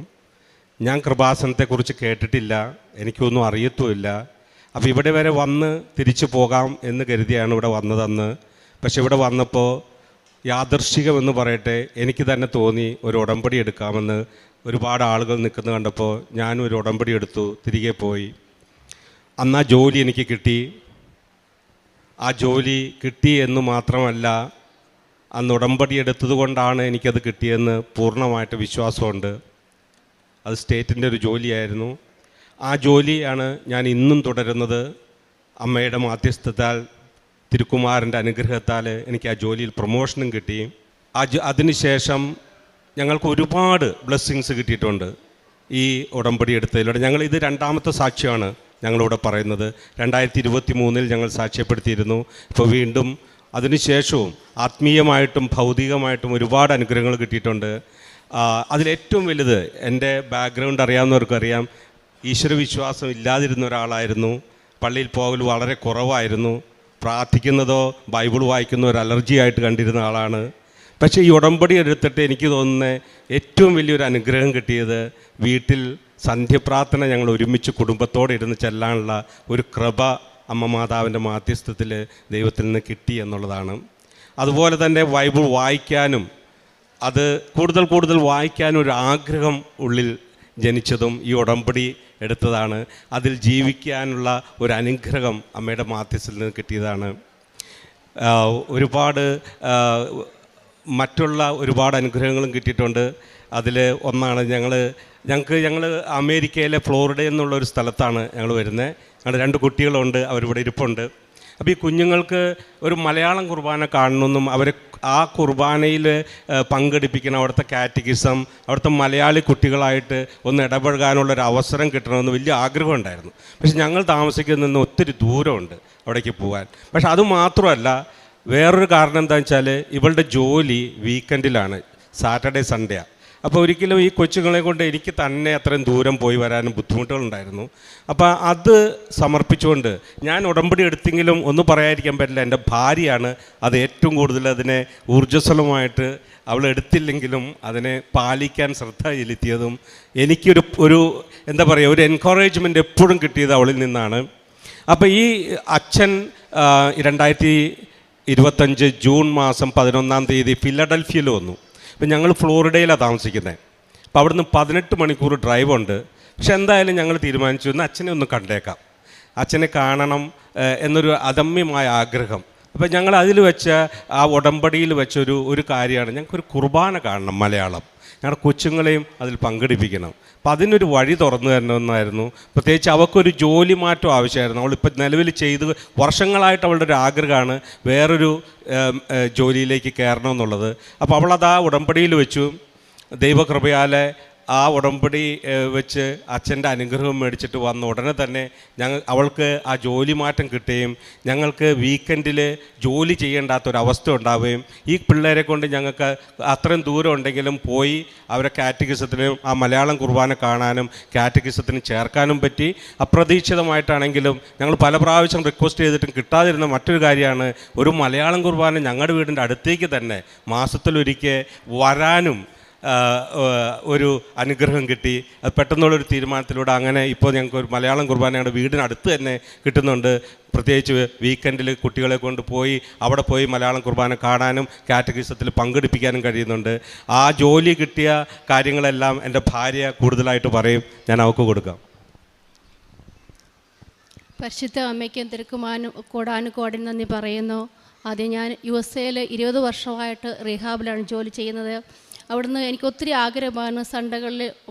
S7: ഞാൻ കൃപാസനത്തെക്കുറിച്ച് കേട്ടിട്ടില്ല, എനിക്കൊന്നും അറിയത്തുമില്ല. അപ്പോൾ ഇവിടെ വരെ വന്ന് തിരിച്ചു പോകാം എന്ന് കരുതിയാണ് ഇവിടെ വന്നതെന്ന്. പക്ഷെ ഇവിടെ വന്നപ്പോൾ യാദൃശ്ചികമെന്ന് പറയട്ടെ, എനിക്ക് തന്നെ തോന്നി ഒരു ഉടമ്പടി എടുക്കാമെന്ന്. ഒരുപാട് ആളുകൾ നിൽക്കുന്നത് കണ്ടപ്പോൾ ഞാനും ഒരു ഉടമ്പടി എടുത്തു, തിരികെ പോയി. അന്ന് ആ ജോലി എനിക്ക് കിട്ടി. ആ ജോലി കിട്ടി എന്ന് മാത്രമല്ല, അന്ന് ഉടമ്പടി എടുത്തത് കൊണ്ടാണ് എനിക്കത് കിട്ടിയെന്ന് പൂർണ്ണമായിട്ട് വിശ്വാസമുണ്ട്. അത് സ്റ്റേറ്റിൻ്റെ ഒരു ജോലിയായിരുന്നു. ആ ജോലിയാണ് ഞാൻ ഇന്നും തുടരുന്നത്. അമ്മയുടെ മാധ്യസ്ഥത്താൽ, തിരുക്കുമാരൻ്റെ അനുഗ്രഹത്താൽ എനിക്ക് ആ ജോലിയിൽ പ്രൊമോഷനും കിട്ടി. അതിനുശേഷം ഞങ്ങൾക്ക് ഒരുപാട് ബ്ലെസ്സിങ്സ് കിട്ടിയിട്ടുണ്ട് ഈ ഉടമ്പടി എടുത്തതിലൂടെ. ഇത് 2ാമത്തെ സാക്ഷ്യമാണ് ഞങ്ങളിവിടെ പറയുന്നത്. 2023 ഞങ്ങൾ സാക്ഷ്യപ്പെടുത്തിയിരുന്നു. ഇപ്പോൾ വീണ്ടും അതിനുശേഷവും ആത്മീയമായിട്ടും ഭൗതികമായിട്ടും ഒരുപാട് അനുഗ്രഹങ്ങൾ കിട്ടിയിട്ടുണ്ട്. അതിലേറ്റവും വലുത്, എൻ്റെ ബാക്ക്ഗ്രൗണ്ട് അറിയാവുന്നവർക്കറിയാം, ഈശ്വരവിശ്വാസം ഇല്ലാതിരുന്ന ഒരാളായിരുന്നു. പള്ളിയിൽ പോകൽ വളരെ കുറവായിരുന്നു. പ്രാർത്ഥിക്കുന്നതോ ബൈബിൾ വായിക്കുന്നതോ ഒരു അലർജി ആയിട്ട് കണ്ടിരുന്ന ആളാണ്. പക്ഷേ ഈ ഉടമ്പടി എടുത്തിട്ട് എനിക്ക് തോന്നുന്നത് ഏറ്റവും വലിയൊരു അനുഗ്രഹം കിട്ടിയത്, വീട്ടിൽ സന്ധ്യപ്രാർത്ഥന ഞങ്ങൾ ഒരുമിച്ച് കുടുംബത്തോടെ ഇരുന്ന് ചെല്ലാനുള്ള ഒരു കൃപ അമ്മ മാതാവിൻ്റെ മാധ്യസ്ഥത്തിൽ ദൈവത്തിൽ നിന്ന് കിട്ടി എന്നുള്ളതാണ്. അതുപോലെ തന്നെ ബൈബിൾ വായിക്കാനും അത് കൂടുതൽ വായിക്കാനും ഒരു ആഗ്രഹം ഉള്ളിൽ ജനിച്ചതും ഈ ഉടമ്പടി എടുത്തതാണ്. അതിൽ ജീവിക്കാനുള്ള ഒരു അനുഗ്രഹം അമ്മയുടെ മാധ്യസ്ഥത്തിൽ നിന്ന് കിട്ടിയതാണ്. മറ്റുള്ള ഒരുപാട് അനുഗ്രഹങ്ങളും കിട്ടിയിട്ടുണ്ട്. അതിൽ ഒന്നാണ്, ഞങ്ങൾ അമേരിക്കയിലെ ഫ്ലോറിഡ എന്നുള്ളൊരു സ്ഥലത്താണ് ഞങ്ങൾ വരുന്നത്. ഞങ്ങൾ 2 കുട്ടികളുണ്ട്, അവരിവിടെ ഇരിപ്പുണ്ട്. അപ്പോൾ ഈ കുഞ്ഞുങ്ങൾക്ക് ഒരു മലയാളം കുർബാന കാണണമെന്നും അവരെ ആ കുർബാനയിൽ പങ്കെടുപ്പിക്കണം, അവിടുത്തെ കാറ്റഗിസം, അവിടുത്തെ മലയാളി കുട്ടികളായിട്ട് ഒന്ന് ഇടപഴകാനുള്ളൊരു അവസരം കിട്ടണമെന്ന് വലിയ ആഗ്രഹം ഉണ്ടായിരുന്നു. പക്ഷെ ഞങ്ങൾ താമസിക്കുന്നതിൽ ഒത്തിരി ദൂരമുണ്ട് അവിടേക്ക് പോകാൻ. പക്ഷെ അതുമാത്രമല്ല, വേറൊരു കാരണം എന്താണെന്ന് വെച്ചാൽ ഇവളുടെ ജോലി വീക്കെൻഡിലാണ്, സാറ്റർഡേ സൺഡേയാണ്. അപ്പോൾ ഒരിക്കലും ഈ കൊച്ചുങ്ങളെ കൊണ്ട് എനിക്ക് തന്നെ അത്രയും ദൂരം പോയി വരാനും ബുദ്ധിമുട്ടുകളുണ്ടായിരുന്നു. അപ്പോൾ അത് സമർപ്പിച്ചുകൊണ്ട് ഞാൻ ഉടമ്പടി എടുത്തെങ്കിലും ഒന്നും പറയാതിരിക്കാൻ പറ്റില്ല, എൻ്റെ ഭാര്യയാണ് അത് ഏറ്റവും കൂടുതൽ അതിനെ ഊർജ്ജസ്വലമായിട്ട് അവൾ എടുത്തില്ലെങ്കിലും അതിനെ പാലിക്കാൻ ശ്രദ്ധ ചെലുത്തിയതും എനിക്കൊരു എന്താ പറയുക, ഒരു എൻകറേജ്മെൻറ്റ് എപ്പോഴും കിട്ടിയത് അവളിൽ നിന്നാണ്. അപ്പോൾ ഈ അച്ഛൻ 2025 ജൂൺ മാസം 11-ാം തീയതി ഫിലഡൽഫിയയിൽ വന്നു. അപ്പം ഞങ്ങൾ ഫ്ലോറിഡയിലാണ് താമസിക്കുന്നത്. അപ്പോൾ അവിടുന്ന് 18 മണിക്കൂർ ഡ്രൈവ് ഉണ്ട്. പക്ഷെ എന്തായാലും ഞങ്ങൾ തീരുമാനിച്ചു, ഇന്ന് അച്ഛനെ ഒന്ന് കണ്ടേക്കാം, അച്ഛനെ കാണണം എന്നൊരു അദമ്യമായ ആഗ്രഹം. അപ്പം ഞങ്ങൾ അതിൽ വെച്ച ആ ഉടമ്പടിയിൽ വെച്ചൊരു കാര്യമാണ്, ഞങ്ങൾക്കൊരു കുർബാന കാണണം മലയാളം, ഞങ്ങളുടെ കൊച്ചുങ്ങളെയും അതിൽ പങ്കെടുപ്പിക്കണം. അപ്പം അതിനൊരു വഴി തുറന്നു തരണമെന്നായിരുന്നു. പ്രത്യേകിച്ച് അവൾക്കൊരു ജോലി മാറ്റം ആവശ്യമായിരുന്നു. അവളിപ്പോൾ നിലവിൽ ചെയ്ത് വർഷങ്ങളായിട്ട് അവളുടെ ഒരു ആഗ്രഹമാണ് വേറൊരു ജോലിയിലേക്ക് കയറണമെന്നുള്ളത്. അപ്പോൾ അവളത് ആ ഉടമ്പടിയിൽ വെച്ചു. ദൈവകൃപയാലെ ആ ഉടമ്പടി വെച്ച് അച്ഛൻ്റെ അനുഗ്രഹം മേടിച്ചിട്ട് വന്ന ഉടനെ തന്നെ അവൾക്ക് ആ ജോലി മാറ്റം കിട്ടുകയും ഞങ്ങൾക്ക് വീക്കെൻഡിൽ ജോലി ചെയ്യേണ്ടാത്തൊരവസ്ഥ ഉണ്ടാവുകയും ഈ പിള്ളേരെ കൊണ്ട് ഞങ്ങൾക്ക് അത്രയും ദൂരം ഉണ്ടെങ്കിലും പോയി അവരെ കാറ്റഗിസത്തിനും ആ മലയാളം കുർബാന കാണാനും കാറ്റഗിസത്തിന് ചേർക്കാനും പറ്റി. അപ്രതീക്ഷിതമായിട്ടാണെങ്കിലും ഞങ്ങൾ പല പ്രാവശ്യം റിക്വസ്റ്റ് ചെയ്തിട്ടും കിട്ടാതിരുന്ന മറ്റൊരു കാര്യമാണ്, ഒരു മലയാളം കുർബാന ഞങ്ങളുടെ വീടിൻ്റെ അടുത്തേക്ക് തന്നെ മാസത്തിലൊരിക്കൽ വരാനും ഒരു അനുഗ്രഹം കിട്ടി. അത് പെട്ടെന്നുള്ളൊരു തീരുമാനത്തിലൂടെ അങ്ങനെ ഇപ്പോൾ ഞങ്ങൾക്ക് ഒരു മലയാളം കുർബാന ഞങ്ങളുടെ വീടിനടുത്ത് തന്നെ കിട്ടുന്നുണ്ട്. പ്രത്യേകിച്ച് വീക്കെൻഡിൽ കുട്ടികളെ കൊണ്ട് പോയി അവിടെ പോയി മലയാളം കുർബാന കാണാനും കാറ്റഗിസത്തിൽ പങ്കെടുപ്പിക്കാനും കഴിയുന്നുണ്ട്. ആ ജോലി കിട്ടിയ കാര്യങ്ങളെല്ലാം എൻ്റെ ഭാര്യ കൂടുതലായിട്ട് പറയും, ഞാൻ അവൾക്ക് കൊടുക്കാം.
S8: പരിശുദ്ധ അമ്മയ്ക്കും തിരുക്കുമാനും കോടാനുകോടി നന്ദി പറയുന്നു. ആദ്യം ഞാൻ USA 20 വർഷമായിട്ട് റീഹാബിലാണ് ജോലി ചെയ്യുന്നത്. അവിടുന്ന് എനിക്ക് ഒത്തിരി ആഗ്രഹമാണ് സൺഡേകളിൽ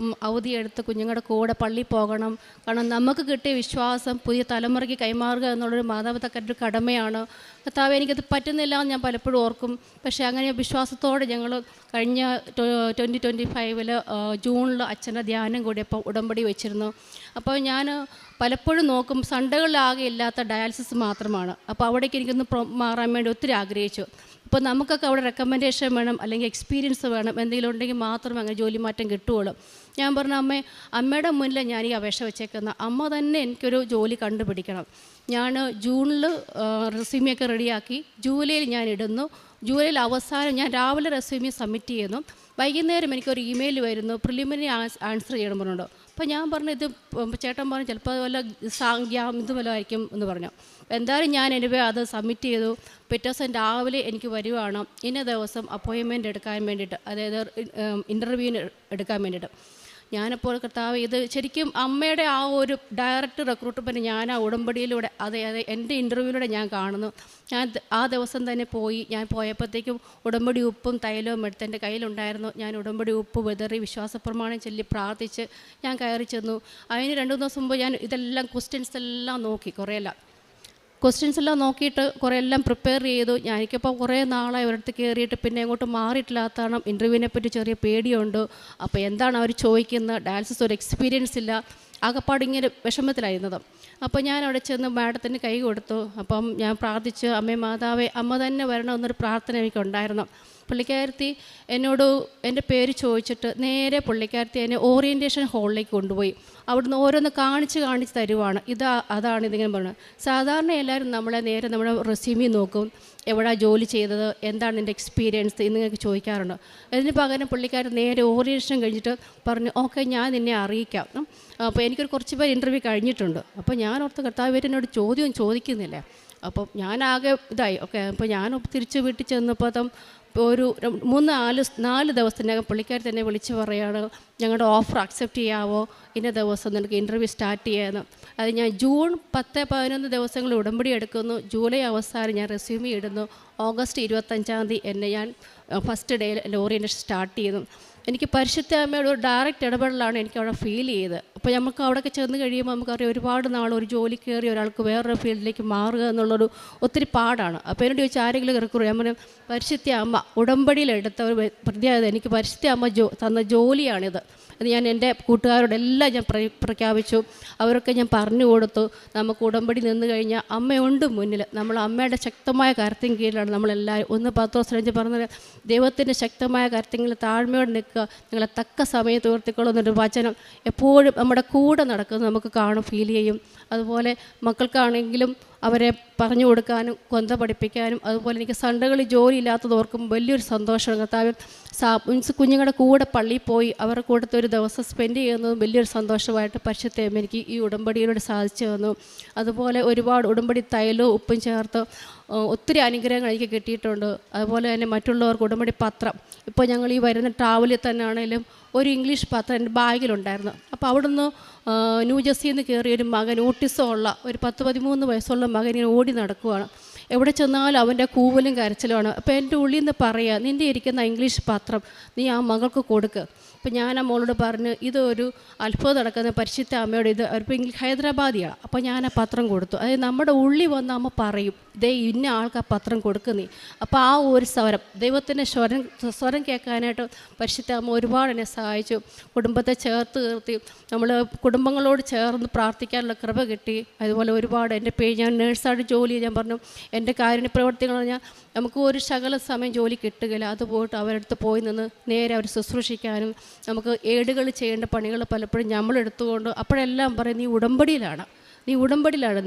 S8: അവധിയെടുത്ത് കുഞ്ഞുങ്ങളുടെ കൂടെ പള്ളിയിൽ പോകണം. കാരണം നമുക്ക് കിട്ടിയ വിശ്വാസം പുതിയ തലമുറയ്ക്ക് കൈമാറുക എന്നുള്ളൊരു മാതാപിതാക്കളുടെ കടമയാണ്. കർത്താവ് എനിക്കത് പറ്റുന്നില്ല എന്ന് ഞാൻ പലപ്പോഴും ഓർക്കും. പക്ഷേ അങ്ങനെ വിശ്വാസത്തോടെ ഞങ്ങൾ കഴിഞ്ഞ 2025 ജൂണിൽ അച്ഛൻ്റെ ധ്യാനം കൂടിയപ്പോൾ ഉടമ്പടി വെച്ചിരുന്നു. അപ്പോൾ ഞാൻ പലപ്പോഴും നോക്കും സൺഡേകളിലാകെ ഇല്ലാത്ത ഡയാലിസിസ് മാത്രമാണ്. അപ്പോൾ അവിടേക്ക് എനിക്കൊന്ന് മാറാൻ വേണ്ടി ഒത്തിരി ആഗ്രഹിച്ചു. അപ്പോൾ നമുക്കൊക്കെ അവിടെ റെക്കമെൻഡേഷൻ വേണം, അല്ലെങ്കിൽ എക്സ്പീരിയൻസ് വേണം, എന്തെങ്കിലും ഉണ്ടെങ്കിൽ മാത്രമേ അങ്ങനെ ജോലി മാറ്റം കിട്ടുകയുള്ളൂ. ഞാൻ പറഞ്ഞു, അമ്മയുടെ മുന്നിൽ ഞാൻ ഈ അപേക്ഷ വെച്ചേക്കുന്ന അമ്മ തന്നെ എനിക്കൊരു ജോലി കണ്ടുപിടിക്കണം. ഞാൻ ജൂണിൽ റെസ്യൂമിയൊക്കെ റെഡിയാക്കി ജൂലൈയിൽ ഞാൻ ഇടുന്നു. ജൂലൈയിൽ അവസാനം ഞാൻ രാവിലെ റെസ്യൂമി സബ്മിറ്റ് ചെയ്യുന്നു. വൈകുന്നേരം എനിക്കൊരു ഇമെയിൽ വരുന്നു, പ്രിലിമിനറി ആൻസർ ചെയ്യണം പറഞ്ഞുണ്ടോ. അപ്പോൾ ഞാൻ പറഞ്ഞു, ഇത് ചേട്ടൻ പറഞ്ഞു ചിലപ്പോൾ വല്ല ഇത് വല്ല ആയിരിക്കും എന്ന് പറഞ്ഞു. എന്തായാലും ഞാൻ അത് സബ്മിറ്റ് ചെയ്തു. പിറ്റേ ദിവസം രാവിലെ എനിക്ക് വരുവാണ് ഇന്ന ദിവസം അപ്പോയിൻമെൻറ്റ് എടുക്കാൻ വേണ്ടിയിട്ട്, അതായത് ഇൻ്റർവ്യൂവിന് എടുക്കാൻ വേണ്ടിയിട്ട്. ഞാനപ്പോൾ കർത്താവ് ഇത് ശരിക്കും അമ്മയുടെ ആ ഒരു ഡയറക്റ്റ് റിക്രൂട്ട്മെൻറ്റ് ഞാൻ ആ ഉടമ്പടിയിലൂടെ അതായത് എൻ്റെ ഇൻ്റർവ്യൂവിലൂടെ ഞാൻ കാണുന്നു. ഞാൻ ആ ദിവസം തന്നെ പോയി. ഞാൻ പോയപ്പോഴത്തേക്കും ഉടമ്പടി ഉപ്പും തൈലവും എടുത്ത് എൻ്റെ കയ്യിലുണ്ടായിരുന്നു. ഞാൻ ഉടമ്പടി ഉപ്പ് വിതറി വിശ്വാസപ്രമാണം ചൊല്ലി പ്രാർത്ഥിച്ച് ഞാൻ കയറി ചെന്നു. അതിന് 2-3 ദിവസം മുമ്പ് ഞാൻ ഇതെല്ലാം ക്വസ്റ്റ്യൻസ് എല്ലാം നോക്കി, ക്വസ്റ്റ്യൻസ് എല്ലാം നോക്കിയിട്ട് കുറേ എല്ലാം പ്രിപ്പയർ ചെയ്തു. എനിക്കിപ്പോൾ കുറേ നാളായി ഒരിടത്ത് കയറിയിട്ട് പിന്നെ അങ്ങോട്ട് മാറിയിട്ടില്ലാത്തതാണ്. ഇൻ്റർവ്യൂവിനെ പറ്റി ചെറിയ പേടിയുണ്ട്. അപ്പോൾ എന്താണ് അവർ ചോദിക്കുന്നത്, ഡയാലിസിസ് ഒരു എക്സ്പീരിയൻസ് ഇല്ല, ആകപ്പാടിങ്ങനെ വിഷമത്തിലായിരുന്നത്. അപ്പോൾ ഞാൻ അവിടെ ചെന്ന് മാഡത്തിന് കൈ കൊടുത്തു. അപ്പം ഞാൻ പ്രാർത്ഥിച്ച്, അമ്മേ മാതാവേ, അമ്മ തന്നെ വരണമെന്നൊരു പ്രാർത്ഥന എനിക്കുണ്ടായിരുന്നു. പുള്ളിക്കാരത്തി എന്നോട് എൻ്റെ പേര് ചോദിച്ചിട്ട് നേരെ പുള്ളിക്കാരത്തി എന്നെ ഓറിയൻറ്റേഷൻ ഹാളിലേക്ക് കൊണ്ടുപോയി. അവിടുന്ന് ഓരോന്ന് കാണിച്ച് തരുവാണ്. അതാണ് ഇതിങ്ങനെ പറയുന്നത്. സാധാരണ എല്ലാവരും നമ്മളെ നേരെ നമ്മുടെ റെസ്യൂമി നോക്കും, എവിടെ ജോലി ചെയ്തത്, എന്താണ് എൻ്റെ എക്സ്പീരിയൻസ് എന്നിങ്ങനെ ചോദിക്കാറുണ്ട്. അതിന് പകരം പുള്ളിക്കാരൻ നേരെ ഓറിയൻറ്റേഷൻ കഴിഞ്ഞിട്ട് പറഞ്ഞു, ഓക്കെ ഞാൻ നിന്നെ അറിയിക്കാം. അപ്പോൾ എനിക്കൊരു കുറച്ച് പേര് ഇൻ്റർവ്യൂ കഴിഞ്ഞിട്ടുണ്ട്. അപ്പോൾ ഞാൻ ഓർത്ത് കർത്താവ് എന്നോട് ചോദ്യം ചോദിക്കുന്നില്ല. അപ്പം ഞാനാകെ ഇതായി. ഓക്കെ, അപ്പോൾ ഞാൻ തിരിച്ച് വീട്ടിൽ ചെന്നപ്പോൾ ഒരു 3-4 ദിവസത്തിനകം പുള്ളിക്കാർ തന്നെ വിളിച്ച് പറയുകയാണ്, ഞങ്ങളുടെ ഓഫർ അക്സെപ്റ്റ് ചെയ്യാവോ, ഇന്ന ദിവസം നിനക്ക് ഇൻ്റർവ്യൂ സ്റ്റാർട്ട് ചെയ്യാമെന്ന്. അത് ഞാൻ ജൂൺ 10-11 ദിവസങ്ങൾ ഉടമ്പടി എടുക്കുന്നു. ജൂലൈ അവസാനം ഞാൻ റെസ്യൂമി ഇടുന്നു. ഓഗസ്റ്റ് 25 എന്നെ ഞാൻ ഫസ്റ്റ് ഡേയിൽ എൻ്റെ ഓറിയൻറ്റേഷൻ സ്റ്റാർട്ട് ചെയ്യുന്നു. എനിക്ക് പരിശുദ്ധ അമ്മയുടെ ഒരു ഡയറക്റ്റ് ഇടപെടലാണ് എനിക്ക് അവിടെ ഫീൽ ചെയ്തത്. അപ്പോൾ നമുക്ക് അവിടെയൊക്കെ ചെന്ന് കഴിയുമ്പോൾ നമുക്കറിയാം ഒരുപാട് നാൾ ഒരു ജോലി കയറി ഒരാൾക്ക് വേറൊരു ഫീൽഡിലേക്ക് മാറുക എന്നുള്ളൊരു ഒത്തിരി പാടാണ്. അപ്പോൾ എന്നോട് ചോദിച്ചാൽ ആരെങ്കിലും ഇറക്കുറൂ, ഞാൻ പറഞ്ഞു പരിശുദ്ധ അമ്മ ഉടമ്പടിയിലെടുത്ത ഒരു പ്രത്യേകത, എനിക്ക് പരിശുദ്ധ അമ്മ തന്ന ജോലിയാണിത്. അത് ഞാൻ എൻ്റെ കൂട്ടുകാരോടെല്ലാം ഞാൻ പ്രഖ്യാപിച്ചു. അവരൊക്കെ ഞാൻ പറഞ്ഞു കൊടുത്തു, നമുക്ക് ഉടമ്പടി നിന്ന് കഴിഞ്ഞാൽ അമ്മയുണ്ട് മുന്നിൽ. നമ്മൾ അമ്മയുടെ ശക്തമായ കരത്തിന് കീഴിലാണ് നമ്മളെല്ലാവരും. 1:10 പറഞ്ഞത്, ദൈവത്തിൻ്റെ ശക്തമായ കരത്തിൽ താഴ്മയോടെ നിൽക്കുക, നിങ്ങളെ തക്ക സമയത്ത് ഉയർത്തിക്കൊള്ളുന്നൊരു വചനം എപ്പോഴും നമ്മുടെ കൂടെ നടക്കുന്നത് നമുക്ക് കാണും, ഫീൽ ചെയ്യും. അതുപോലെ മക്കൾക്കാണെങ്കിലും അവരെ പറഞ്ഞു കൊടുക്കാനും കൊന്ത പഠിപ്പിക്കാനും, അതുപോലെ എനിക്ക് സൺഡേകളിൽ ജോലി ഇല്ലാത്തത് ഓർക്കുമ്പോൾ വലിയൊരു സന്തോഷമാണ്. കർത്താവ് മീൻസ് കുഞ്ഞുങ്ങളുടെ കൂടെ പള്ളിയിൽ പോയി അവരുടെ കൂടത്തെ ഒരു ദിവസം സ്പെൻഡ് ചെയ്യുന്നതും വലിയൊരു സന്തോഷമായിട്ട് പരിശുദ്ധം എനിക്ക് ഈ ഉടമ്പടിയിലൂടെ സാധിച്ചു തന്നു. അതുപോലെ ഒരുപാട് ഉടമ്പടി തൈലവും ഉപ്പും ചേർത്ത് ഒത്തിരി അനുഗ്രഹങ്ങൾ എനിക്ക് കിട്ടിയിട്ടുണ്ട്. അതുപോലെ തന്നെ മറ്റുള്ളവർക്ക് ഉടമ്പടി പത്രം, ഇപ്പോൾ ഞങ്ങൾ ഈ വരുന്ന ട്രാവലിൽ തന്നെ ആണെങ്കിലും ഒരു ഇംഗ്ലീഷ് പത്രം എൻ്റെ ബാഗിലുണ്ടായിരുന്നു. അപ്പോൾ അവിടുന്ന് ന്യൂജേഴ്സിയിൽ നിന്ന് കയറിയ ഒരു മകൻ, ഓട്ടിസമുള്ള ഒരു 10-13 വയസ്സുള്ള മകൻ ഇങ്ങനെ ഓടി നടക്കുവാണ്. എവിടെ ചെന്നാലും അവൻ്റെ കൂവലും കരച്ചിലുമാണ്. അപ്പോൾ എൻ്റെ ഉള്ളിൽ നിന്ന് പറയുക, നിൻ്റെ ഇരിക്കുന്ന ഇംഗ്ലീഷ് പത്രം നീ ആ മകൾക്ക് കൊടുക്കുക. അപ്പോൾ ഞാൻ ആ മോളോട് പറഞ്ഞ്, ഇതൊരു അത്ഭുതം നടക്കുന്ന പരിശുദ്ധ അമ്മയോട്, ഇത് ഇപ്പോൾ ഹൈദരാബാദിയാണ്. അപ്പോൾ ഞാൻ ആ പത്രം കൊടുത്തു. അതായത് നമ്മുടെ ഉള്ളിൽ വന്ന് അമ്മ പറയും, ദേ ഇന്ന ആൾക്ക് ആ പത്രം കൊടുക്കുന്നേ. അപ്പോൾ ആ ഒരു സ്വരം, ദൈവത്തിൻ്റെ സ്വരം കേൾക്കാനായിട്ട് പരിശുദ്ധ അമ്മ ഒരുപാട് എന്നെ സഹായിച്ചു. കുടുംബത്തെ ചേർത്ത് നിർത്തി, നമ്മൾ കുടുംബങ്ങളോട് ചേർന്ന് പ്രാർത്ഥിക്കാനുള്ള കൃപ കിട്ടി. അതുപോലെ ഒരുപാട് എൻ്റെ ഞാൻ നേഴ്സായിട്ട് ജോലി ഞാൻ പറഞ്ഞു, എൻ്റെ കാരുണ്യ പ്രവർത്തികൾ പറഞ്ഞാൽ നമുക്ക് ഒരു ശകല സമയം ജോലി കിട്ടുകയില്ല. അത് പോയിട്ട് അവരടുത്ത് പോയി നിന്ന് നേരെ അവർ ശുശ്രൂഷിക്കാനും, നമുക്ക് ഏടുകൾ ചെയ്യേണ്ട പണികൾ പലപ്പോഴും നമ്മളെടുത്തുകൊണ്ട് അപ്പോഴെല്ലാം പറയും, നീ ഉടമ്പടിയിലാണ്,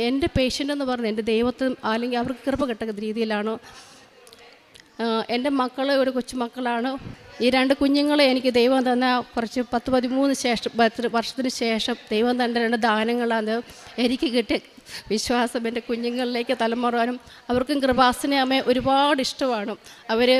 S8: എൻ്റെ പേഷ്യൻ്റ് എന്ന് പറഞ്ഞ് എൻ്റെ ദൈവത്തിന് അല്ലെങ്കിൽ അവർക്ക് കൃപ കിട്ടുന്ന രീതിയിലാണ്. എൻ്റെ മക്കൾ ഒരു കൊച്ചുമക്കളാണ്. ഈ 2 കുഞ്ഞുങ്ങളെ എനിക്ക് ദൈവം തന്ന കുറച്ച് 10-13 വർഷത്തിന് ശേഷം ദൈവം തന്ന 2 ദാനങ്ങളാണ് എനിക്ക് കിട്ടിയ വിശ്വാസം. എൻ്റെ കുഞ്ഞുങ്ങളിലേക്ക് തലമുറാനും അവർക്കും കൃപാസന അമ്മയെ ഒരുപാട് ഇഷ്ടമാണ്. അവർ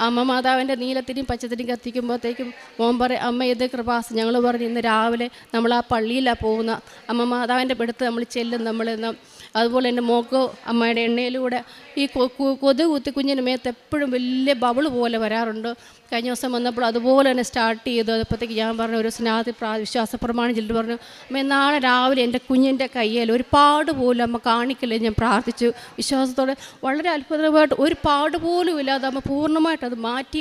S8: അമ്മ മാതാവിൻ്റെ നീലത്തിനും പച്ചത്തിനും കത്തിക്കുമ്പോഴത്തേക്കും മോൻ പറയും, അമ്മ ഇത് കൃപാസന. ഞങ്ങൾ പറഞ്ഞു ഇന്ന് രാവിലെ നമ്മൾ ആ പള്ളിയിലാണ് പോകുന്ന, അമ്മ മാതാവിൻ്റെ അടുത്ത് നമ്മൾ ചെല്ലും നമ്മളിന്ന്. അതുപോലെ എൻ്റെ മോക്ക് അമ്മയുടെ എണ്ണയിലൂടെ ഈ കൊതുക് കുത്തി കുഞ്ഞിൻ്റെ മേത്ത് എപ്പോഴും വലിയ ബബിള് പോലെ വരാറുണ്ട്. കഴിഞ്ഞ ദിവസം വന്നപ്പോൾ അതുപോലെ തന്നെ സ്റ്റാർട്ട് ചെയ്തു. അപ്പോഴത്തേക്ക് ഞാൻ പറഞ്ഞു, ഒരു സ്നാതി വിശ്വാസ പ്രമാണം ചെല്ലിട്ട് പറഞ്ഞു, അമ്മ നാളെ രാവിലെ എൻ്റെ കുഞ്ഞിൻ്റെ കയ്യിൽ ഒരു പാട് പോലും അമ്മ കാണിക്കില്ലേ. ഞാൻ പ്രാർത്ഥിച്ചു വിശ്വാസത്തോടെ. വളരെ അത്ഭുതമായിട്ട് ഒരു പാട് പോലും ഇല്ലാതെ അമ്മ പൂർണ്ണമായിട്ട് അത് മാറ്റി.